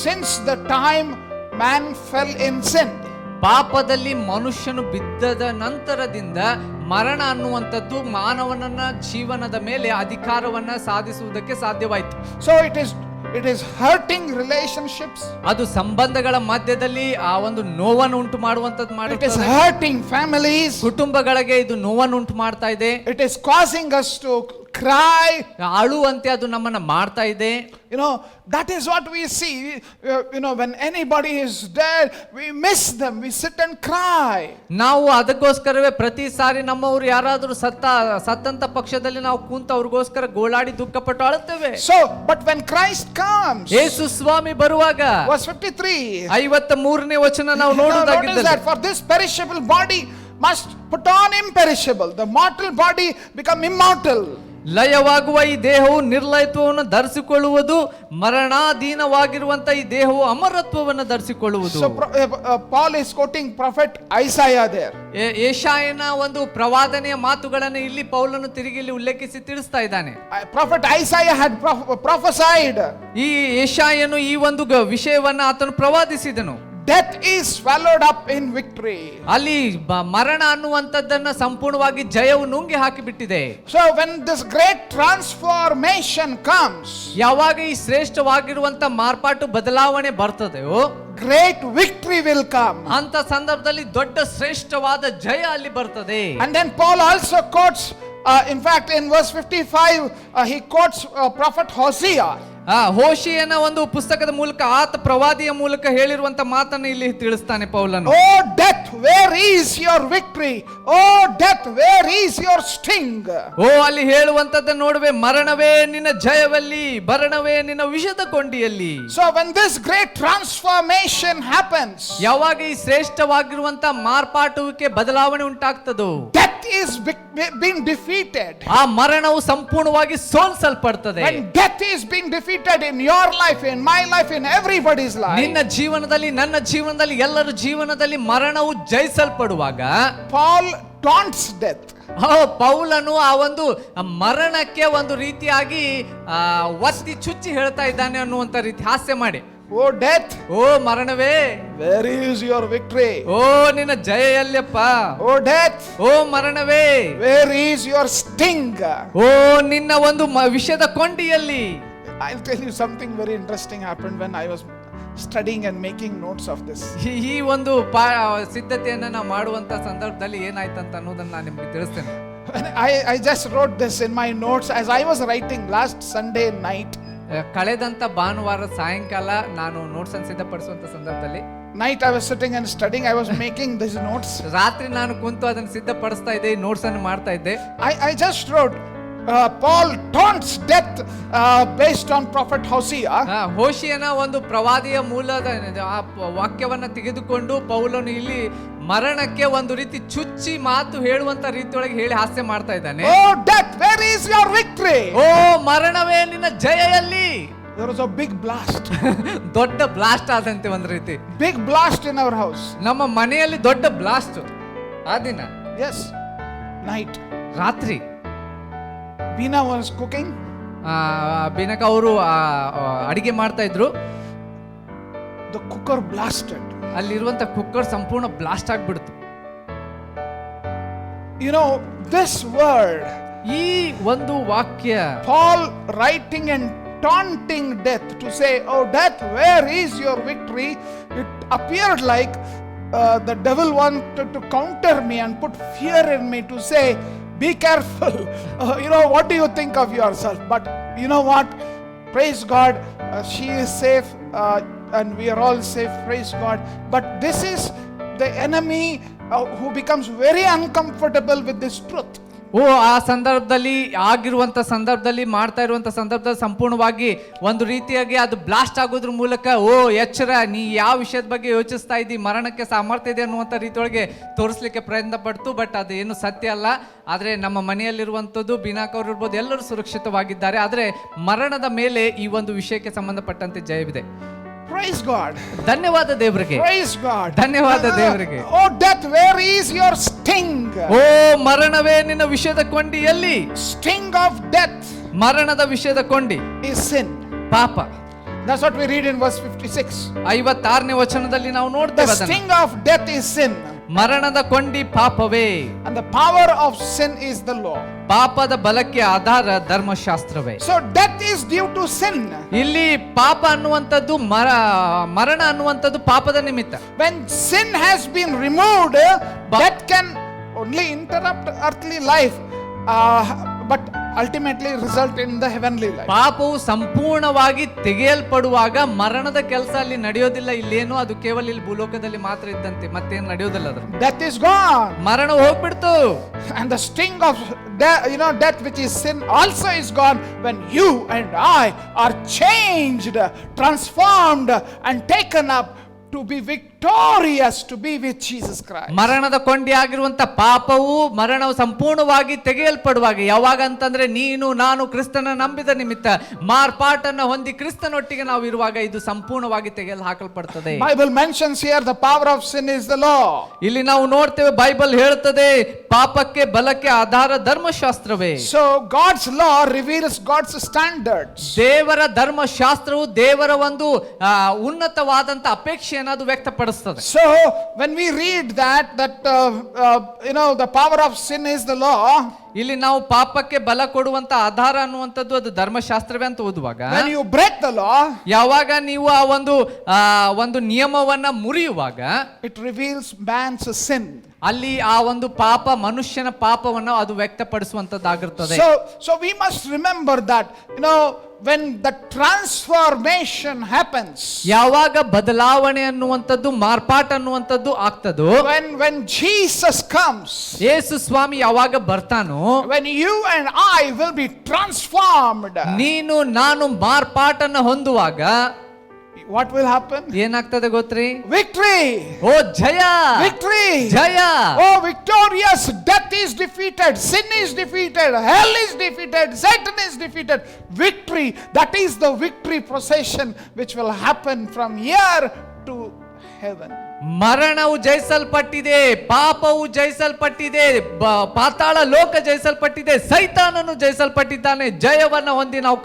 since the time man fell in sin. ಪಾಪದಲ್ಲಿ ಮನುಷ್ಯನು ಬಿದ್ದದ ನಂತರದಿಂದ ಮರಣ ಅನ್ನುವಂಥದ್ದು ಮಾನವನ ಜೀವನದ ಮೇಲೆ ಅಧಿಕಾರವನ್ನ ಸಾಧಿಸುವುದಕ್ಕೆ ಸಾಧ್ಯವಾಯಿತು. So it is hurting relationships. ಅದು ಸಂಬಂಧಗಳ ಮಧ್ಯದಲ್ಲಿ ಆ ಒಂದು ನೋವನ್ನು ಉಂಟು ಮಾಡುವಂತದ್ದು It is ಮಾಡುತ್ತದೆ. hurting families. ಕುಟುಂಬಗಳಿಗೆ ಇದು ನೋವನ್ನು ಉಂಟು ಮಾಡ್ತಾ ಇದೆ. It is causing us to cry. ಅಳುವಂತೆ ಅದು ನಮ್ಮನ್ನ ಮಾಡ್ತಾ ಇದೆ. You know, that is what we see. You know, when anybody is dead, we miss them. We sit and cry. ನಾವು ಅದಕ್ಕೋಸ್ಕರವೇ ಪ್ರತಿ ಸಾರಿ ನಮ್ಮವರು ಯಾರಾದರೂ ಸತ್ತಂತ ಪಕ್ಷದಲ್ಲಿ ನಾವು ಕುಂತ ಅವ್ರಿಗೋಸ್ಕರ ಗೋಳಾಡಿ ದುಃಖಪಟ್ಟು ಅಳುತ್ತೇವೆ. So, but when Christ comes, ಯೇಸು ಸ್ವಾಮಿ ಬರುವಾಗ verse 53, 53ನೇ ವಚನ ನಾವು now notice ನೋಡುವುದಾಗಿದ್ದಲ್ಲಿ, that for this perishable body must put on imperishable, the mortal body become immortal. ಲಯವಾಗುವ ಈ ದೇಹವು ನಿರ್ಲಯತ್ವವನ್ನು ಧರಿಸಿಕೊಳ್ಳುವುದು, ಮರಣಾಧೀನವಾಗಿರುವಂತ ಈ ದೇಹವು ಅಮರತ್ವವನ್ನು ಧರಿಸಿಕೊಳ್ಳುವುದು. So Paul is quoting prophet Isaiah there. ಯೆಶಾಯನ ಒಂದು ಪ್ರವಾದನೆಯ ಮಾತುಗಳನ್ನು ಇಲ್ಲಿ ಪೌಲನು ತಿರುಗಿ ಇಲ್ಲಿ ಉಲ್ಲೇಖಿಸಿ ತಿಳಿಸ್ತಾ ಇದ್ದಾನೆ. Prophet Isaiah had prophesied. ಈ ಯೆಶಾಯನು ಈ ಒಂದು ವಿಷಯವನ್ನ ಆತನು ಪ್ರವಾದಿಸಿದನು. Death is swallowed up in victory. ಅಲ್ಲಿ ಮರಣ ಅನ್ನುವಂಥದ್ದನ್ನ ಸಂಪೂರ್ಣವಾಗಿ ಜಯವು ನುಂಗಿ ಹಾಕಿಬಿಟ್ಟಿದೆ. So when this great transformation comes, ಯಾವಾಗ ಈ ಶ್ರೇಷ್ಠವಾಗಿರುವಂತ ಮಾರ್ಪಾಟು ಬದಲಾವಣೆ ಬರ್ತದೆಯೋ, great victory will come. ಅಂತ ಸಂದರ್ಭದಲ್ಲಿ ದೊಡ್ಡ ಶ್ರೇಷ್ಠವಾದ ಜಯ ಅಲ್ಲಿ ಬರ್ತದೆ. And then Paul also quotes, in fact in verse 55, he quotes prophet Hosea. ಹೋಶಿಯನ ಒಂದು ಪುಸ್ತಕದ ಮೂಲಕ ಆತ ಪ್ರವಾದಿಯ ಮೂಲಕ ಹೇಳಿರುವಂತ ಮಾತನ್ನು ಇಲ್ಲಿ ತಿಳಿಸ್ತಾನೆ ಪೌಲನು. Oh death, where is your victory? Oh death, where is your sting? ಅಲ್ಲಿ ಹೇಳುವಂತದ್ದು ನೋಡುವೆ, ಮರಣವೇ ನಿನ್ನ ಜಯದಲ್ಲಿ, ಮರಣವೇ ನಿನ್ನ ವಿಷದ ಕೊಂಡಿಯಲ್ಲಿ. So when this great transformation happens, ಯಾವಾಗ ಈ ಶ್ರೇಷ್ಠವಾಗಿರುವಂತ ಮಾರ್ಪಾಟುವಿಕೆ ಬದಲಾವಣೆ ಉಂಟಾಗ್ತದೋ, death is being defeated. ಆ ಮರಣವು ಸಂಪೂರ್ಣವಾಗಿ ಸೋಲಿಸಲ್ಪಡ್ತದೆ. When death is being defeated in your life, in my life, in everybody's life, ನಿನ್ನ ಜೀವನದಲ್ಲಿ, ನನ್ನ ಜೀವನದಲ್ಲಿ, ಎಲ್ಲರ ಜೀವನದಲ್ಲಿ ಮರಣವು ಜಯಿಸಲ್ಪಡುವಾಗ Paul taunts death. ಪೌಲನು ಆ ಒಂದು ಮರಣಕ್ಕೆ ಒಂದು ರೀತಿಯಾಗಿ ಒತ್ತಿ ಚುಚ್ಚಿ ಹೇಳ್ತಾ ಇದ್ದಾನೆ ಅನ್ನುವಂತ ರೀತಿ ಹಾಸ್ಯ ಮಾಡಿ, Oh death, O ಮರಣವೇ, where is your victory? ಓ ನಿನ್ನ ಜಯ ಎಲ್ಲಿಯಪ್ಪ? Oh death, O ಮರಣವೇ, where is your sting? ಓ ನಿನ್ನ ಒಂದು ವಿಷದ ಕೊಂಡಿಯಲ್ಲಿ. I'll tell you something very interesting happened when I was studying and making notes of this. ಈ ಒಂದು ಸಿದ್ಧತೆಯನ್ನ ನಾವು ಮಾಡುವಂತ ಸಂದರ್ಭದಲ್ಲಿ ಏನಾಯ್ತಂತ ಅನ್ನೋದನ್ನ ನಾನು ನಿಮ್ಗೆ ತಿಳಿಸ್ತೇನೆ. And I just wrote this in my notes as I was writing last Sunday night. ಕಳೆದಂತ ಭಾನುವಾರ ಸಾಯಂಕಾಲ ನಾನು ನೋಟ್ಸ್ ಅನ್ನು ಸಿದ್ಧಪಡಿಸುವಂತ ಸಂದರ್ಭದಲ್ಲಿ Night I was sitting and studying. I was making these notes. ರಾತ್ರಿ ನಾನು ಕುಂತು ಅದನ್ನು ಸಿದ್ಧಪಡಿಸ್ತಾ ಇದ್ದೆ, ನೋಟ್ಸ್ ಅನ್ನು ಮಾಡ್ತಾ ಇದ್ದೆ. I just wrote Paul taunts death based on prophet Hosea. ಹೋಶಿಯನ ಒಂದು ಪ್ರವಾದಿಯ ಮೂಲದ ಆ ವಾಕ್ಯವನ್ನ ತೆಗೆದುಕೊಂಡು ಪೌಲನು ಇಲ್ಲಿ ಮರಣಕ್ಕೆ ಒಂದು ರೀತಿ ಚುಚ್ಚಿ ಮಾತು ಹೇಳುವಂತ ರೀತಿಯೊಳಗೆ ಹೇಳಿ ಹಾಸ್ಯ ಮಾಡ್ತಾ ಇದ್ದಾನೆ. Oh death, where is your victory? ಓ ಮರಣವೇ ನಿನ್ನ ಜಯ ಎಲ್ಲಿ? There was a big blast. ದೊಡ್ಡ ಬ್ಲಾಸ್ಟ್ ಆದಂತೆ ಒಂದು ರೀತಿ. Big blast in our house. ನಮ್ಮ ಮನೆಯಲ್ಲಿ ದೊಡ್ಡ ಬ್ಲಾಸ್ಟ್ ಆ ದಿನ. Yes, night. ರಾತ್ರಿ Bina was cooking. ಬಿನಕ ಅವರು ಅಡಿಗೆ ಮಾಡ್ತಾ ಇದ್ರು. The cooker blasted. ಅಲ್ಲಿರುವಂತ ಕುಕ್ಕರ್ ಸಂಪೂರ್ಣ ಬ್ಲಾಸ್ಟ್ ಆಗ್ಬಿಡ್ತು. You know, this word, ಈ ಒಂದು ವಾಕ್ಯ Paul writing and taunting death to say, oh death, where is your victory? It appeared like the devil wanted to counter me and put fear in me to say, be careful. What do you think of yourself? But you know what? Praise God, she is safe and we are all safe, praise God. But this is the enemy who becomes very uncomfortable with this truth. ಆ ಸಂದರ್ಭದಲ್ಲಿ ಆಗಿರುವಂತ ಸಂದರ್ಭದಲ್ಲಿ ಮಾಡ್ತಾ ಇರುವಂತ ಸಂದರ್ಭದಲ್ಲಿ ಸಂಪೂರ್ಣವಾಗಿ ಒಂದು ರೀತಿಯಾಗಿ ಅದು ಬ್ಲಾಸ್ಟ್ ಆಗೋದ್ರ ಮೂಲಕ ಎಚ್ಚರ, ನೀ ಯಾವ ವಿಷಯದ ಬಗ್ಗೆ ಯೋಚಿಸ್ತಾ ಇದ್ದಿ, ಮರಣಕ್ಕೆ ಸಾಮರ್ಥ್ಯ ಇದೆ ಅನ್ನುವಂಥ ರೀತಿಯೊಳಗೆ ತೋರಿಸ್ಲಿಕ್ಕೆ ಪ್ರಯತ್ನ ಪಡ್ತು. ಬಟ್ ಅದು ಏನು ಸತ್ಯ ಅಲ್ಲ. ಆದರೆ ನಮ್ಮ ಮನೆಯಲ್ಲಿರುವಂಥದ್ದು ಬಿನಾಕ್ ಅವರು ಇರ್ಬೋದು, ಎಲ್ಲರೂ ಸುರಕ್ಷಿತವಾಗಿದ್ದಾರೆ. ಆದರೆ ಮರಣದ ಮೇಲೆ ಈ ಒಂದು ವಿಷಯಕ್ಕೆ ಸಂಬಂಧಪಟ್ಟಂತೆ ಜಯವಿದೆ. Praise God. ಧನ್ಯವಾದ ದೇವರಿಗೆ. Praise God. ಧನ್ಯವಾದ ದೇವರಿಗೆ. Oh death, where is your sting? ಓ ಮರಣವೇ ನಿನ್ನ ವಿಷಯದ ಕೊಂಡಿ ಎಲ್ಲಿ? Sting of death ಮರಣದ ವಿಷಯದ ಕೊಂಡಿ is sin. ಪಾಪ. That's what we read in verse 56. 56ನೇ ವಚನದಲ್ಲಿ ನಾವು The ನೋಡ್ತೇವೆ ಅದನ್ನ. sting of death is sin. ಮರಣದ ಕೊಂಡಿ ಪಾಪವೇ. And the power of sin is the law. ಪಾಪದ ಬಲಕ್ಕೆ ಆಧಾರ ಧರ್ಮಶಾಸ್ತ್ರವೇ. So death is due to sin. ಇಲ್ಲಿ ಪಾಪ ಅನ್ನುವಂಥದ್ದು ಮರಣ ಅನ್ನುವಂಥದ್ದು ಪಾಪದ ನಿಮಿತ್ತ. When sin has been removed, death can only interrupt earthly life, but ultimately result in the heavenly life. ಪಾಪವು ಸಂಪೂರ್ಣವಾಗಿ ತೆಗೆಯಲ್ಪಡುವಾಗ ಮರಣದ ಕೆಲಸ ಅಲ್ಲಿ ನಡೆಯೋದಿಲ್ಲ. ಇಲ್ಲೇನು ಅದು ಕೇವಲ ಇಲ್ಲಿ ಭೂಲೋಕದಲ್ಲಿ ಮಾತ್ರ ಇದ್ದಂತೆ, ಮತ್ತೇನು ನಡೆಯೋದಿಲ್ಲ. ಅದ್ರ Death is gone. ಮರಣ ಹೋಗ್ಬಿಡ್ತು. And the sting of death, which is sin, also is gone when you and I are changed, transformed and taken up to be victorious, to be with Jesus Christ. ಮರಣದ ಕೊಂಡಿ ಆಗಿರುವಂತ ಪಾಪವು ಮರಣವು ಸಂಪೂರ್ಣವಾಗಿ ತೆಗೆಯಲ್ಪಡುವಾಗ ಯಾವಾಗ ಅಂತಂದ್ರೆ ನೀನು ನಾನು ಕ್ರಿಸ್ತನ ನಂಬಿದ ನಿಮಿತ್ತ ಮಾರ್ಪಾಟನ್ನ ಹೊಂದಿ ಕ್ರಿಸ್ತನೊಟ್ಟಿಗೆ ನಾವು ಇರುವಾಗ ಇದು ಸಂಪೂರ್ಣವಾಗಿ ತೆಗೆಯಲು ಹಾಕಲ್ಪಡ್ತದೆ. Bible mentions here the power of sin is the law. ಇಲ್ಲಿ ನಾವು ನೋಡ್ತೇವೆ ಬೈಬಲ್ ಹೇಳುತ್ತದೆ ಪಾಪಕ್ಕೆ ಬಲಕ್ಕೆ ಆಧಾರ ಧರ್ಮಶಾಸ್ತ್ರವೇ. So God's law reveals God's standards. ದೇವರ ಧರ್ಮಶಾಸ್ತ್ರವು ದೇವರ ಒಂದು ಉನ್ನತವಾದಂತ ಅಪೇಕ್ಷೆಯನ್ನು ಅದು ವ್ಯಕ್ತಪಡಿಸ್ತದೆ. So when we read that the power of sin is the law, ಇಲ್ಲಿ ನಾವು ಪಾಪಕ್ಕೆ ಬಲ ಕೊಡುವಂತ ಆಧಾರ ಅನ್ನುವಂಥದ್ದು ಅದು ಧರ್ಮಶಾಸ್ತ್ರವೇ ಅಂತ ಓದುವಾಗ, when you break the law, ಯಾವಾಗ ನೀವು ಆ ಒಂದು ನಿಯಮವನ್ನ ಮುರಿಯುವಾಗ it reveals man's sin. ಅಲ್ಲಿ ಆ ಒಂದು ಪಾಪ ಮನುಷ್ಯನ ಪಾಪವನ್ನು ಅದು ವ್ಯಕ್ತಪಡಿಸುವಂತದ್ದಾಗಿರ್ತದೆ. So we must remember that when the transformation happens, ಯಾವಾಗ ಬದಲಾವಣೆ ಅನ್ನುವಂಥದ್ದು ಮಾರ್ಪಾಟ ಅನ್ನುವಂಥದ್ದು ಆಗ್ತದೋ, when Jesus comes, ಯೇಸು ಸ್ವಾಮಿ ಯಾವಾಗ ಬರ್ತಾನೋ, when you and I will be transformed, ನೀನು ನಾನು ಮಾರ್ಪಾಟನ್ನ ಹೊಂದುವಾಗ what will happen? ಏನಾಗ್ತದೆ ಗೊತ್ತ್ರಿ? Victory. O Jaya, Victory. Jaya. Oh victorious. Death is defeated, sin is defeated, hell is defeated, Satan is defeated. Victory. That is the victory procession which will happen from here to heaven. ಮರಣವು ಜಯಿಸಲ್ಪಟ್ಟಿದೆ, ಪಾಪವು ಜಯಿಸಲ್ಪಟ್ಟಿದೆ, ಪಾತಾಳ ಲೋಕ ಜಯಿಸಲ್ಪಟ್ಟಿದೆ, ಸೈತಾನನು ಜಯಿಸಲ್ಪಟ್ಟಿದ್ದಾನೆ. ಜಯವನ್ನ ಹೊಂದಿ ನಾವು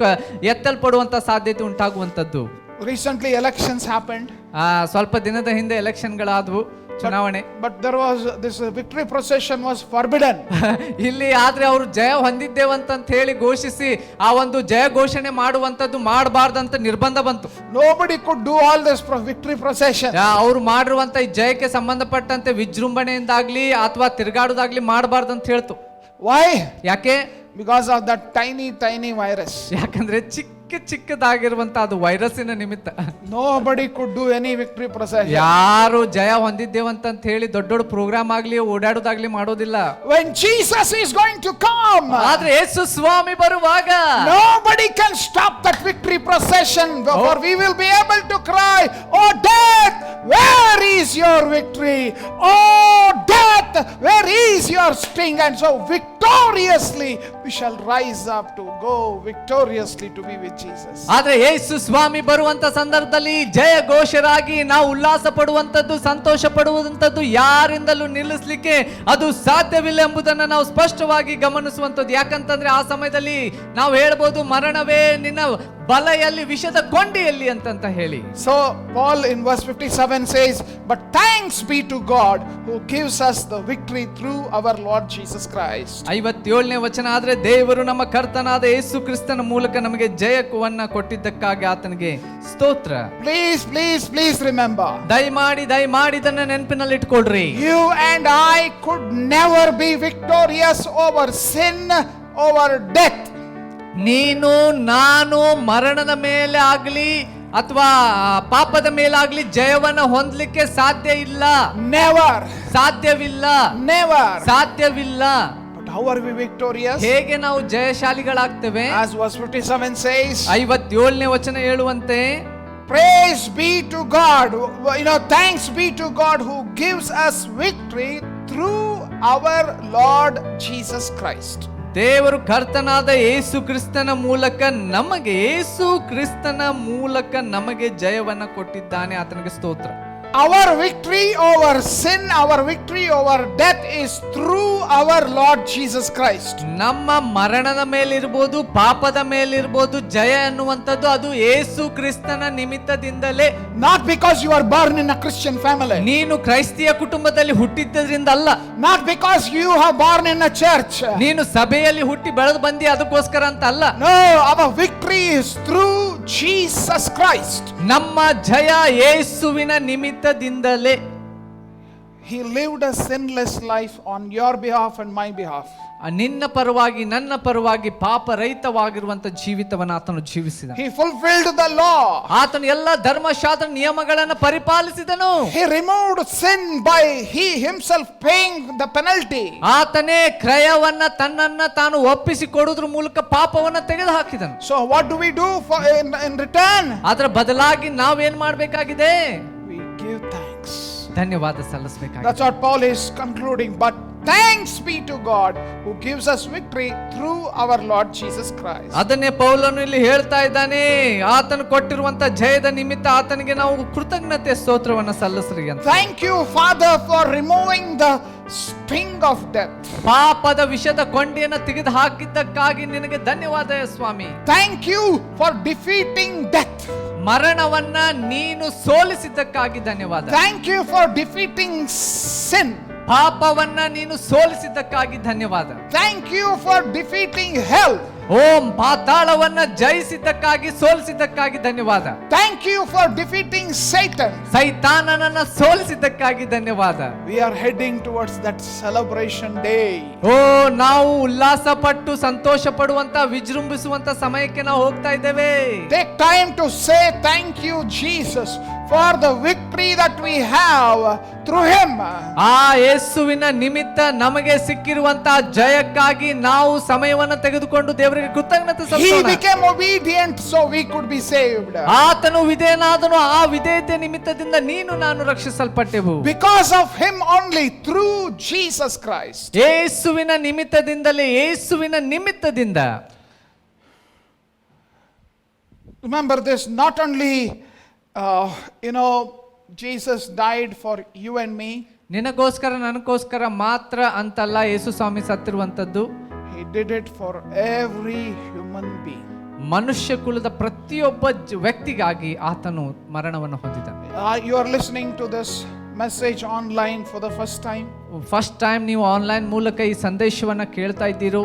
ಎತ್ತಲ್ಪಡುವಂತ ಸಾಧ್ಯತೆ ಉಂಟಾಗುವಂತದ್ದು. Recently elections happened. ಸ್ವಲ್ಪ ದಿನದ ಹಿಂದೆ ಎಲೆಕ್ಷನ್ಗಳಾದವು. ಚುನಾವಣೆ. But there was this victory procession was forbidden. ಇಲ್ಲಿ ಆದ್ರೆ ಅವರು ಜಯ ಹೊಂದಿದ್ದೇವಂತ ಹೇಳಿ ಘೋಷಿಸಿ ಆ ಒಂದು ಜಯ ಘೋಷಣೆ ಮಾಡುವಂತದ್ದು ಮಾಡಬಾರ್ದಂತ ನಿರ್ಬಂಧ ಬಂತು. Nobody could do all this victory procession. ಅವ್ರು ಮಾಡಿರುವಂತ ಈ ಜಯಕ್ಕೆ ಸಂಬಂಧಪಟ್ಟಂತೆ ವಿಜೃಂಭಣೆಯಿಂದಾಗ್ಲಿ ಅಥವಾ ತಿರುಗಾಡುದಾಗ್ಲಿ ಮಾಡಬಾರ್ದಂತ ಹೇಳ್ತು. Why? ಯಾಕೆ? Because of that tiny virus. ಯಾಕಂದ್ರೆ ಚಿಕ್ಕದಾಗಿರುವಂತ ಅದು ವೈರಸ್ಸಿನ ನಿಮಿತ್ತ Nobody could do any victory procession. ಯಾರು ಜಯ ಹೊಂದಿದ್ದೇವಂತ ಹೇಳಿ ದೊಡ್ಡ ದೊಡ್ಡ ಪ್ರೋಗ್ರಾಮ್ ಆಗ್ಲಿ ಓಡಾಡೋದಾಗ್ಲಿ ಮಾಡೋದಿಲ್ಲ. When Jesus is going to come, ಆದ್ರೆ ಯೇಸು ಸ್ವಾಮಿ ಬರುವಾಗ nobody can stop that victory procession, for we will be able to cry, "Oh death, where is your victory? Oh death, where is your sting?" And so victoriously we shall rise up to go victoriously to be with Jesus. ಆದ್ರೆ ಯೇಸು ಸ್ವಾಮಿ ಬರುವಂತ ಸಂದರ್ಭದಲ್ಲಿ ಜಯ ಘೋಷರಾಗಿ ನಾವು ಉಲ್ಲಾಸ ಪಡುವಂತದ್ದು, ಸಂತೋಷ ಪಡುವಂತದ್ದು ಯಾರಿಂದಲೂ ನಿಲ್ಲಿಸಲಿಕ್ಕೆ ಅದು ಸಾಧ್ಯವಿಲ್ಲ ಎಂಬುದನ್ನು ನಾವು ಸ್ಪಷ್ಟವಾಗಿ ಗಮನಿಸುವಂತದ್ದು. ಯಾಕಂತಂದ್ರೆ ಆ ಸಮಯದಲ್ಲಿ ನಾವು ಹೇಳ್ಬೋದು, ಮರಣವೇ ನಿನ್ನ ಬಲೆಯಲ್ಲಿ ವಿಷದ ಕೊಂಡಿಯಲ್ಲಿ ಅಂತ ಹೇಳಿ. So Paul in verse 57 says, "But thanks be to God who gives us the victory through our Lord Jesus Christ." 57ನೇ ವಚನ, ಆದ್ರೆ ದೇವರು ನಮ್ಮ ಕರ್ತನಾದ ಯೇಸು ಕ್ರಿಸ್ತನ ಮೂಲಕ ನಮಗೆ ಜಯವನ್ನ ಕೊಟ್ಟಿದ್ದಕ್ಕಾಗಿ ಆತನಿಗೆ ಸ್ತೋತ್ರ. Please remember, ದಯಮಾಡಿ ಇದನ್ನ ನೆನಪಿನಲ್ಲಿ ಇಟ್ಕೊಳ್ರಿ. you and I could never be victorious over sin, over death. ನೀನು ನಾನು ಮರಣದ ಮೇಲೆ ಆಗ್ಲಿ ಅಥವಾ ಪಾಪದ ಮೇಲಾಗ್ಲಿ ಜಯವನ್ನ ಹೊಂದಲಿಕ್ಕೆ ಸಾಧ್ಯವಿಲ್ಲ. But how are we victorious? ಹೇಗೆ ನಾವು ಜಯಶಾಲಿಗಳಾಗ್ತೇವೆ? As verse 57 says, 57ನೇ ವಚನ ಹೇಳುವಂತೆ, praise be to God, thanks be to God who gives us victory through our Lord Jesus Christ. ದೇವರು ಕರ್ತನಾದ ಯೇಸು ಕ್ರಿಸ್ತನ ಮೂಲಕ ನಮಗೆ ಜಯವನ್ನ ಕೊಟ್ಟಿದ್ದಾನೆ. ಆತನಿಗೆ ಸ್ತೋತ್ರ. Our victory over sin, our victory over death is through our Lord Jesus Christ. ನಮ್ಮ ಮರಣದ ಮೇಲಿರ್ಬೋದು, ಪಾಪದ ಮೇಲಿರ್ಬೋದು ಜಯ ಅನ್ನುವಂಥದ್ದು ಅದು ಯೇಸು ಕ್ರಿಸ್ತನ ನಿಮಿತ್ತದಿಂದಲೇ. Not because you are born in a Christian family. ನೀನು ಕ್ರೈಸ್ತಿಯ ಕುಟುಂಬದಲ್ಲಿ ಹುಟ್ಟಿದ್ದರಿಂದ ಅಲ್ಲ. Not because you are born in a church. ನೀನು ಸಭೆಯಲ್ಲಿ ಹುಟ್ಟಿ ಬೆಳೆದು ಬಂದಿ ಅದಕ್ಕೋಸ್ಕರ ಅಂತ ಅಲ್ಲ. No, our victory is through Jesus Christ. ನಮ್ಮ ಜಯ ಯೇಸುವಿನ ನಿಮಿತ್ತದಿಂದಲೇ. He lived a sinless life on your behalf and my behalf. ನಿನ್ನ ಪರವಾಗಿ ನನ್ನ ಪರವಾಗಿ ಪಾಪರಹಿತವಾಗಿರುವಂತ ಜೀವಿತವನ್ನು ಆತನು ಜೀವಿಸಿದ. He fulfilled the law. ಆತನು ಎಲ್ಲ ಧರ್ಮಶಾಸ್ತ್ರ ನಿಯಮಗಳನ್ನು ಪರಿಪಾಲಿಸಿದನು. He removed sin by he himself paying the penalty. ಆತನೇ ಕ್ರಯವನ್ನ ತನ್ನನ್ನ ತಾನು ಒಪ್ಪಿಸಿ ಕೊಡುವುದರ ಮೂಲಕ ಪಾಪವನ್ನ ತೆಗೆದು ಹಾಕಿದನು. So what do we do in return? ಅದರ ಬದಲಾಗಿ ನಾವೇನ್ ಮಾಡಬೇಕಾಗಿದೆ? We give thanks. ಧನ್ಯವಾದ ಸಲ್ಲಿಸಬೇಕಾಗಿದೆ. That's what Paul is concluding. But thanks be to God who gives us victory through our Lord Jesus Christ. ಅದನ್ನೇ ಪೌಲನು ಇಲ್ಲಿ ಹೇಳ್ತಾ ಇದ್ದಾನೆ. ಆತನು ಕೊಟ್ಟಿರುವಂತ ಜಯದ ನಿಮಿತ್ತ ಆತನಿಗೆ ನಾವು ಕೃತಜ್ಞತೆ ಸ್ತೋತ್ರವನ್ನ ಸಲ್ಲಿಸ್ರಿ ಅಂತ. Thank you, Father, for removing the sting of death. ಪಾಪದ ವಿಷದ ಕೊಂಡಿಯನ್ನು ತೆಗೆದು ಹಾಕಿದ್ದಕ್ಕಾಗಿ ನಿನಗೆ ಧನ್ಯವಾದ ಸ್ವಾಮಿ. Thank you for defeating death. ಮರಣವನ್ನ ನೀನು ಸೋಲಿಸಿದ್ದಕ್ಕಾಗಿ ಧನ್ಯವಾದ. Thank you for defeating sin. ಪಾಪವನ್ನ ನೀನು ಸೋಲಿಸಿದ್ದಕ್ಕಾಗಿ ಧನ್ಯವಾದ. Thank you for defeating hell. ಪಾತಾಳವನ್ನ ಜಯಿಸಿದ್ದಕ್ಕಾಗಿ ಸೋಲಿಸಿದ್ದಕ್ಕಾಗಿ ಧನ್ಯವಾದ. Thank you for defeating Satan. ಸೈತಾನನನ್ನ ಸೋಲಿಸಿದ್ದಕ್ಕಾಗಿ ಧನ್ಯವಾದ. We are heading towards that celebration day. ನಾವು ಉಲ್ಲಾಸ ಪಟ್ಟು ಸಂತೋಷ ಪಡುವಂತ ವಿಜೃಂಭಿಸುವಂತ ಸಮಯಕ್ಕೆ ನಾವು ಹೋಗ್ತಾ ಇದ್ದೇವೆ. Take time to say thank you, Jesus, for the victory that we have through him. ಆ ಯೇಸುವಿನ ನಿಮಿತ್ತ ನಮಗೆ ಸಿಕ್ಕಿರುವಂತಹ ಜಯಕ್ಕಾಗಿ ನಾವು ಸಮಯವನ್ನು ತೆಗೆದುಕೊಂಡು ದೇವರಿಗೆ ಕೃತಜ್ಞತೆ He ಸಲ್ಲಿಸೋಣ. became obedient so we could be saved. ಆತನು ವಿಧೇಯನಾದನು, ಆ ವಿಧೇಯತೆ ನಿಮಿತ್ತದಿಂದ ನೀನು ನಾನು ರಕ್ಷಿಸಲ್ಪಟ್ಟೆವು. Because of him only, through Jesus Christ. ಯೇಸುವಿನ ನಿಮಿತ್ತದಿಂದಲೇ, ಯೇಸುವಿನ ನಿಮಿತ್ತದಿಂದ. Remember this, not only Jesus died for you and me. ನಿನಗೋಸ್ಕರ ನನಗೋಸ್ಕರ ಮಾತ್ರ ಅಂತಲ್ಲ ಯೇಸು ಸ್ವಾಮಿ ಸತ್ತಿರುವಂತದ್ದು. He did it for every human being. ಮನುಷ್ಯ ಕುಲದ ಪ್ರತಿಯೊಬ್ಬ ವ್ಯಕ್ತಿಗಾಗಿ ಆತನು ಮರಣವನ್ನು ಹೊಂದಿದ. You are listening to this message online for the first time? First time ನೀವು ಆನ್ಲೈನ್ ಮೂಲಕ ಈ ಸಂದೇಶವನ್ನ ಕೇಳ್ತಾ ಇದ್ದೀರೋ,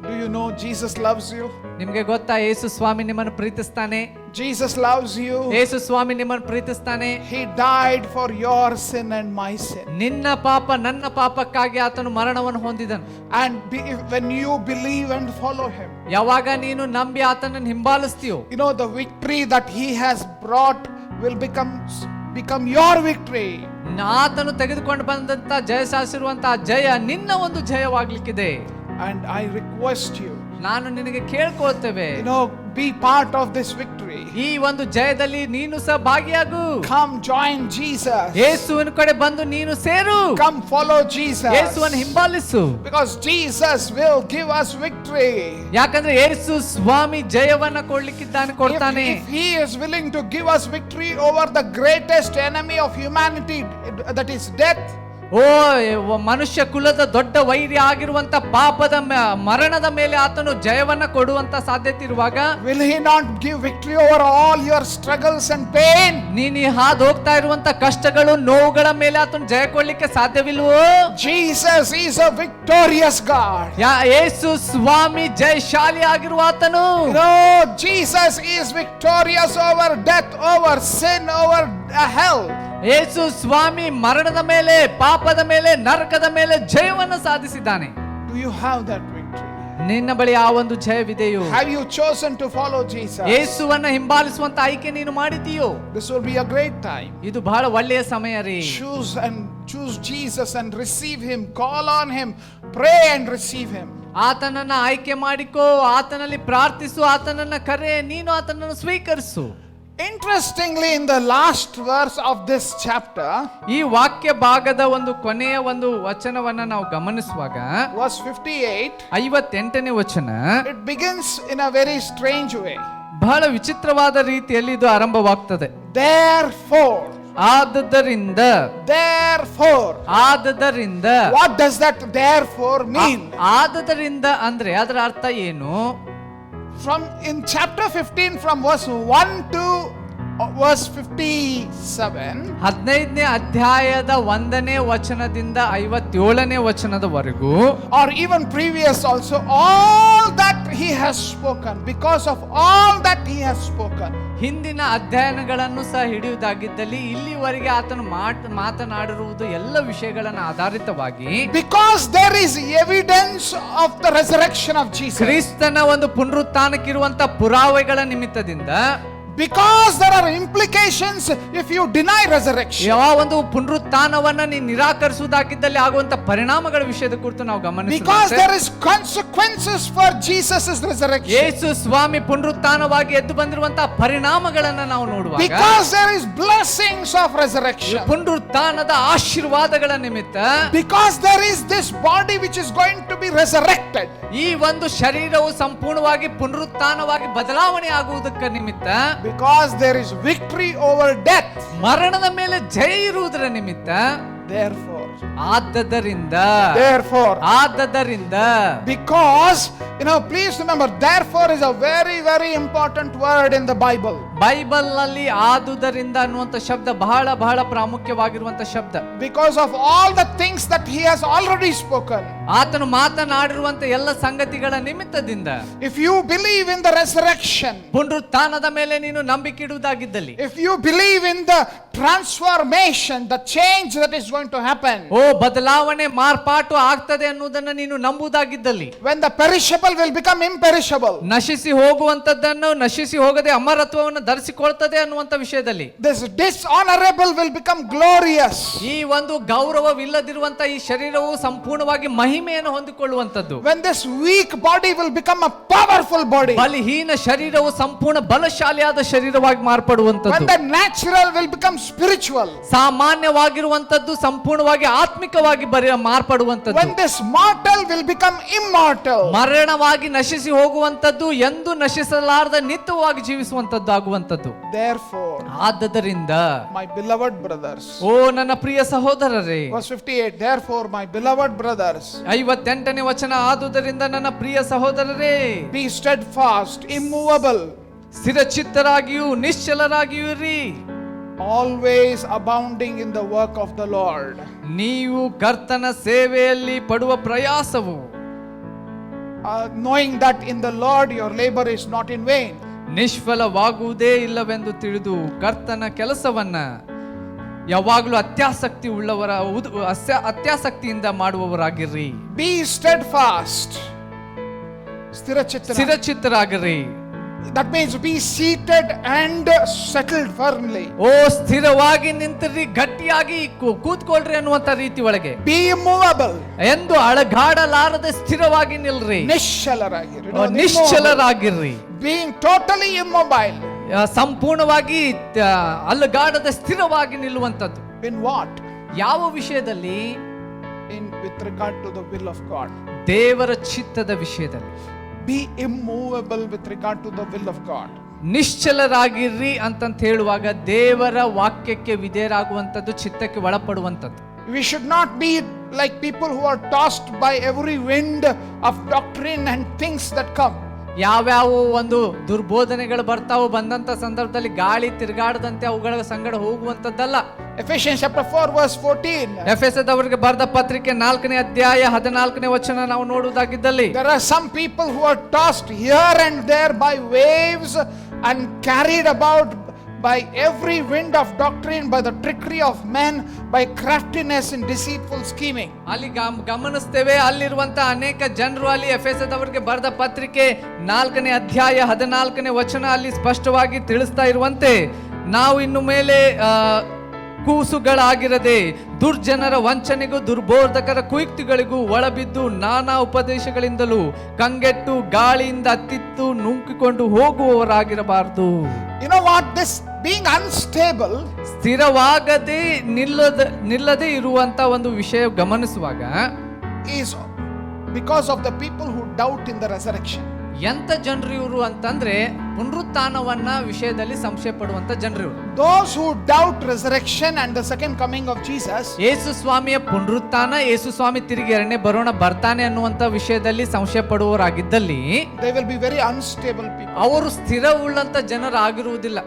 Do you know Jesus loves you? ನಿಮ್ಗೆ ಗೊತ್ತಾ ಯೇಸು ಸ್ವಾಮಿ ನಿಮ್ಮನ್ನು ಪ್ರೀತಿಸ್ತಾನೆ? Jesus loves you. ಯೇಸು ಸ್ವಾಮಿ ನಿಮ್ಮನ್ನು ಪ್ರೀತಿಸ್ತಾನೆ. He died for your sin and my sin. ನಿನ್ನ ಪಾಪ ನನ್ನ ಪಾಪಕ್ಕಾಗಿ ಆತನು ಮರಣವನ್ನು ಹೊಂದಿದನು. And when you believe and follow him, ಯಾವಾಗ ನೀನು ನಂಬಿ ಆತನನ್ನು ಹಿಂಬಾಲಿಸ್ತೀಯೋ, you know the victory that he has brought will become your victory. ಆತನು ತೆಗೆದುಕೊಂಡು ಬಂದಂತ ಜಯಸಾಸಿರುವಂತಹ ಜಯ ನಿನ್ನ ಒಂದು ಜಯವಾಗ್ಲಿಕ್ಕಿದೆ. And I request you, ನಾನು ನಿನಗೆ ಕೇಳ್ಕೊಳ್ತೇವೆ, be part of this victory. ಈ ಒಂದು ಜಯದಲ್ಲಿ ನೀನು ಸಹ ಭಾಗಿಯಾಗು. Come join Jesus. ಯೇಸುವಿನ ಕಡೆ ಬಂದು ನೀನು ಸೇರು. Come follow Jesus. ಯೇಸುವನ್ನು ಹಿಂಬಾಲಿಸು. Because Jesus will give us victory. ಯಾಕಂದ್ರೆ ಯೇಸು ಸ್ವಾಮಿ ಜಯವನ್ನ ಕೊಡ್ತಾನೆ. If he is willing to give us victory over the greatest enemy of humanity, that is death, ಮನುಷ್ಯ ಕುಲದ ದೊಡ್ಡ ವೈರಿ ಆಗಿರುವಂತ ಪಾಪದ ಮರಣದ ಮೇಲೆ ಆತನು ಜಯವನ್ನ ಕೊಡುವಂತ ಸಾಧ್ಯತೆ ಇರುವಾಗ, will he not give victory over all your struggles and pain? ನೀನು ಹಾದು ಹೋಗ್ತಾ ಇರುವಂತ ಕಷ್ಟಗಳು ನೋವುಗಳ ಮೇಲೆ ಆತನು ಜಯ ಕೊಡ್ಲಿಕ್ಕೆ ಸಾಧ್ಯವಿಲ್ವೋ? Jesus is a victorious God. ಯೇಸು ಸ್ವಾಮಿ ಜಯಶಾಲಿ ಆಗಿರುವ ಆತನು. Jesus is victorious over death, over sin, over hell. ಯೇಸು ಸ್ವಾಮಿ ಮರಣದ ಮೇಲೆ, ಪಾಪದ ಮೇಲೆ, ನರಕದ ಮೇಲೆ ಜಯವನ್ನು ಸಾಧಿಸಿದ್ದಾನೆ. Do you have that victory? ನಿನ್ನ ಬಳಿ ಆ ಒಂದು ಜಯವಿದೆಯೋ? Have you chosen to follow Jesus? ಯೇಸುವನ್ನ ಹಿಂಬಾಲಿಸುವಂತ ಆಯ್ಕೆ ನೀನು ಮಾಡಿದೀಯೋ? This will be a great time. ಇದು ಬಹಳ ಒಳ್ಳೆಯ ಸಮಯ ರೀ. Choose Jesus and receive him. Call on him. Pray and receive him. ಆತನನ್ನ ಆಯ್ಕೆ ಮಾಡಿಕೋ, ಆತನಲ್ಲಿ ಪ್ರಾರ್ಥಿಸು, ಆತನನ್ನ ಕರೆ, ನೀನು ಆತನನ್ನು ಸ್ವೀಕರಿಸು. Interestingly, in the last verse of this chapter, ಈ ವಾಕ್ಯ ಭಾಗದ ಒಂದು ಕೊನೆಯ ಒಂದು ವಚನವನ್ನ ನಾವು ಗಮನಿಸುವಾಗ, verse 58, 58ನೇ ವಚನ, it begins in a very strange way. ಬಹಳ ವಿಚಿತ್ರವಾದ ರೀತಿಯಲ್ಲಿ ಇದು ಆರಂಭವಾಗ್ತದೆ. Therefore, ಆದದರಿಂದ, ಆದದರಿಂದ. What does that therefore mean? ಆದದರಿಂದ ಅಂದ್ರೆ ಅದರ ಅರ್ಥ ಏನು? In chapter 15, from verse 1 to verse 57, 15ನೇ ಅಧ್ಯಾಯದ 1ನೇ ವಚನದಿಂದ 57ನೇ ವಚನದವರೆಗೂ, or even previous also, all that he has spoken, because of all that he has spoken, ಹಿಂದಿನ ಅಧ್ಯಯನಗಳನ್ನು ಸಹ ಹಿಡಿಯುವುದಾಗಿದ್ದಲ್ಲಿ ಇಲ್ಲಿವರೆಗೆ ಆತನು ಮಾತನಾಡಿರುವುದು ಎಲ್ಲ ವಿಷಯಗಳನ್ನು ಆಧಾರಿತವಾಗಿ, because there is evidence of the resurrection of Jesus, ಕ್ರಿಸ್ತನ ಒಂದು ಪುನರುತ್ಥಾನಕ್ಕಿರುವಂತ ಪುರಾವೆಗಳ ನಿಮಿತ್ತದಿಂದ, because there are implications if you deny resurrection, ಯಾವ ಒಂದು ಪುನರುತ್ಥಾನವನ್ನ ನೀನು ನಿರಾಕರಿಸುವುದಾಗಿದ್ದಲ್ಲಿ ಆಗುವಂತ ಪರಿಣಾಮಗಳ ವಿಷಯದ ಕುರಿತು ನಾವು ಗಮನಿಸಬೇಕು. because there is consequences for Jesus' resurrection, ಯೇಸು ಸ್ವಾಮಿ ಪುನರುತ್ಥಾನವಾಗಿ ಎದ್ದು ಬಂದಿರುವಂತಹ ಪರಿಣಾಮಗಳನ್ನ ನಾವು ನೋಡುವಾಗ, because there is blessings of resurrection, ಪುನರುತ್ಥಾನದ ಆಶೀರ್ವಾದಗಳ ನಿಮಿತ್ತ, because there is this body which is going to be resurrected, ಈ ಒಂದು ಶರೀರವು ಸಂಪೂರ್ಣವಾಗಿ ಪುನರುತ್ಥಾನವಾಗಿ ಬದಲಾವಣೆ ಆಗುವುದಕ್ಕೆ ನಿಮಿತ್ತ, because there is victory over death, ಮರಣದ ಮೇಲೆ ಜಯ ಇರುವುದರ ನಿಮಿತ್ತ, therefore, ಆದದರಿಂದ, because please remember, therefore is a very very important word in the Bible. Bible ನಲ್ಲಿ ಆದುದರಿಂದ ಅನ್ನುವಂತ ಶಬ್ದ ಬಹಳ ಬಹಳ ಪ್ರಾಮುಖ್ಯವಾಗಿರುವಂತ ಶಬ್ದ. because of all the things that he has already spoken, ಆತನು ಮಾತನಾಡಿರುವಂತ ಎಲ್ಲ ಸಂಗತಿಗಳ ನಿಮಿತ್ತದಿಂದ, if you believe in the resurrection, ಪುನರುತ್ಥಾನದ ಮೇಲೆ ನೀನು ನಂಬಿಕೆ ಇಡುವುದಾಗಿದ್ದಲ್ಲಿ, if you believe in the transformation, the change that is going to happen, ಬದಲಾವಣೆ ಮಾರ್ಪಾಟು ಆಗ್ತದೆ ಅನ್ನುವುದನ್ನು ನೀನು ನಂಬುವುದಾಗಿದ್ದಲ್ಲಿ, when the perishable will become imperishable, ನಶಿಸಿ ಹೋಗುವಂತದ್ದನ್ನು ನಶಿಸಿ ಹೋಗದೆ ಅಮರತ್ವವನ್ನು ಧರಿಸಿಕೊಳ್ತದೆ ಅನ್ನುವಂತ ವಿಷಯದಲ್ಲಿ, this dishonorable will become glorious, ಈ ಒಂದು ಗೌರವವಿಲ್ಲದಿರುವಂತ ಈ ಶರೀರವು ಸಂಪೂರ್ಣವಾಗಿ ಮಹಿಮೆಯನ್ನು ಹೊಂದಿಕೊಳ್ಳುವಂತದ್ದು, when this weak body will become a powerful body, ಬಲಹೀನ ಶರೀರವು ಸಂಪೂರ್ಣ ಬಲಶಾಲಿಯಾದ ಶರೀರವಾಗಿ ಮಾರ್ಪಡುವಂತದ್ದು, when the natural will become spiritual, ಸಾಮಾನ್ಯವಾಗಿರುವಂತದ್ದು ಸಂಪೂರ್ಣವಾಗಿ ಆತ್ಮಿಕವಾಗಿ ಮಾರ್ಪಡುವಂತದ್ದು, when this mortal will become immortal, ಮರಣವಾಗಿ ನಶಿಸಿ ಹೋಗುವಂತದ್ದು ಎಂದು ನಶಿಸಲಾರದ ನಿತ್ಯವಾಗಿ ಜೀವಿಸುವಂತದ್ದು ಆಗುವಂತದ್ದು. therefore, ಆದದರಿಂದ, my beloved brothers, ನನ್ನ ಪ್ರಿಯ ಸಹೋದರರೇ, verse 58, therefore my beloved brothers, 58ನೇ ವಚನ, ಆದುದರಿಂದ ನನ್ನ ಪ್ರಿಯ ಸಹೋದರರೇ, be steadfast, immovable, ಸ್ಥಿರಚಿತ್ತರಾಗಿಯೂ ನಿಶ್ಚಲರಾಗಿಯೂ ಇರಿ. always abounding in the work of the Lord. ನೀವು ಕರ್ತನ ಸೇವೆಯಲ್ಲಿ ಪಡುವ ಪ್ರಯಾಸವು, Knowing that in the Lord your labor is not in vain. ನಿಷ್ಫಲವಾಗುವುದೇ ಇಲ್ಲವೆಂದು ತಿಳಿದು ಕರ್ತನ ಕೆಲಸವನ್ನ ಯಾವಾಗಲೂ ಅತ್ಯಾಸಕ್ತಿ ಉಳ್ಳವರ ಅತ್ಯಾಸಕ್ತಿಯಿಂದ ಮಾಡುವವರಾಗಿರ್ರಿ. Be steadfast. ಸ್ಥಿರಚಿತ್ತರಾಗಿರ್ರಿ. That means be seated and settled firmly. ಓ ಸ್ಥಿರವಾಗಿ ನಿಂತಿರ್ರಿ, ಗಟ್ಟಿಯಾಗಿ ಕೂತ್ಕೊಳ್ರಿ ಅನ್ನುವಂತ ರೀತಿ ಒಳಗೆ. Be immovable. ಎಂದು ಅಳಗಾಡಲಾರದೆ ಸ್ಥಿರವಾಗಿ ನಿಲ್ರಿ. ನಿಶ್ಚಲರಾಗಿರ್ರಿ. Being totally immobile. ಸಂಪೂರ್ಣವಾಗಿ ಅಲಗಾಡದೆ ಸ್ಥಿರವಾಗಿ ನಿಲ್ಲುವಂತದ್ದು. In what? ಯಾವ ವಿಷಯದಲ್ಲಿ? With regard to the will of God. ದೇವರ ಚಿತ್ತದ ವಿಷಯದಲ್ಲಿ. Be immovable with regard to the will of God. ನಿಶ್ಚಲರಾಗಿರ್ರಿ ಅಂತಂತ ಹೇಳುವಾಗ ದೇವರ ವಾಕ್ಯಕ್ಕೆ ವಿಧೇಯರಾಗುವಂತದ್ದು, ಚಿತ್ತಕ್ಕೆ ಒಳಪಡುವಂತದ್ದು. We should not be like people who are tossed by every wind of doctrine and things that come. ಯಾವ್ಯಾವ ಒಂದು ದುರ್ಬೋಧನೆಗಳು ಬರ್ತಾವೋ, ಬಂದಂತ ಸಂದರ್ಭದಲ್ಲಿ ಗಾಳಿ ತಿರುಗಾಡದಂತೆ ಅವುಗಳ ಸಂಗಡ ಹೋಗುವಂತದ್ದಲ್ಲ. Ephesians chapter 4 verse 14. ಎಫೆಸದವರಿಗೆ ಬರೆದ ಪತ್ರಿಕೆ 4ನೇ ಅಧ್ಯಾಯ 14ನೇ ವಚನ ನಾವು ನೋಡುವುದಾಗಿದ್ದಲ್ಲಿ, there are some people who are tossed here and there by waves and carried about by every wind of doctrine, by the trickery of men, by craftiness and deceitful scheming. ಅಲ್ಲಿ ಗಮನಿಸ್ತೇವೆ, ಅಲ್ಲಿರುವಂತ ಅನೇಕ ಜನರು ಅಲ್ಲಿ ಎಫೆಸದವರಿಗೆ ಬರೆದ ಪತ್ರಿಕೆ 4ನೇ ಅಧ್ಯಾಯ 14ನೇ ವಚನ ಅಲ್ಲಿ ಸ್ಪಷ್ಟವಾಗಿ ತಿಳಿಸ್ತಾ ಇರುವಂತೆ, ನಾವು ಇನ್ನು ಮೇಲೆ ಕೂಸುಗಳಾಗಿರದೆ ದುರ್ಜನರ ವಂಚನೆಗೂ ದುರ್ಬೋಧಕರ ಕುಯುಕ್ತಿಗಳಿಗೂ ಒಳಬಿದ್ದು ನಾನಾ ಉಪದೇಶಗಳಿಂದಲೂ ಕಂಗೆಟ್ಟು ಗಾಳಿಯಿಂದ ಅತ್ತಿತ್ತು ನುಂಕಿಕೊಂಡು ಹೋಗುವವರಾಗಿರಬಾರದು. You know what? This being unstable, ಸ್ಥಿರವಾಗದೆ ನಿಲ್ಲದೆ ಇರುವಂತ ಒಂದು ವಿಷಯ ಗಮನಿಸುವಾಗ is because of the people who doubt in the resurrection. ಎಂತ ಜನರು ಇವರು ಅಂತಂದ್ರೆ ಪುನರುತ್ಥಾನವನ್ನ ವಿಷಯದಲ್ಲಿ ಸಂಶಯ ಪಡುವಂತ ಜನರು ಇವರು. Those who doubt resurrection and the second coming of Jesus, ಯೇಸು ಸ್ವಾಮಿಯ ಪುನರುತ್ಥಾನ, ಯೇಸು ಸ್ವಾಮಿ ತಿರುಗಿ ಎರಡನೇ ಬರೋಣ ಬರ್ತಾನೆ ಅನ್ನುವಂತ ವಿಷಯದಲ್ಲಿ ಸಂಶಯ ಪಡುವವರಾಗಿದ್ದಲ್ಲಿ they will be very unstable people. ಅವರು ಸ್ಥಿರವುಳ್ಳಂತ ಜನರಾಗಿರುವುದಿಲ್ಲ.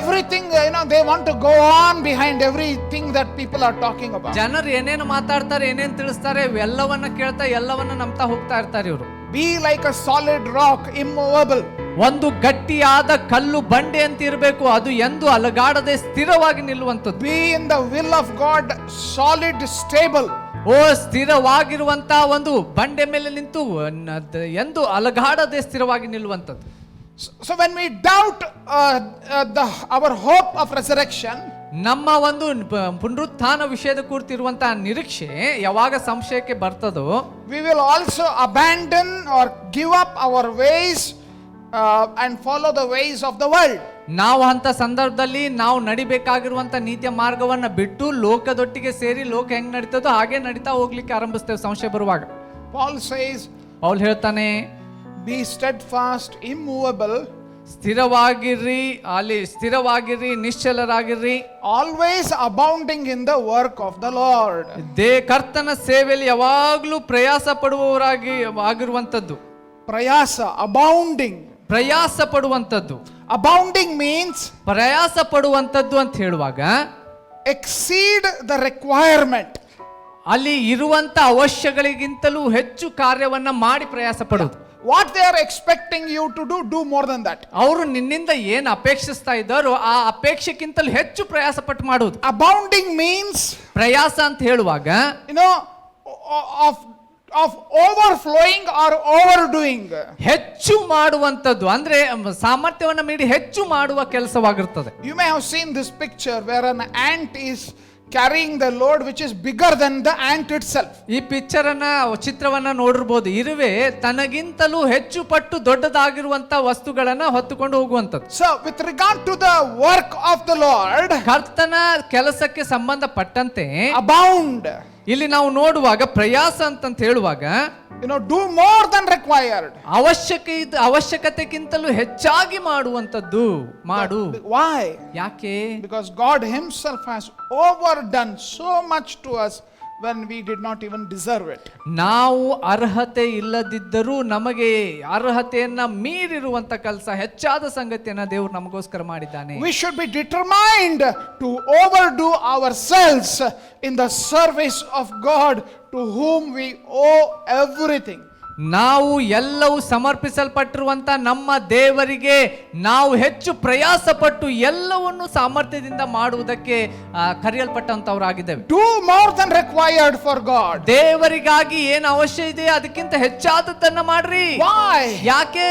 Everything, they want to go on behind everything that people are talking about. ಜನರು ಏನೇನು ಮಾತಾಡ್ತಾರೆ, ಏನೇನು ತಿಳಿಸ್ತಾರೆ, ಎಲ್ಲವನ್ನ ಕೇಳ್ತಾ ಎಲ್ಲವನ್ನ ನಂಬ್ತಾ ಹೋಗ್ತಾ ಇರ್ತಾರೆ ಇವರು. Be like a solid rock, immovable. ಒಂದು ಗಟ್ಟಿಯಾದ ಕಲ್ಲು ಬಂಡೆ ಅಂತ ಇರಬೇಕು, ಅದು ಎಂದು ಅಲಗಾಡದೆ ಸ್ಥಿರವಾಗಿ ನಿಲ್ಲುವಂಥದ್ದು. Be in the will of God, solid, stable. ಓ ಸ್ಥಿರವಾಗಿರುವಂತ ಒಂದು ಬಂಡೆ ಮೇಲೆ ನಿಂತು ಎಂದು ಅಲಗಾಡದೆ ಸ್ಥಿರವಾಗಿ ನಿಲ್ಲುವಂಥದ್ದು. So when we doubt our hope of resurrection, ನಮ್ಮ ಒಂದು ಪುನರುತ್ಥಾನ ವಿಷಯದ ಕುರಿತಿರುವಂತಹ ನಿರೀಕ್ಷೆ ಯಾವಾಗ ಸಂಶಯಕ್ಕೆ ಬರ್ತದೋ, we will also abandon or give up our ways and follow the ways of the world. ನಾವು ಅಂತ ಸಂದರ್ಭದಲ್ಲಿ ನಾವು ನಡಿಬೇಕಾಗಿರುವಂತ ನೀತಿಯ ಮಾರ್ಗವನ್ನ ಬಿಟ್ಟು ಲೋಕದೊಟ್ಟಿಗೆ ಸೇರಿ ಲೋಕ ಹೆಂಗ್ ನಡೀತದೋ ಹಾಗೆ ನಡೀತಾ ಹೋಗ್ಲಿಕ್ಕೆ ಆರಂಭಿಸ್ತೇವೆ ಸಂಶಯ ಬರುವಾಗ. Paul says, ಪೌಲ್ ಹೇಳ್ತಾನೆ, be steadfast, immovable, ಸ್ಥಿರವಾಗಿರ್ರಿ, ನಿಶ್ಚಲರಾಗಿರ್ರಿ, always abounding in the work of the Lord. ಕರ್ತನ ಸೇವೆಯಲ್ಲಿ ಯಾವಾಗ್ಲೂ ಪ್ರಯಾಸ ಆಗಿರುವಂತದ್ದು. ಪ್ರಯಾಸ ಪಡುವಂತದ್ದು. Abounding means ಪ್ರಯಾಸ ಪಡುವಂತದ್ದು ಅಂತ ಹೇಳುವಾಗ exceed the requirement. ಅಲ್ಲಿ ಇರುವಂತ ಅವಶ್ಯಗಳಿಗಿಂತಲೂ ಹೆಚ್ಚು ಕಾರ್ಯವನ್ನ ಮಾಡಿ ಪ್ರಯಾಸ ಪಡುವುದು. What they are expecting you to do more than that. ಅವರು ನಿನ್ನಿಂದ ಏನು ಅಪೇಕ್ಷಿಸ್ತಾ ಇದ್ದಾರೋ ಆ ಅಪೇಕ್ಷೆಗಿಂತಲೂ ಹೆಚ್ಚು ಪ್ರಯಾಸ ಪಟ್ಟು ಮಾಡುವುದು. Abounding means ಪ್ರಯಾಸ ಅಂತ ಹೇಳುವಾಗ of overflowing or overdoing. ಹೆಚ್ಚು ಮಾಡುವಂತದ್ದು ಅಂದ್ರೆ ಸಾಮರ್ಥ್ಯವನ್ನ ಮೀರಿ ಹೆಚ್ಚು ಮಾಡುವ ಕೆಲಸವಾಗಿರುತ್ತದೆ. You may have seen this picture where an ant is carrying the load which is bigger than the ant itself. ಈ ಚಿತ್ರವನ್ನ ನೋಡಿರಬಹುದು. ಇರುವೆ ತನಗಿಂತಲೂ ಹೆಚ್ಚು ಪಟ್ಟು ದೊಡ್ಡದಾಗಿರುವಂತ ವಸ್ತುಗಳನ್ನ ಹೊತ್ತುಕೊಂಡು ಹೋಗುವಂತದ್ದು. So with regard to the work of the Lord, ಕರ್ತನ ಕೆಲಸಕ್ಕೆ ಸಂಬಂಧಪಟ್ಟಂತೆ abound. ಇಲ್ಲಿ ನಾವು ನೋಡುವಾಗ ಪ್ರಯಾಸ ಅಂತ ಹೇಳುವಾಗ do more than required. ಅವಶ್ಯಕತೆಗಿಂತಲೂ ಹೆಚ್ಚಾಗಿ ಮಾಡುವಂತದ್ದು ಮಾಡು. Why? ಯಾಕೆ? Because God himself has overdone so much to us when we did not even deserve it. ನಾವು ಅರ್ಹತೆ ಇಲ್ಲದಿದ್ದರೂ ನಮಗೆ ಅರ್ಹತೆಯನ್ನ ಮೀರಿರುವಂತ ಕೆಲಸ, ಹೆಚ್ಚಾದ ಸಂಗತಿಯನ್ನ ದೇವರು ನಮಗೋಸ್ಕರ ಮಾಡಿದ್ದಾನೆ. We should be determined to overdo ourselves in the service of God to whom we owe everything. ನಾವು ಎಲ್ಲವೂ ಸಮರ್ಪಿಸಲ್ಪಟ್ಟಿರುವಂತ ನಮ್ಮ ದೇವರಿಗೆ ನಾವು ಹೆಚ್ಚು ಪ್ರಯಾಸ ಪಟ್ಟು ಎಲ್ಲವನ್ನು ಸಾಮರ್ಥ್ಯದಿಂದ ಮಾಡುವುದಕ್ಕೆ ಕರೆಯಲ್ಪಟ್ಟಂತವರಾಗಿದ್ದೇವೆ. Do more than required for God. ದೇವರಿಗಾಗಿ ಏನು ಅವಶ್ಯ ಇದೆ ಅದಕ್ಕಿಂತ ಹೆಚ್ಚಾದದ್ದನ್ನ ಮಾಡ್ರಿ. Why? ಯಾಕೆ?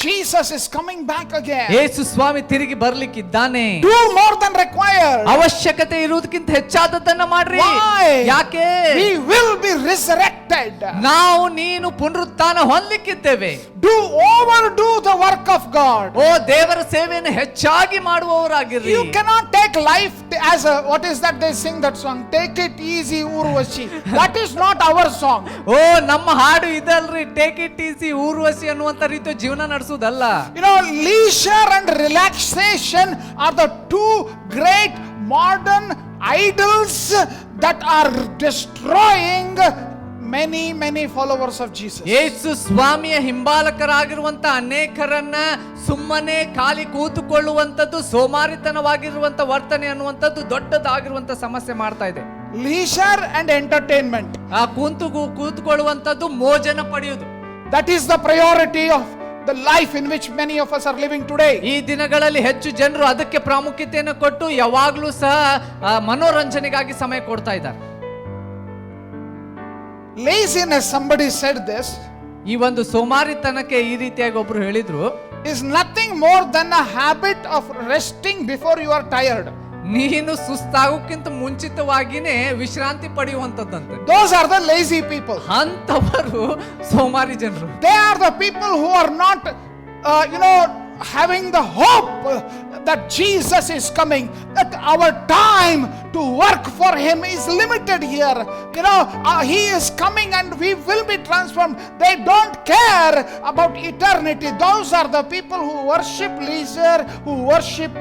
Jesus is coming back again. ಯೇಸು ಸ್ವಾಮಿ ತಿರುಗಿ ಬರ್ಲಿಕ್ಕಿದ್ದಾನೆ. Do more than required. ಅವಶ್ಯಕತೆ ಇರುವುದಕ್ಕಿಂತ ಹೆಚ್ಚಾದದ್ದನ್ನ ಮಾಡ್ರಿ. Why? ಯಾಕೆ? We will be resurrected. ನಾವು ನೀನು ಪುನರುತ್ಥಾನ ಹೊಂದಲಿಕ್ಕಿದ್ದೇವೆ. Do overdo the work of God. ಓ ದೇವರ ಸೇವೆಯನ್ನು ಹೆಚ್ಚಾಗಿ ಮಾಡುವವರಾಗಿರ್ರಿ. You cannot take life as a, what is that they sing that song, take it easy Urvashi. That is not our song. ಓ ನಮ್ಮ ಹಾಡು ಇದಲ್ರಿ, take it easy Urvashi ಅನ್ನುವಂತ ರೀತಿ ಜೀವನ ನಡೆಸುವುದಲ್ಲ. You know, leisure and relaxation are the two great modern idols that are destroying many followers of Jesus. ಯೇಸು ಸ್ವಾಮಿಯ ಹಿಂಬಾಲಕರಾಗಿರುವಂತ ಅನೇಕರನ್ನ ಸುಮ್ಮನೆ ಖಾಲಿ ಕೂತುಕೊಳ್ಳುವಂತದ್ದು, ಸೋಮಾರಿತನವಾಗಿರುವಂತ ವರ್ತನೆ ಅನ್ನುವಂಥದ್ದು ದೊಡ್ಡದಾಗಿರುವಂತ ಸಮಸ್ಯೆ ಮಾಡ್ತಾ ಇದೆ. Leisure and entertainment, ಆ ಕೂತುಕೊಳ್ಳುವಂತದ್ದು, ಮೋಜನ ಪಡೆಯುವುದು, that is the priority of the life in which many of us are living today. ಈ ದಿನಗಳಲ್ಲಿ ಹೆಚ್ಚು ಜನರು ಅದಕ್ಕೆ ಪ್ರಾಮುಖ್ಯತೆಯನ್ನು ಕೊಟ್ಟು ಯಾವಾಗ್ಲೂ ಸಹ ಮನೋರಂಜನೆಗಾಗಿ ಸಮಯ ಕೊಡ್ತಾ ಇದ್ದಾರೆ. Laziness, somebody said this, ಈ ಒಂದು ಸೋಮಾರಿತನಕ್ಕೆ ಈ ರೀತಿಯಾಗಿ ಒಬ್ರು ಹೇಳಿದ್ರು, is nothing more than a habit of resting before you are tired. ನೀನು ಸುಸ್ತಾಗೋಕ್ಕಿಂತ ಮುಂಚಿತವಾಗಿನೇ ವಿಶ್ರಾಂತಿ ಪಡೆಯುವಂತದ್ದಂತೆ. Those are the lazy people. ಅಂತವರು ಸೋಮಾರಿ ಜನರು. They are the people who are not having the hope that Jesus is coming, that our time to work for him is limited here. He is coming and we will be transformed. They don't care about eternity. Those are the people who worship leisure, who worship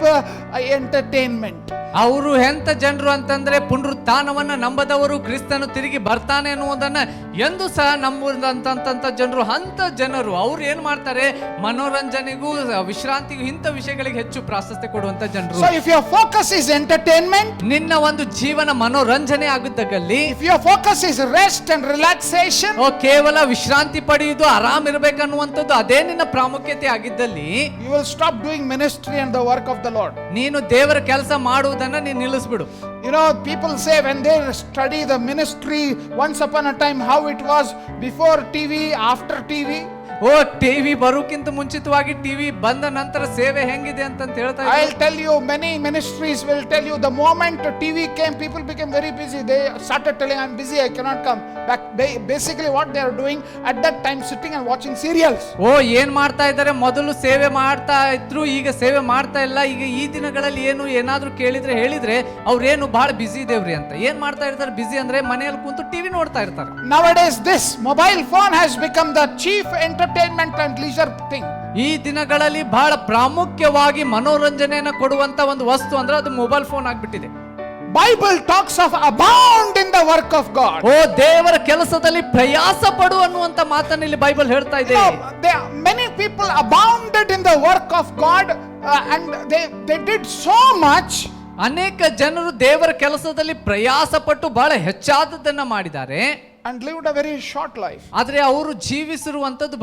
entertainment. ಅವರು ಎಂತ ಜನರು ಅಂತಂದ್ರೆ ಪುನರುತ್ಥಾನವನ್ನ ನಂಬದವರು, ಕ್ರಿಸ್ತನು ತಿರುಗಿ ಬರ್ತಾನೆ ಅನ್ನುವುದನ್ನ ಎಂದು ಸಹ ನಂಬುವಂತ ಜನರು. ಅಂತ ಜನರು ಅವ್ರು ಏನ್ ಮಾಡ್ತಾರೆ, ಮನೋರಂಜನೆಗೂ ವಿಶ್ರಾಂತಿಗೂ ಇಂಥ ವಿಷಯಗಳಿಗೆ ಹೆಚ್ಚು ಪ್ರಾಶಸ್ತ್ಯ ಕೊಡುವಂತ ಜನರು. So if your focus is entertainment, ನಿನ್ನ ಒಂದು ಜೀವನ ಮನೋರಂಜನೆ ಆಗುತ್ತಾಗಲ್ಲಿ, if your focus is rest and relaxation, ಕೇವಲ ವಿಶ್ರಾಂತಿ ಪಡೆಯುವುದು, ಆರಾಮ್ ಇರಬೇಕನ್ನುವಂಥದ್ದು ಅದೇ ನಿನ್ನ ಪ್ರಾಮುಖ್ಯತೆ ಆಗಿದ್ದಲ್ಲಿ, you will stop doing ministry and the work of the Lord. ನೀನು ದೇವರ ಕೆಲಸ ಮಾಡುವುದನ್ನ ನೀನು ನಿಲ್ಲಿಸ್ಬಿಡು. People say when they study the ministry once upon a time, how it was before TV, after TV. TV ಬರೋಕ್ಕಿಂತ ಮುಂಚಿತವಾಗಿ ಟಿವಿ ಬಂದ ನಂತರ ಸೇವೆ ಹೆಂಗಿದೆ ಅಂತ ಹೇಳ್ತಾ ಇದ್ದಾರೆ. I'll tell you, many ministries will tell you the moment TV came, people became very busy. They started telling, I'm busy, I cannot come back. Basically what they are doing at that time, sitting and watching serials. ಏನ್ ಮಾಡ್ತಾ ಇದ್ದಾರೆ, ಮೊದಲು ಸೇವೆ ಮಾಡ್ತಾ ಇದ್ರು, ಈಗ ಸೇವೆ ಮಾಡ್ತಾ ಇಲ್ಲ. ಈಗ ಈ ದಿನಗಳಲ್ಲಿ ಏನಾದ್ರೂ ಹೇಳಿದ್ರೆ ಅವ್ರೇನು ಬಹಳ ಬಿಸಿ ಇದೇವ್ರಿ ಅಂತ. ಏನ್ ಮಾಡ್ತಾ ಇರ್ತಾರೆ, ಬಿಸಿ ಅಂದ್ರೆ ಮನೆಯಲ್ಲಿ ಕುಂತು ಟಿವಿ ನೋಡ್ತಾ ಇರ್ತಾರೆ. Nowadays this mobile phone has become the chief entertainment and leisure thing. ಈ ದಿನಗಳಲ್ಲಿ ಬಹಳ ಪ್ರಾಮುಖ್ಯವಾಗಿ ಮನೋರಂಜನೆಯನ್ನು ಕೊಡುವಂತ ಒಂದು ವಸ್ತು ಅಂದ್ರೆ ಅದು ಮೊಬೈಲ್ ಫೋನ್ ಆಗ್ಬಿಟ್ಟಿದೆ. Bible talks of abound in the work of God. ದೇವರ ಕೆಲಸದಲ್ಲಿ ಪ್ರಯಾಸ ಪಡು ಅನ್ನುವಂತ ಮಾತನ್ನು ಇಲ್ಲಿ ಬೈಬಲ್ ಹೇಳ್ತಾ ಇದೆ. Many people abounded in the work of God and they did so much. ಅನೇಕ ಜನರು ದೇವರ ಕೆಲಸದಲ್ಲಿ ಪ್ರಯಾಸ ಪಟ್ಟು ಬಹಳ ಹೆಚ್ಚಾದದ್ದನ್ನ ಮಾಡಿದ್ದಾರೆ and lived a very short life. ಆದರೆ ಅವರು ಜೀವಿಸಿರುವಂತದ್ದು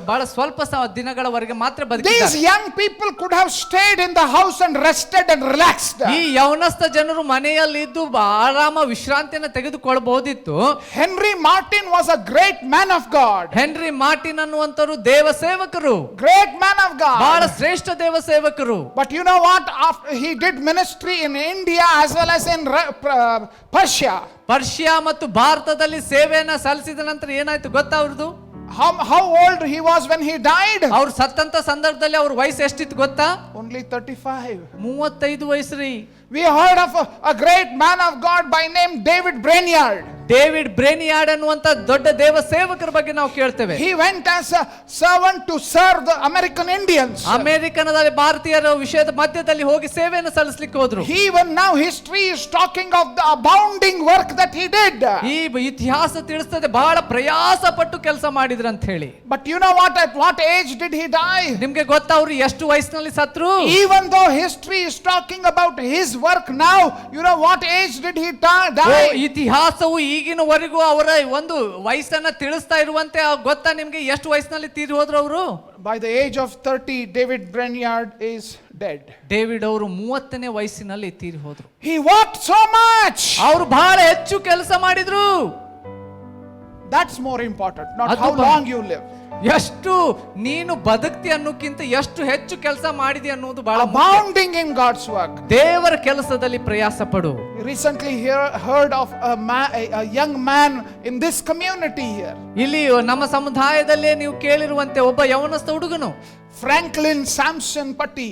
ಬಹಳ ಸ್ವಲ್ಪ ದಿನಗಳವರೆಗೆ ಮಾತ್ರ ಬದುಕಿದ್ದಾರೆ. These young people could have stayed in the house and rested and relaxed. ಈ ಯೌವನಸ್ಥ ಜನರು ಮನೆಯಲ್ಲಿ ಇದ್ದು ಆರಾಮ ವಿಶ್ರಾಂತಿಯನ್ನು ತೆಗೆದುಕೊಳ್ಳಬಹುದಿತ್ತು. Henry Martin was a great man of God. Henry Martin ಅನ್ನುವಂತರು ದೇವ ಸೇವಕರು, great man of God, ಬಹಳ ಶ್ರೇಷ್ಠ ದೇವ ಸೇವಕರು. But you know what, after he did ministry in India as well as in Persia. Persia ಮತ್ತು ಭಾರತದಲ್ಲಿ ಸೇವೆಯನ್ನ ಸಲ್ಲಿಸಿದ ನಂತರ ಏನಾಯ್ತು ಗೊತ್ತಾ ಅವ್ರದ್ದು? How old he was when he died? ಅವ್ರು ಸತ್ತಂತ ಸಂದರ್ಭದಲ್ಲಿ ಅವ್ರ ವಯಸ್ಸು ಎಷ್ಟಿತ್ತು ಗೊತ್ತಾ? Only 35. 35 ವಯಸ್ಸು ರೀ. We heard of a great man of God by name David Brainerd. David Brainerd ಅನ್ನುವಂತ ದೊಡ್ಡ ದೇವ ಸೇವಕರ ಬಗ್ಗೆ ನಾವು ಕೇಳ್ತೇವೆ. He went as a servant to serve the American Indians. ಅಮೆರಿಕನದಲ್ಲಿ ಭಾರತೀಯರ ವಿಷಯದ ಮಧ್ಯದಲ್ಲಿ ಹೋಗಿ ಸೇವೆಯನ್ನು ಸಲ್ಲಿಸಲಿಕ್ಕೆ ಹೋದ್ರು. Even now history is talking of the abounding work that he did. ಈ ಇತಿಹಾಸ ತಿಳಿಸ್ತದೆ ಬಹಳ ಪ್ರಯಾಸ ಪಟ್ಟು ಕೆಲಸ ಮಾಡಿದ್ರು ಅಂತ ಹೇಳಿ. But you know what, at what age did he die? ನಿಮ್ಗೆ ಗೊತ್ತಾ ಅವ್ರು ಎಷ್ಟು ವಯಸ್ಸಿನಲ್ಲಿ ಸತ್ರು? Even though history is talking about his work now, you know what age did he die? ಇತಿಹಾಸವು ಈಗಿನವರೆಗೂ ಅವರ ಒಂದು ವಯಸ್ಸನ್ನ ತಿಳಿಸ್ತಾ ಇರುವಂತೆ ಗೊತ್ತಾ ನಿಮ್ಗೆ ಎಷ್ಟು ವಯಸ್ಸಿನಲ್ಲಿ ತೀರಿ ಹೋದ್ರು ಅವರು? By the age of 30, David Brainerd is dead. David ಅವರು 30ನೇ ವಯಸ್ಸಿನಲ್ಲಿ ತೀರಿ ಹೋದ್ರು. He worked so much. ಅವರು ಬಹಳ ಹೆಚ್ಚು ಕೆಲಸ ಮಾಡಿದ್ರು. That's more important, not ಅದು how long you live. ಎಷ್ಟು ನೀನು ಬದುಕ್ತಿ ಅನ್ನೋಕ್ಕಿಂತ ಎಷ್ಟು ಹೆಚ್ಚು ಕೆಲಸ ಮಾಡಿದಿ ಅನ್ನೋದು ಬಹಳ ಮುಖ್ಯ. Abounding in God's work. ದೇವರ ಕೆಲಸದಲ್ಲಿ ಪ್ರಯಾಸ ಪಡು. Recently heard of a young man in this community here. ಇಲ್ಲಿ ನಮ್ಮ ಸಮುದಾಯದಲ್ಲೇ ನೀವು ಕೇಳಿರುವಂತೆ ಒಬ್ಬ ಯೌವನಸ್ಥ ಹುಡುಗನು Franklin Sampson Patti.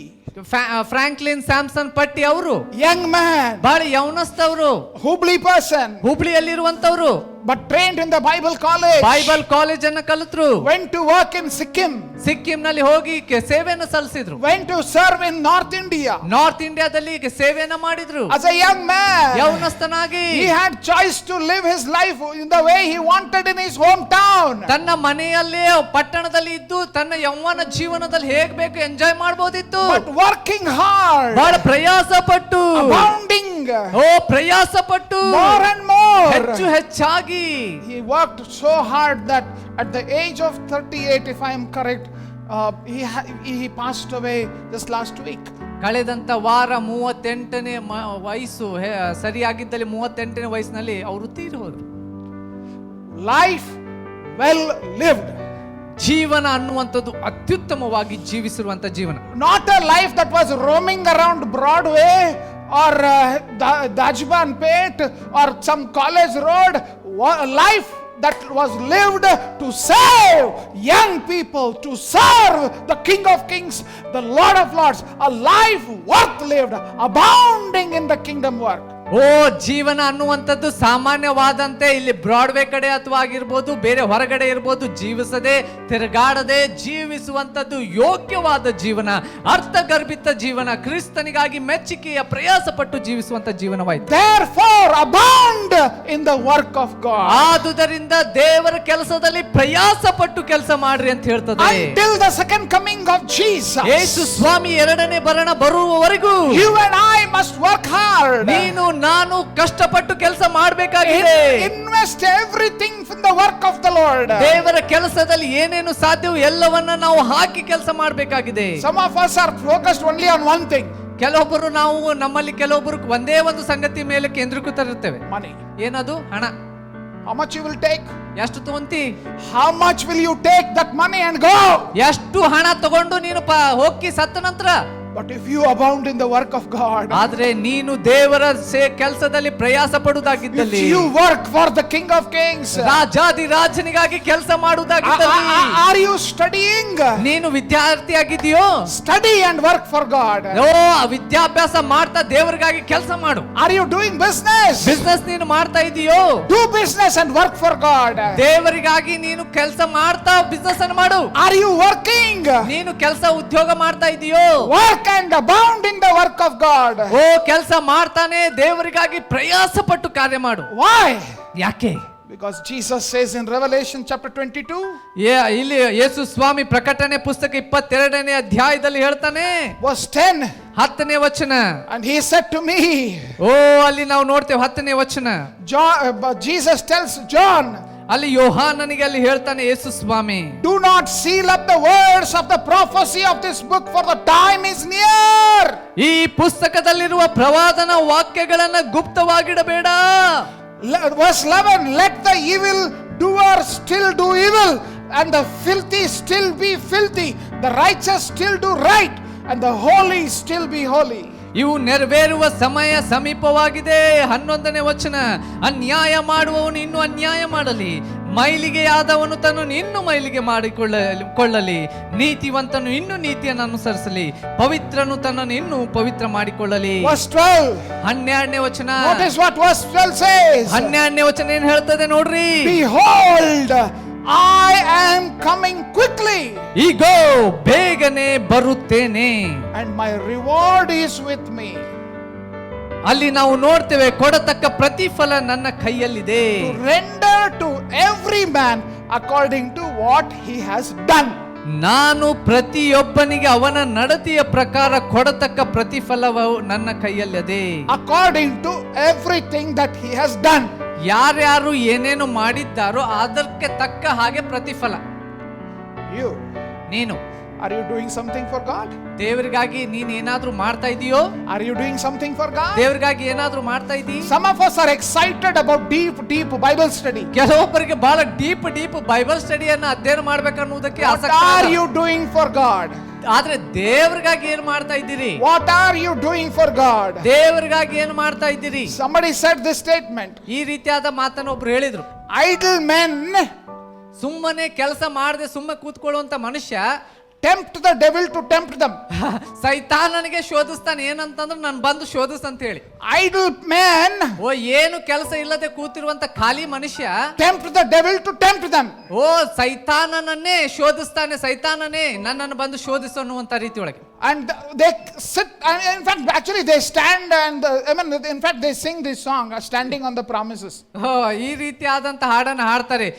Franklin Samson ಪಟ್ಟಿ ಅವರು Young man. ಬಹಳ ಯೌವನಸ್ಥವರು, Hubli person. ಹುಬ್ಳಿಯಲ್ಲಿರುವಂತವ್ರು. But trained in the Bible college. Bible college ಅನ್ನ ಕಲಿತರು. Went to work in Sikkim. Sikkim ನಲ್ಲಿ ಹೋಗಿ ಸೇವೆಯನ್ನು ಸಲ್ಲಿಸಿದ್ರು. Went to serve in North India. North ಇಂಡಿಯಾದಲ್ಲಿ ಸೇವೆಯನ್ನ ಮಾಡಿದ್ರು. As a young man. ಯೌವನಸ್ಥನಾಗಿ He had choice to live his life in the way he wanted in his hometown. ತನ್ನ ಮನೆಯಲ್ಲೇ ಪಟ್ಟಣದಲ್ಲಿ ಇದ್ದು ತನ್ನ ಯೌವನ ಜೀವನದಲ್ಲಿ ಹೇಗ್ ಬೇಕು ಎಂಜಾಯ್ ಮಾಡಬಹುದಿತ್ತು. But working hard. ಬಹಳ ಪ್ರಯಾಸ ಪಟ್ಟು, Abounding. ಪ್ರಯಾಸ ಪಟ್ಟು More and more. ಹೆಚ್ಚು ಹೆಚ್ಚಾಗಿ He worked so hard that at the age of 38, if I am correct, he passed away just last week. ಕಳೆದಂತ ವಾರ 38ನೇ ವಯಸ್ಸು ಸರಿಯಾಗಿದ್ದಲ್ಲಿ 38ನೇ ವಯಸ್ಸಿನಲ್ಲಿ ಅವರು ತೀರಿ ಹೋದ್ರು. Life well lived. ಜೀವನ ಅನ್ನುವಂಥದ್ದು ಅತ್ಯುತ್ತಮವಾಗಿ ಜೀವಿಸಿರುವಂತ ಜೀವನ. Not a life that was roaming around Broadway or Dajban Pet or some college road. A life that was lived to save young people, to serve the King of Kings, the Lord of Lords. A life worth lived, abounding in the kingdom work. ಜೀವನ ಅನ್ನುವಂಥದ್ದು ಸಾಮಾನ್ಯವಾದಂತೆ ಇಲ್ಲಿ Broadway ಕಡೆ ಅಥವಾ ಆಗಿರ್ಬೋದು, ಬೇರೆ ಹೊರಗಡೆ ಇರ್ಬೋದು, ಜೀವಿಸದೆ ತಿರುಗಾಡದೆ ಜೀವಿಸುವಂಥದ್ದು ಯೋಗ್ಯವಾದ ಜೀವನ, ಅರ್ಥಗರ್ಭಿತ ಜೀವನ, ಕ್ರಿಸ್ತನಿಗಾಗಿ ಮೆಚ್ಚುಗೆಯ ಪ್ರಯಾಸ ಪಟ್ಟು ಜೀವಿಸುವಂತ ಜೀವನವಾಯಿತು. Therefore abound in the work of God. ಆದುದರಿಂದ ದೇವರ ಕೆಲಸದಲ್ಲಿ ಪ್ರಯಾಸ ಪಟ್ಟು ಕೆಲಸ ಮಾಡ್ರಿ ಅಂತ ಹೇಳ್ತದೆ. Until the second coming of Jesus. ಯೇಸು ಸ್ವಾಮಿ ಎರಡನೇ ಬರಣ ಬರುವವರೆಗೂ You and I must work hard. ನೀನು ನಾನು ಕಷ್ಟಪಟ್ಟು ಕೆಲಸ ಮಾಡಬೇಕಾಗಿದೆ. Invest everything in the work of the Lord. ದೇವರ ಕೆಲಸದಲ್ಲಿ ಏನೇನು ಸಾಧ್ಯವೋ ಎಲ್ಲವನ್ನ ನಾವು ಹಾಕಿ ಕೆಲಸ ಮಾಡಬೇಕಾಗಿದೆ. Some of us are focused only on one thing. ಕೆಲವೊಬ್ಬರು ನಮ್ಮಲ್ಲಿ ಕೆಲವೊಬ್ಬರು ಒಂದೇ ಒಂದು ಸಂಗತಿ ಮೇಲೆ ಕೇಂದ್ರೀಕೃತರಿರ್ತೇವೆ. Money. ಏನದು? ಹಣ. How much you will take? ಎಷ್ಟು ತಗೊಂತಿ? How much will you take that money and go? ಎಷ್ಟು ಹಣ ತಗೊಂಡು ನೀನು ಹೋಗಿ ಸತ್ತ ನಂತರ? But if you abound in the work of God, ಆದ್ರೆ ನೀನು ದೇವರ ಕೆಲಸದಲ್ಲಿ ಪ್ರಯಾಸ ಪಡುವುದಾಗಿದ್ದಲ್ಲಿ, if you work for the King of Kings, ರಾಜಾದಿ ರಾಜನಿಗಾಗಿ ಕೆಲಸ ಮಾಡುವುದಾಗಿದ್ದಲ್ಲಿ, are you studying? ನೀನು ವಿದ್ಯಾರ್ಥಿಯಾಗಿದೆಯೋ? Study and work for God. ವಿದ್ಯಾಭ್ಯಾಸ ಮಾಡ್ತಾ ದೇವರಿಗಾಗಿ ಕೆಲಸ ಮಾಡು. Are you doing business? Business ನೀನು ಮಾಡ್ತಾ ಇದೆಯೋ? Do business and work for God. ದೇವರಿಗಾಗಿ ನೀನು ಕೆಲಸ ಮಾಡ್ತಾ ಬಿಸ್ನೆಸ್ ಅನ್ನು ಮಾಡು. Are you working? ನೀನು ಕೆಲಸ ಉದ್ಯೋಗ ಮಾಡ್ತಾ ಇದೆಯೋ? Work and abound in the work of God. ಕೆಲಸ ಮಾಡ್ತಾನೆ ದೇವರಿಗಾಗಿ ಪ್ರಯಾಸ ಪಟ್ಟು ಕಾರ್ಯ ಮಾಡು. Why? ಯಾಕೆ? Because Jesus says in Revelation chapter 22, ಇಲ್ಲಿ ಯೇಸು ಸ್ವಾಮಿ ಪ್ರಕಟಣೆ ಪುಸ್ತಕ 22ನೇ ಅಧ್ಯಾಯದಲ್ಲಿ ಹೇಳ್ತಾನೆ, verse 10, 10ನೇ ವಚನ. and he said to me, ಅಲ್ಲಿ ನಾವು ನೋಡ್ತೇವೆ 10ನೇ ವಚನ. Jesus tells John, ಅಲ್ಲಿ ಯೋಹಾನನಿಗೆ ಅಲ್ಲಿ ಹೇಳ್ತಾನೆ ಯೇಸು ಸ್ವಾಮಿ, do not seal up the words of the prophecy of this book, for the time is near. ಈ ಪುಸ್ತಕದಲ್ಲಿರುವ ಪ್ರವಾದನ ವಾಕ್ಯಗಳನ್ನ ಗುಪ್ತವಾಗಿಡಬೇಡ. Verse 11, let the evil doer still do evil, and the filthy still be filthy, the righteous still do right, and the holy still be holy. ಇವು ನೆರವೇರುವ ಸಮಯ ಸಮೀಪವಾಗಿದೆ. 11ನೇ ವಚನ, ಅನ್ಯಾಯ ಮಾಡುವವನು ಇನ್ನು ಅನ್ಯಾಯ ಮಾಡಲಿ, ಮೈಲಿಗೆಯಾದವನು ತನ್ನನ್ನು ಇನ್ನೂ ಮೈಲಿಗೆ ಮಾಡಿಕೊಳ್ಳಲಿ, ನೀತಿವಂತನು ಇನ್ನೂ ನೀತಿಯನ್ನು ಅನುಸರಿಸಲಿ, ಪವಿತ್ರನು ತನ್ನನ್ನು ಇನ್ನೂ ಪವಿತ್ರ ಮಾಡಿಕೊಳ್ಳಲಿ. Verse 12. 12ನೇ ವಚನ. Notice what verse 12 says. 12ನೇ ವಚನ ಏನ್ ಹೇಳ್ತದೆ ನೋಡ್ರಿ. Behold, I am coming quickly. ಈಗೋ ಬೇಗನೆ ಬರುತ್ತೇನೆ. And my reward is with me. ಅಲ್ಲಿ ನಾವು ನೋಡ್ತೇವೆ, ಕೊಡತಕ್ಕ ಪ್ರತಿಫಲ ನನ್ನ ಕೈಯಲ್ಲಿದೆ. To render to every man according to what he has done. ನಾನು ಪ್ರತಿಯೊಬ್ಬನಿಗೆ ಅವನ ನಡತೆಯ ಪ್ರಕಾರ ಕೊಡತಕ್ಕ ಪ್ರತಿಫಲವು ನನ್ನ ಕೈಯಲ್ಲಿದೆ. According to everything that he has done. ಯಾರ್ಯಾರು ಏನೇನು ಮಾಡಿದ್ದಾರೋ ಅದಕ್ಕೆ ತಕ್ಕ ಹಾಗೆ ಪ್ರತಿಫಲ. You. ನೀನು Are you doing something for God? ದೇವರಿಗಾಗಿ ನೀನ್ ಏನಾದ್ರೂ ಮಾಡ್ತಾ ಇದೀಯೋ? Are you doing something for God? ದೇವರಿಗಾಗಿ ಏನಾದ್ರೂ ಮಾಡ್ತಾ ಇದೀ? Some of us are excited about deep Bible study. ಕೆಲವೊಬ್ಬರಿಗೆ ಬಹಳ ಡೀಪ್ ಬೈಬಲ್ ಸ್ಟಡಿಯನ್ನ ಅಧ್ಯಯನ ಮಾಡ್ಬೇಕನ್ನುವುದಕ್ಕೆ What ಆಸಕ್ತಿ. are you doing for God? ಆದ್ರೆ ದೇವರಿಗಾಗಿ ಏನ್ ಮಾಡ್ತಾ ಇದ್ದೀರಿ? What are you doing for God? ದೇವರಿಗಾಗಿ ಏನ್ ಮಾಡ್ತಾ ಇದ್ದೀರಿ? Somebody said this statement. ಈ ರೀತಿಯಾದ ಮಾತನ್ನು ಒಬ್ರು ಹೇಳಿದ್ರು. Idle men ಸುಮ್ಮನೆ ಕೆಲಸ ಮಾಡದೆ ಸುಮ್ಮನೆ ಕೂತ್ಕೊಳ್ಳುವಂತ ಮನುಷ್ಯ tempt the devil to tempt them. ಸೈತಾನನಿಗೆ ಶೋಧಿಸ್ತಾನೆ, ಏನಂತಂದ್ರೆ ನಾನು ಬಂದು ಶೋಧಿಸ್ ಅಂತ ಹೇಳಿ. Idle men ಏನು ಕೆಲಸ ಇಲ್ಲದೆ ಕೂತಿರುವಂತ ಖಾಲಿ ಮನುಷ್ಯ tempt the devil to tempt them. ಸೈತಾನನನ್ನೇ ಶೋಧಿಸ್ತಾನೆ, ಸೈತಾನನೇ ನನ್ನನ್ನು ಬಂದು ಶೋಧಿಸು ಅನ್ನುವಂತ ರೀತಿ ಒಳಗೆ. And they sit, and in fact actually they stand, and in fact they sing this song, standing on the promises. ಈ ರೀತಿಯಾದಂತ ಹಾಡನ್ನು ಹಾಡ್ತಾರೆ,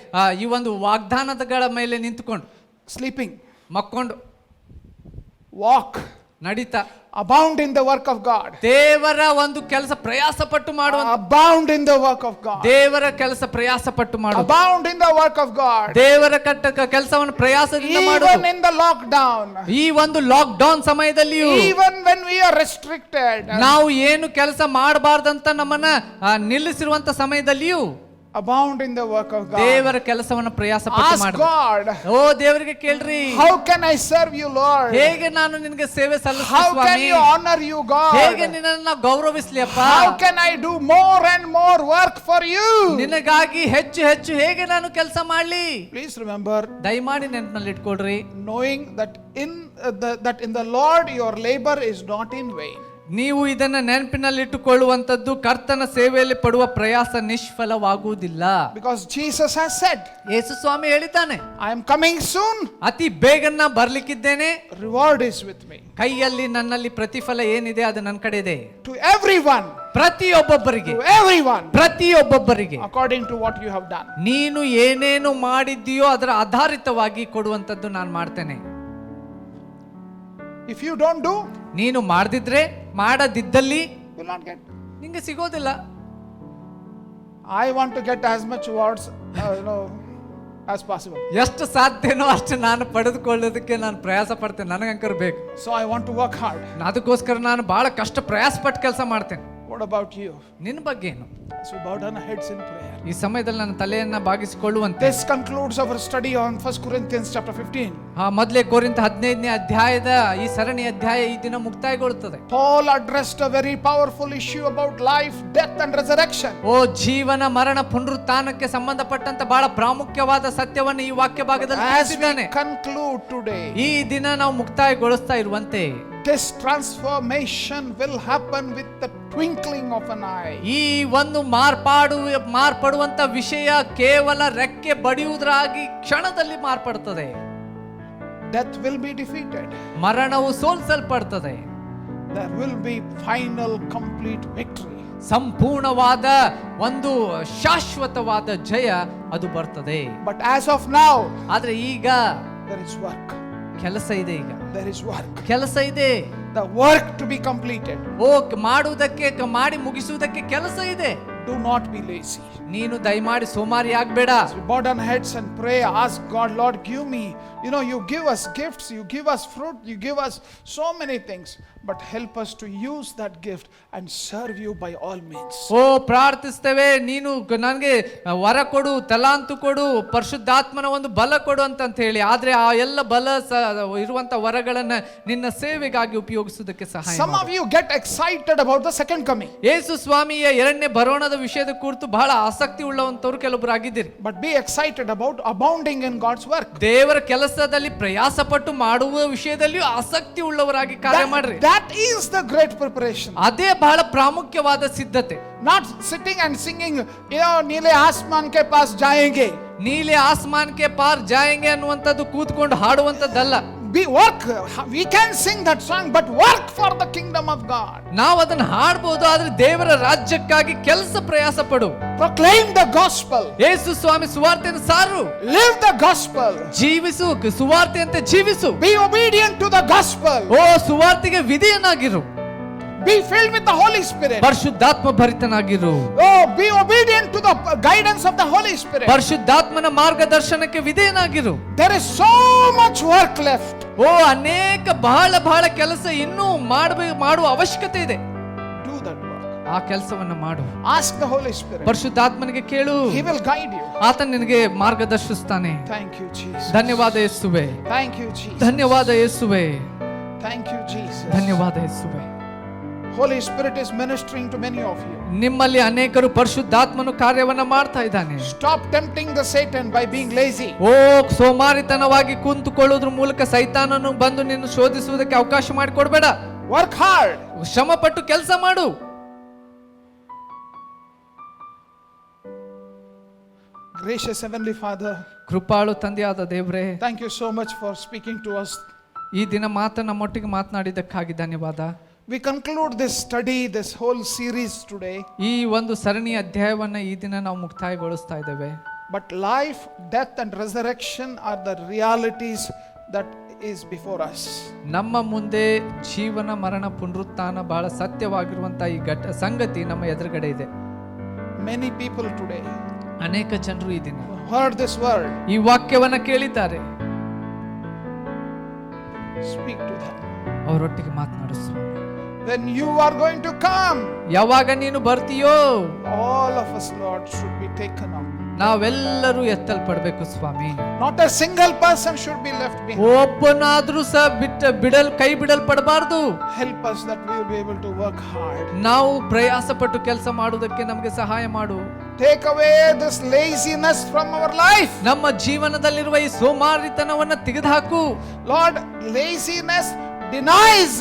ಈ ಒಂದು ವಾಗ್ದಾನಗಳ ಮೇಲೆ ನಿಂತುಕೊಂಡು. Sleeping, ಮಕ್ಕೊಂಡು, walk, ನಡೀತಾ, abound in the work of God. ದೇವರ ಒಂದು ಕೆಲಸ ಪ್ರಯಾಸ ಪಟ್ಟು ಮಾಡುವ, Abound in the work of God. ದೇವರ ಕೆಲಸ ಪ್ರಯಾಸ ಪಟ್ಟು ಮಾಡುವ, Abound in the work of God. ದೇವರ ಕೆಲಸವನ್ನು ಪ್ರಯಾಸದಿಂದ ಮಾಡುವ. Even in the lockdown, ಈ ಒಂದು ಲಾಕ್ ಡೌನ್ ಸಮಯದಲ್ಲಿಯೂ, even when we are restricted, ನಾವು ಏನು ಕೆಲಸ ಮಾಡಬಾರ್ದಂತ ನಮ್ಮನ್ನ ನಿಲ್ಲಿಸಿರುವಂತ ಸಮಯದಲ್ಲಿಯೂ abound in the work of God. ದೇವರ ಕೆಲಸವನ್ನು ಪ್ರಯಾಸ ಪಟ್ಟು Ask ಮಾಡು. God, ದೇವರಿಗೆ ಕೇಳ್ರಿ, how can I serve you, Lord? ಹೇಗೆ ನಾನು ನಿನಗೆ ಸೇವೆ ಸಲ್ಲಿಸಲಿ How can Swami? you honor you, God? ಹೇಗೆ ನಿನ್ನನ್ನು ಗೌರವಿಸಲಿ ಅಪ್ಪ? How can I do more and more work for you? ನಿನಗಾಗಿ ಹೆಚ್ಚು ಹೆಚ್ಚು ಹೇಗೆ ನಾನು ಕೆಲಸ ಮಾಡ್ಲಿ? Please remember, ದಯಮಾಡಿ ನೆನಪಿನಲ್ಲಿ ಇಟ್ಕೊಳ್ರಿ, knowing that in the Lord your labor is not in vain. ನೀವು ಇದನ್ನ ನೆನಪಿನಲ್ಲಿಟ್ಟುಕೊಳ್ಳುವಂತದ್ದು, ಕರ್ತನ ಸೇವೆಯಲ್ಲಿ ಪಡುವ ಪ್ರಯಾಸ ನಿಷ್ಫಲವಾಗುವುದಿಲ್ಲ. Because Jesus has said, ಯೇಸು ಸ್ವಾಮಿ ಹೇಳಿದ್ದಾನೆ, I am coming soon. ಅತಿ ಬೇಗನ ಬರ್ಲಿಕ್ಕಿದ್ದೇನೆ, Reward is with me. ಕೈಯಲ್ಲಿ ನನ್ನಲ್ಲಿ ಪ್ರತಿಫಲ ಏನಿದೆ ಅದು ನನ್ನ ಕಡೆ ಇದೆ. To everyone, ಪ್ರತಿಯೊಬ್ಬೊಬ್ಬರಿಗೆ, to everyone, ಪ್ರತಿಯೊಬ್ಬೊಬ್ಬರಿಗೆ according to what you have done. ನೀನು ಏನೇನು ಮಾಡಿದ್ದೀಯೋ ಅದರ ಆಧಾರಿತವಾಗಿ ಕೊಡುವಂತದ್ದು ನಾನು ಮಾಡ್ತೇನೆ. If you don't do, ನೀನು ಮಾಡದಿದ್ರೆ, ಮಾಡದಿದ್ದಲ್ಲಿ you will not get. ನಿಂಗೆ ಸಿಗೋದಿಲ್ಲ. I want to get as much awards, as possible. ಎಷ್ಟು ಸಾಧ್ಯನೋ ಅಷ್ಟು ನಾನು ಪಡೆದುಕೊಳ್ಳೋದಕ್ಕೆ ನಾನು ಪ್ರಯಾಸ ಪಡ್ತೇನೆ, ನನಗಂಕರ್ ಬೇಕು. So I want to work hard. ಅದಕ್ಕೋಸ್ಕರ ನಾನು ಬಹಳ ಕಷ್ಟ ಪ್ರಯಾಸ ಪಟ್ಟು ಕೆಲಸ ಮಾಡ್ತೇನೆ. What about you? ನಿನ್ನ ಬಗ್ಗೆ ಏನು? So bow down our heads in prayer. ಈ ಸಮಯದಲ್ಲಿ ನನ್ನ ತಲೆಯನ್ನ ಬಾಗಿಸಿಕೊಳ್ಳುವಂತೆ. This concludes our study on 1 Corinthians chapter 15. ಮೊದಲೇ ಕೊರಿಂಥ 15ನೇ ಅಧ್ಯಾಯದ ಈ ಸರಣಿ ಅಧ್ಯಾಯ ಈ ದಿನ ಮುಕ್ತಾಯಗೊಳ್ಳುತ್ತದೆ. Paul addressed a very powerful issue about life, death and resurrection. ಜೀವನ, ಮರಣ, ಪುನರುತ್ಥಾನಕ್ಕೆ ಸಂಬಂಧಪಟ್ಟಂತ ಬಹಳ ಪ್ರಾಮುಖ್ಯವಾದ ಸತ್ಯವನ್ನು ಈ ವಾಕ್ಯ ಭಾಗದಲ್ಲಿ As we ತಿಳಿಸಿದ್ದಾನೆ. conclude today, ಈ ದಿನ ನಾವು ಮುಕ್ತಾಯಗೊಳಿಸ್ತಾ ಇರುವಂತೆ this transformation will happen with the twinkling of an eye. ಈ ಒಂದು ಮಾರ್ಪಡುವಂತ ವಿಷಯ ಕೇವಲ ರೆಕ್ಕೆ ಬಡಿಯುವುದರಾಗಿ ಕ್ಷಣದಲ್ಲಿ ಮಾರ್ಪಡುತ್ತದೆ. Death will be defeated. ಮರಣವು ಸೋಲಿಸಲ್ಪಡುತ್ತದೆ. There will be final complete victory. ಸಂಪೂರ್ಣವಾದ ಒಂದು ಶಾಶ್ವತವಾದ ಜಯ ಅದು ಬರ್ತದೆ. But as of now, ಆದ್ರೆ ಈಗ there is work. ಕೆಲಸ ಇದೆ. ಈಗ There is work. ಕೆಲಸ ಇದೆ. The work to be completed. ಮಾಡುವುದಕ್ಕೆ, ಮಾಡಿ ಮುಗಿಸುವುದಕ್ಕೆ ಕೆಲಸ ಇದೆ. Do not be lazy. ನೀನು ದಯಮಾಡಿ ಸೋಮಾರಿ ಆಗ್ಬೇಡ. So we bow down heads and pray. Ask God, Lord, give me. You give us gifts, you give us fruit, you give us so many things. But help us to use that gift and serve you by all means. ಪ್ರಾರ್ಥಿಸ್ತೇವೆ, ನೀನು ನನಗೆ ವರ ಕೊಡು, ತಲಾಂತು ಕೊಡು, ಪರಿಶುದ್ಧಾತ್ಮನ ಒಂದು ಬಲ ಕೊಡು ಅಂತ ಹೇಳಿ. ಆದ್ರೆ ಆ ಎಲ್ಲ ಬಲ ಇರುವಂತ ವರಗಳನ್ನ ನಿನ್ನ ಸೇವೆಗಾಗಿ ಉಪಯೋಗಿಸುವುದಕ್ಕೆ ಸಹಾಯ. Some of you get excited about the second coming. ಯೇಸು ಸ್ವಾಮಿಯ ಎರಡನೇ ಬರೋಣದ ವಿಷಯದ ಕುರಿತು ಬಹಳ ಆಸಕ್ತಿ ಉಳ್ಳವಂತವ್ರು ಕೆಲವೊಬ್ರು ಆಗಿದ್ದೀರಿ. But be excited about abounding in God's work. ದೇವರ ಕೆಲಸದಲ್ಲಿ ಪ್ರಯಾಸ ಪಟ್ಟು ಮಾಡುವ ವಿಷಯದಲ್ಲಿಯೂ ಆಸಕ್ತಿ ಉಳ್ಳವರಾಗಿ ಕಾರ್ಯ ಮಾಡ್ರಿ. That is the great preparation. ಅದೇ ಬಹಳ ಪ್ರಾಮುಖ್ಯವಾದ ಸಿದ್ಧತೆ. Not sitting and singing, ನೀಲೆ ಆಸ್ಮಾನ್ ಕೆ ಪಾಸ್ ಜಾಯೆಂಗೆ, ನೀಲೆ ಆಸ್ಮಾನ್ ಕೆ ಪಾರ್ ಜಾಯೆಂಗೆ ಅನ್ನುವಂಥದ್ದು ಕೂತ್ಕೊಂಡು ಹಾಡುವಂಥದ್ದಲ್ಲ. Be work. We can sing that song, but work for the kingdom of God. ನಾವು ಅದನ್ನ ಹಾಡಬಹುದು, ಆದ್ರೆ ದೇವರ ರಾಜ್ಯಕ್ಕಾಗಿ ಕೆಲಸ ಪ್ರಯಾಸ ಪಡು. Proclaim the gospel. ಯೇಸು ಸ್ವಾಮಿ ಸುವಾರ್ತೆಯನ್ನು ಸಾರು. Live the gospel. ಜೀವಿಸು, ಸುವಾರ್ತೆಯಂತೆ ಜೀವಿಸು. Be obedient to the gospel. O ಸುವಾರ್ತೆಗೆ ವಿಧೇಯನಾಗಿರು. Be filled with the Holy Spirit. ಪರಿಶುದ್ಧಾತ್ಮ ಭರಿತನಾಗಿರು. Oh, be obedient to the guidance of the Holy Spirit. ಪರಿಶುದ್ಧಾತ್ಮನ ಮಾರ್ಗದರ್ಶನಕ್ಕೆ ವಿಧೇಯನಾಗಿರು. There is so much work left. ಓ ಅನೇಕ ಬಹಳ ಕೆಲಸ ಇನ್ನೂ ಮಾಡುವ ಅವಶ್ಯಕತೆ ಇದೆ. Do that work. ಆ ಕೆಲಸವನ್ನ ಮಾಡು. Ask the Holy Spirit. ಪರಿಶುದ್ಧಾತ್ಮನಿಗೆ ಕೇಳು. He will guide you. ಆತ ನಿನಗೆ ಮಾರ್ಗದರ್ಶಿಸ್ತಾನೆ. Thank you, Jesus. ಧನ್ಯವಾದ ಯೇಸುವೆ. Thank you, Jesus. ಧನ್ಯವಾದ ಯೇಸುವೆ. Thank you, Jesus. ಧನ್ಯವಾದ ಯೇಸುವೆ. Holy Spirit is ministering to many of you. ನಿಮ್ಮಲ್ಲಿ ಅನೇಕರು ಪರಿಶುದ್ಧಾತ್ಮನು ಕಾರ್ಯವನ್ನ ಮಾಡ್ತಾ ಇದ್ದಾನೆ. Stop tempting the Satan by being lazy. ಓ ಸೋಮಾರಿತನವಾಗಿ ಕುಂತುಕೊಳ್ಳೋದ್ರ ಮೂಲಕ ಸೈತಾನನು ಬಂದು ನಿನ್ನ ಶೋಧಿಸುವುದಕ್ಕೆ ಅವಕಾಶ ಮಾಡಿಕೊಡ್ಬೇಡ. Work hard. ಶ್ರಮ ಪಟ್ಟು ಕೆಲಸ ಮಾಡು. Gracious Heavenly Father, ಕೃಪಾಳು ತಂದೆಯಾದ ದೇವರೇ, thank you so much for speaking to us. ಈ ದಿನ ನಮ್ಮೊಟ್ಟಿಗೆ ಮಾತನಾಡಿದ್ದಕ್ಕಾಗಿ ಧನ್ಯವಾದ. We conclude this study, this whole series today. ಈ ಒಂದು ಸರಣಿ ಅಧ್ಯಾಯವನ್ನ ಈ ದಿನ ನಾವು ಮುಕ್ತಾಯಗೊಳಿಸ್ತಾ ಇದ್ದೇವೆ. But life, death and resurrection are the realities that is before us. ನಮ್ಮ ಮುಂದೆ ಜೀವನ ಮರಣ ಪುನರುತ್ಥಾನ ಬಹಳ ಸತ್ಯವಾಗಿರುವಂತಹ ಈ ಸಂಗತಿ ನಮ್ಮ ಎದುರುಗಡೆ ಇದೆ. Many people today ಅನೇಕ ಜನರು ಈ ದಿನ heard this word. ಈ ವಾಕ್ಯವನ್ನ ಕೇಳಿದ್ದಾರೆ. Speak to them. ಅವರೊಟ್ಟಿಗೆ ಮಾತನಾಡು ಸ್ವಾಮಿ. When you are going to come, ಯಾವಾಗ ನೀನು ಬರ್ತೀಯೋ all of us, Lord, should be taken up. ನಾವೆಲ್ಲರೂ ಎತ್ತಲ್ಪಡಬೇಕು ಸ್ವಾಮಿ. Not a single person should be left behind. ಒಬ್ಬನಾದ್ರೂ ಸಹ ಕೈ ಬಿಡಲ್ಪಡಬಾರ್ದು. Help us that we will be able to work hard. ನಾವು ಪ್ರಯಾಸ ಪಟ್ಟು ಕೆಲಸ ಮಾಡುವುದಕ್ಕೆ ನಮಗೆ ಸಹಾಯ ಮಾಡು. Take away this laziness from our life. ನಮ್ಮ ಜೀವನದಲ್ಲಿರುವ ಈ ಸೋಮಾರಿತನವನ್ನ ತೆಗೆದುಹಾಕು. Lord, laziness denies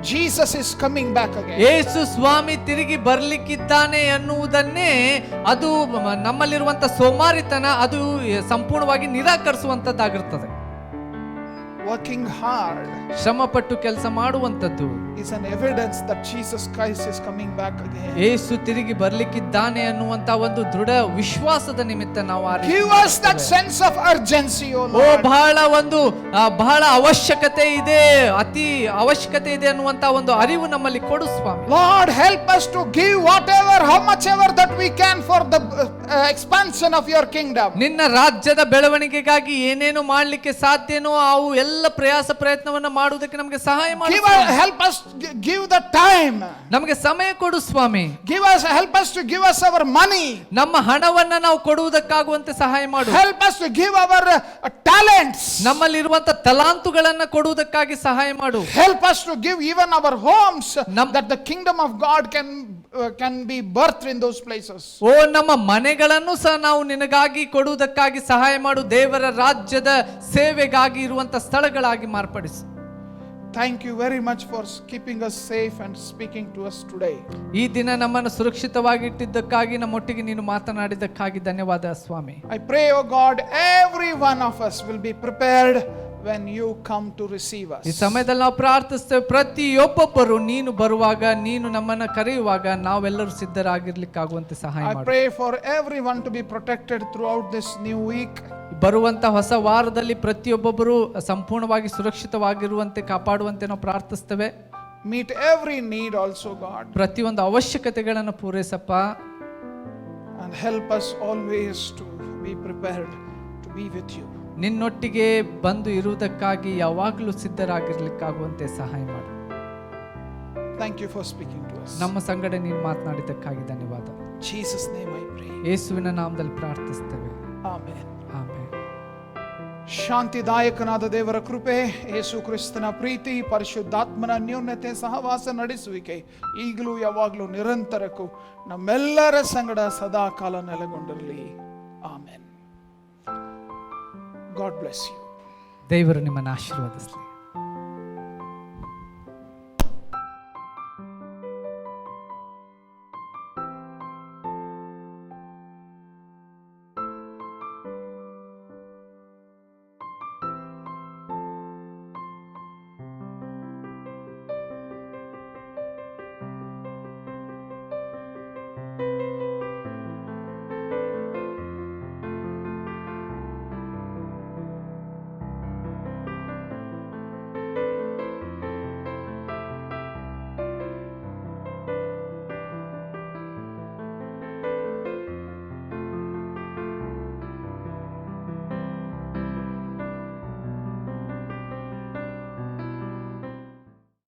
Jesus is coming back again. ಯೇಸು ಸ್ವಾಮಿ ತಿರುಗಿ ಬರ್ಲಿಕ್ಕಿದ್ದಾನೆ ಎನ್ನುವುದನ್ನೇ ಅದು ನಮ್ಮಲ್ಲಿರುವಂತ ಸೋಮಾರಿತನ ಅದು ಸಂಪೂರ್ಣವಾಗಿ ನಿರಾಕರಿಸುವಂತದ್ದಾಗಿರ್ತದೆ. Working hard ಶ್ರಮ ಪಟ್ಟು ಕೆಲಸ ಮಾಡುವಂತದ್ದು is an evidence that Jesus Christ is coming back again. ಯೇಸು ತಿರುಗಿ ಬರ್ಲಿಕ್ಕಿದ್ದಾನೆ ಅನ್ನುವಂತ ಒಂದು ದೃಢ ವಿಶ್ವಾಸದ ನಿಮಿತ್ತ ನಾವು ಆ ರೀತಿ Give us that sense of urgency, O O Lord. ಬಹಳ ಅವಶ್ಯಕತೆ ಇದೆ, ಅತಿ ಅವಶ್ಯಕತೆ ಇದೆ ಅನ್ನುವಂತ ಒಂದು ಅರಿವು ನಮ್ಮಲ್ಲಿ ಕೊಡು ಸ್ವಾಮಿ. Lord, help us to give how much ever that we can for the expansion of your kingdom. ನಿನ್ನ ರಾಜ್ಯದ ಬೆಳವಣಿಗೆಗಾಗಿ ಏನೇನು ಮಾಡ್ಲಿಕ್ಕೆ ಸಾಧ್ಯನೋ ಅವು ಎಲ್ಲ ಪ್ರಯತ್ನವನ್ನ ಮಾಡುವುದಕ್ಕೆ ನಮಗೆ ಸಹಾಯ ಮಾಡಿ. Help us give the time. ನಮಗೆ ಸಮಯ ಕೊಡು ಸ್ವಾಮಿ. Help us to give us our money. ನಮ್ಮ ಹಣವನ್ನ ನಾವು ಕೊಡುವುದಕ್ಕಾಗುವಂತೆ ಸಹಾಯ ಮಾಡು. Help us to give our talents. ನಮ್ಮಲ್ಲಿರುವಂತ ತಲಾಂತುಗಳನ್ನ ಕೊಡುವುದಕ್ಕಾಗಿ ಸಹಾಯ ಮಾಡು. Help us to give even our homes that the kingdom of God can be birthed in those places. ಓ ನಮ್ಮ ಮನೆಗಳನ್ನು ಸಹ ನಾವು ನಿನಗಾಗಿ ಕೊಡುವುದಕ್ಕಾಗಿ ಸಹಾಯ ಮಾಡು. ದೇವರ ರಾಜ್ಯದ ಸೇವೆಗಾಗಿ ಇರುವಂತ ಸ್ಥಳಗಳಾಗಿ ಮಾರ್ಪಡಿಸು. Thank you very much for keeping us safe and speaking to us today. ಈ ದಿನ ನಮ್ಮನ್ನು ಸುರಕ್ಷಿತವಾಗಿ ಇಟ್ಟಿದ್ದಕ್ಕಾಗಿ ನಮ್ಮೊಟ್ಟಿಗೆ ನೀನು ಮಾತನಾಡಿದ್ದಕ್ಕಾಗಿ ಧನ್ಯವಾದ ಸ್ವಾಮಿ. I pray, O God, every one of us will be prepared when you come to receive us. ಈ ಸಮಯದಲ್ಲಿ ನಾವು ಪ್ರಾರ್ಥಿಸ್ತೇವೆ, ಪ್ರತಿಯೊಬ್ಬೊಬ್ಬರು ನೀನು ಬರುವಾಗ, ನೀನು ನಮ್ಮನ್ನ ಕರೆಯುವಾಗ ನಾವೆಲ್ಲರೂ ಸಿದ್ಧರಾಗಿರ್ಲಿಕ್ಕಾಗುವಂತೆ ಸಹಾಯ I ಮಾಡು. pray for everyone to be protected throughout this new week. ಬರುವಂತ ಹೊಸ ವಾರದಲ್ಲಿ ಪ್ರತಿಯೊಬ್ಬೊಬ್ಬರು ಸಂಪೂರ್ಣವಾಗಿ ಸುರಕ್ಷಿತವಾಗಿರುವಂತೆ ಕಾಪಾಡುವಂತೆ ನಾವು ಪ್ರಾರ್ಥಿಸ್ತೇವೆ. Meet every need also, God. ಪ್ರತಿಯೊಂದು ಅವಶ್ಯಕತೆಗಳನ್ನು ಪೂರೈಸಪ್ಪ. And help us always to be prepared to be with you. ನಿನ್ನೊಟ್ಟಿಗೆ ಬಂದು ಇರುವುದಕ್ಕಾಗಿ ಯಾವಾಗಲೂ ಸಿದ್ಧರಾಗಿರ್ಲಿಕ್ಕಾಗುವಂತೆ ಸಹಾಯ ಮಾಡು. Thank you for speaking to us. ನಮ್ಮ ಸಂಗಡ ನೀನು ಮಾತನಾಡಿದ್ದಕ್ಕಾಗಿ ಧನ್ಯವಾದ. Jesus' name I pray. ಯೇಸುವಿನ ನಾಮದಲ್ಲಿ ಪ್ರಾರ್ಥಿಸ್ತೇವೆ. Amen. ಆಮೆನ್. ಶಾಂತಿದಾಯಕನಾದ ದೇವರ ಕೃಪೆ, ಯೇಸು ಕ್ರಿಸ್ತನ ಪ್ರೀತಿ, ಪರಿಶುದ್ಧಾತ್ಮನ ಅನ್ಯೋನ್ಯತೆ, ಸಹವಾಸ ನಡೆಸುವಿಕೆ ಈಗಲೂ ಯಾವಾಗಲೂ ನಿರಂತರಕ್ಕೂ ನಮ್ಮೆಲ್ಲರ ಸಂಗಡ ಸದಾ ಕಾಲ ನೆಲೆಗೊಂಡಿರಲಿ. ಆಮೆನ್. God bless you. ದೇವರು ನಿಮ್ಮನ್ನು ಆಶೀರ್ವದಿಸಲಿ.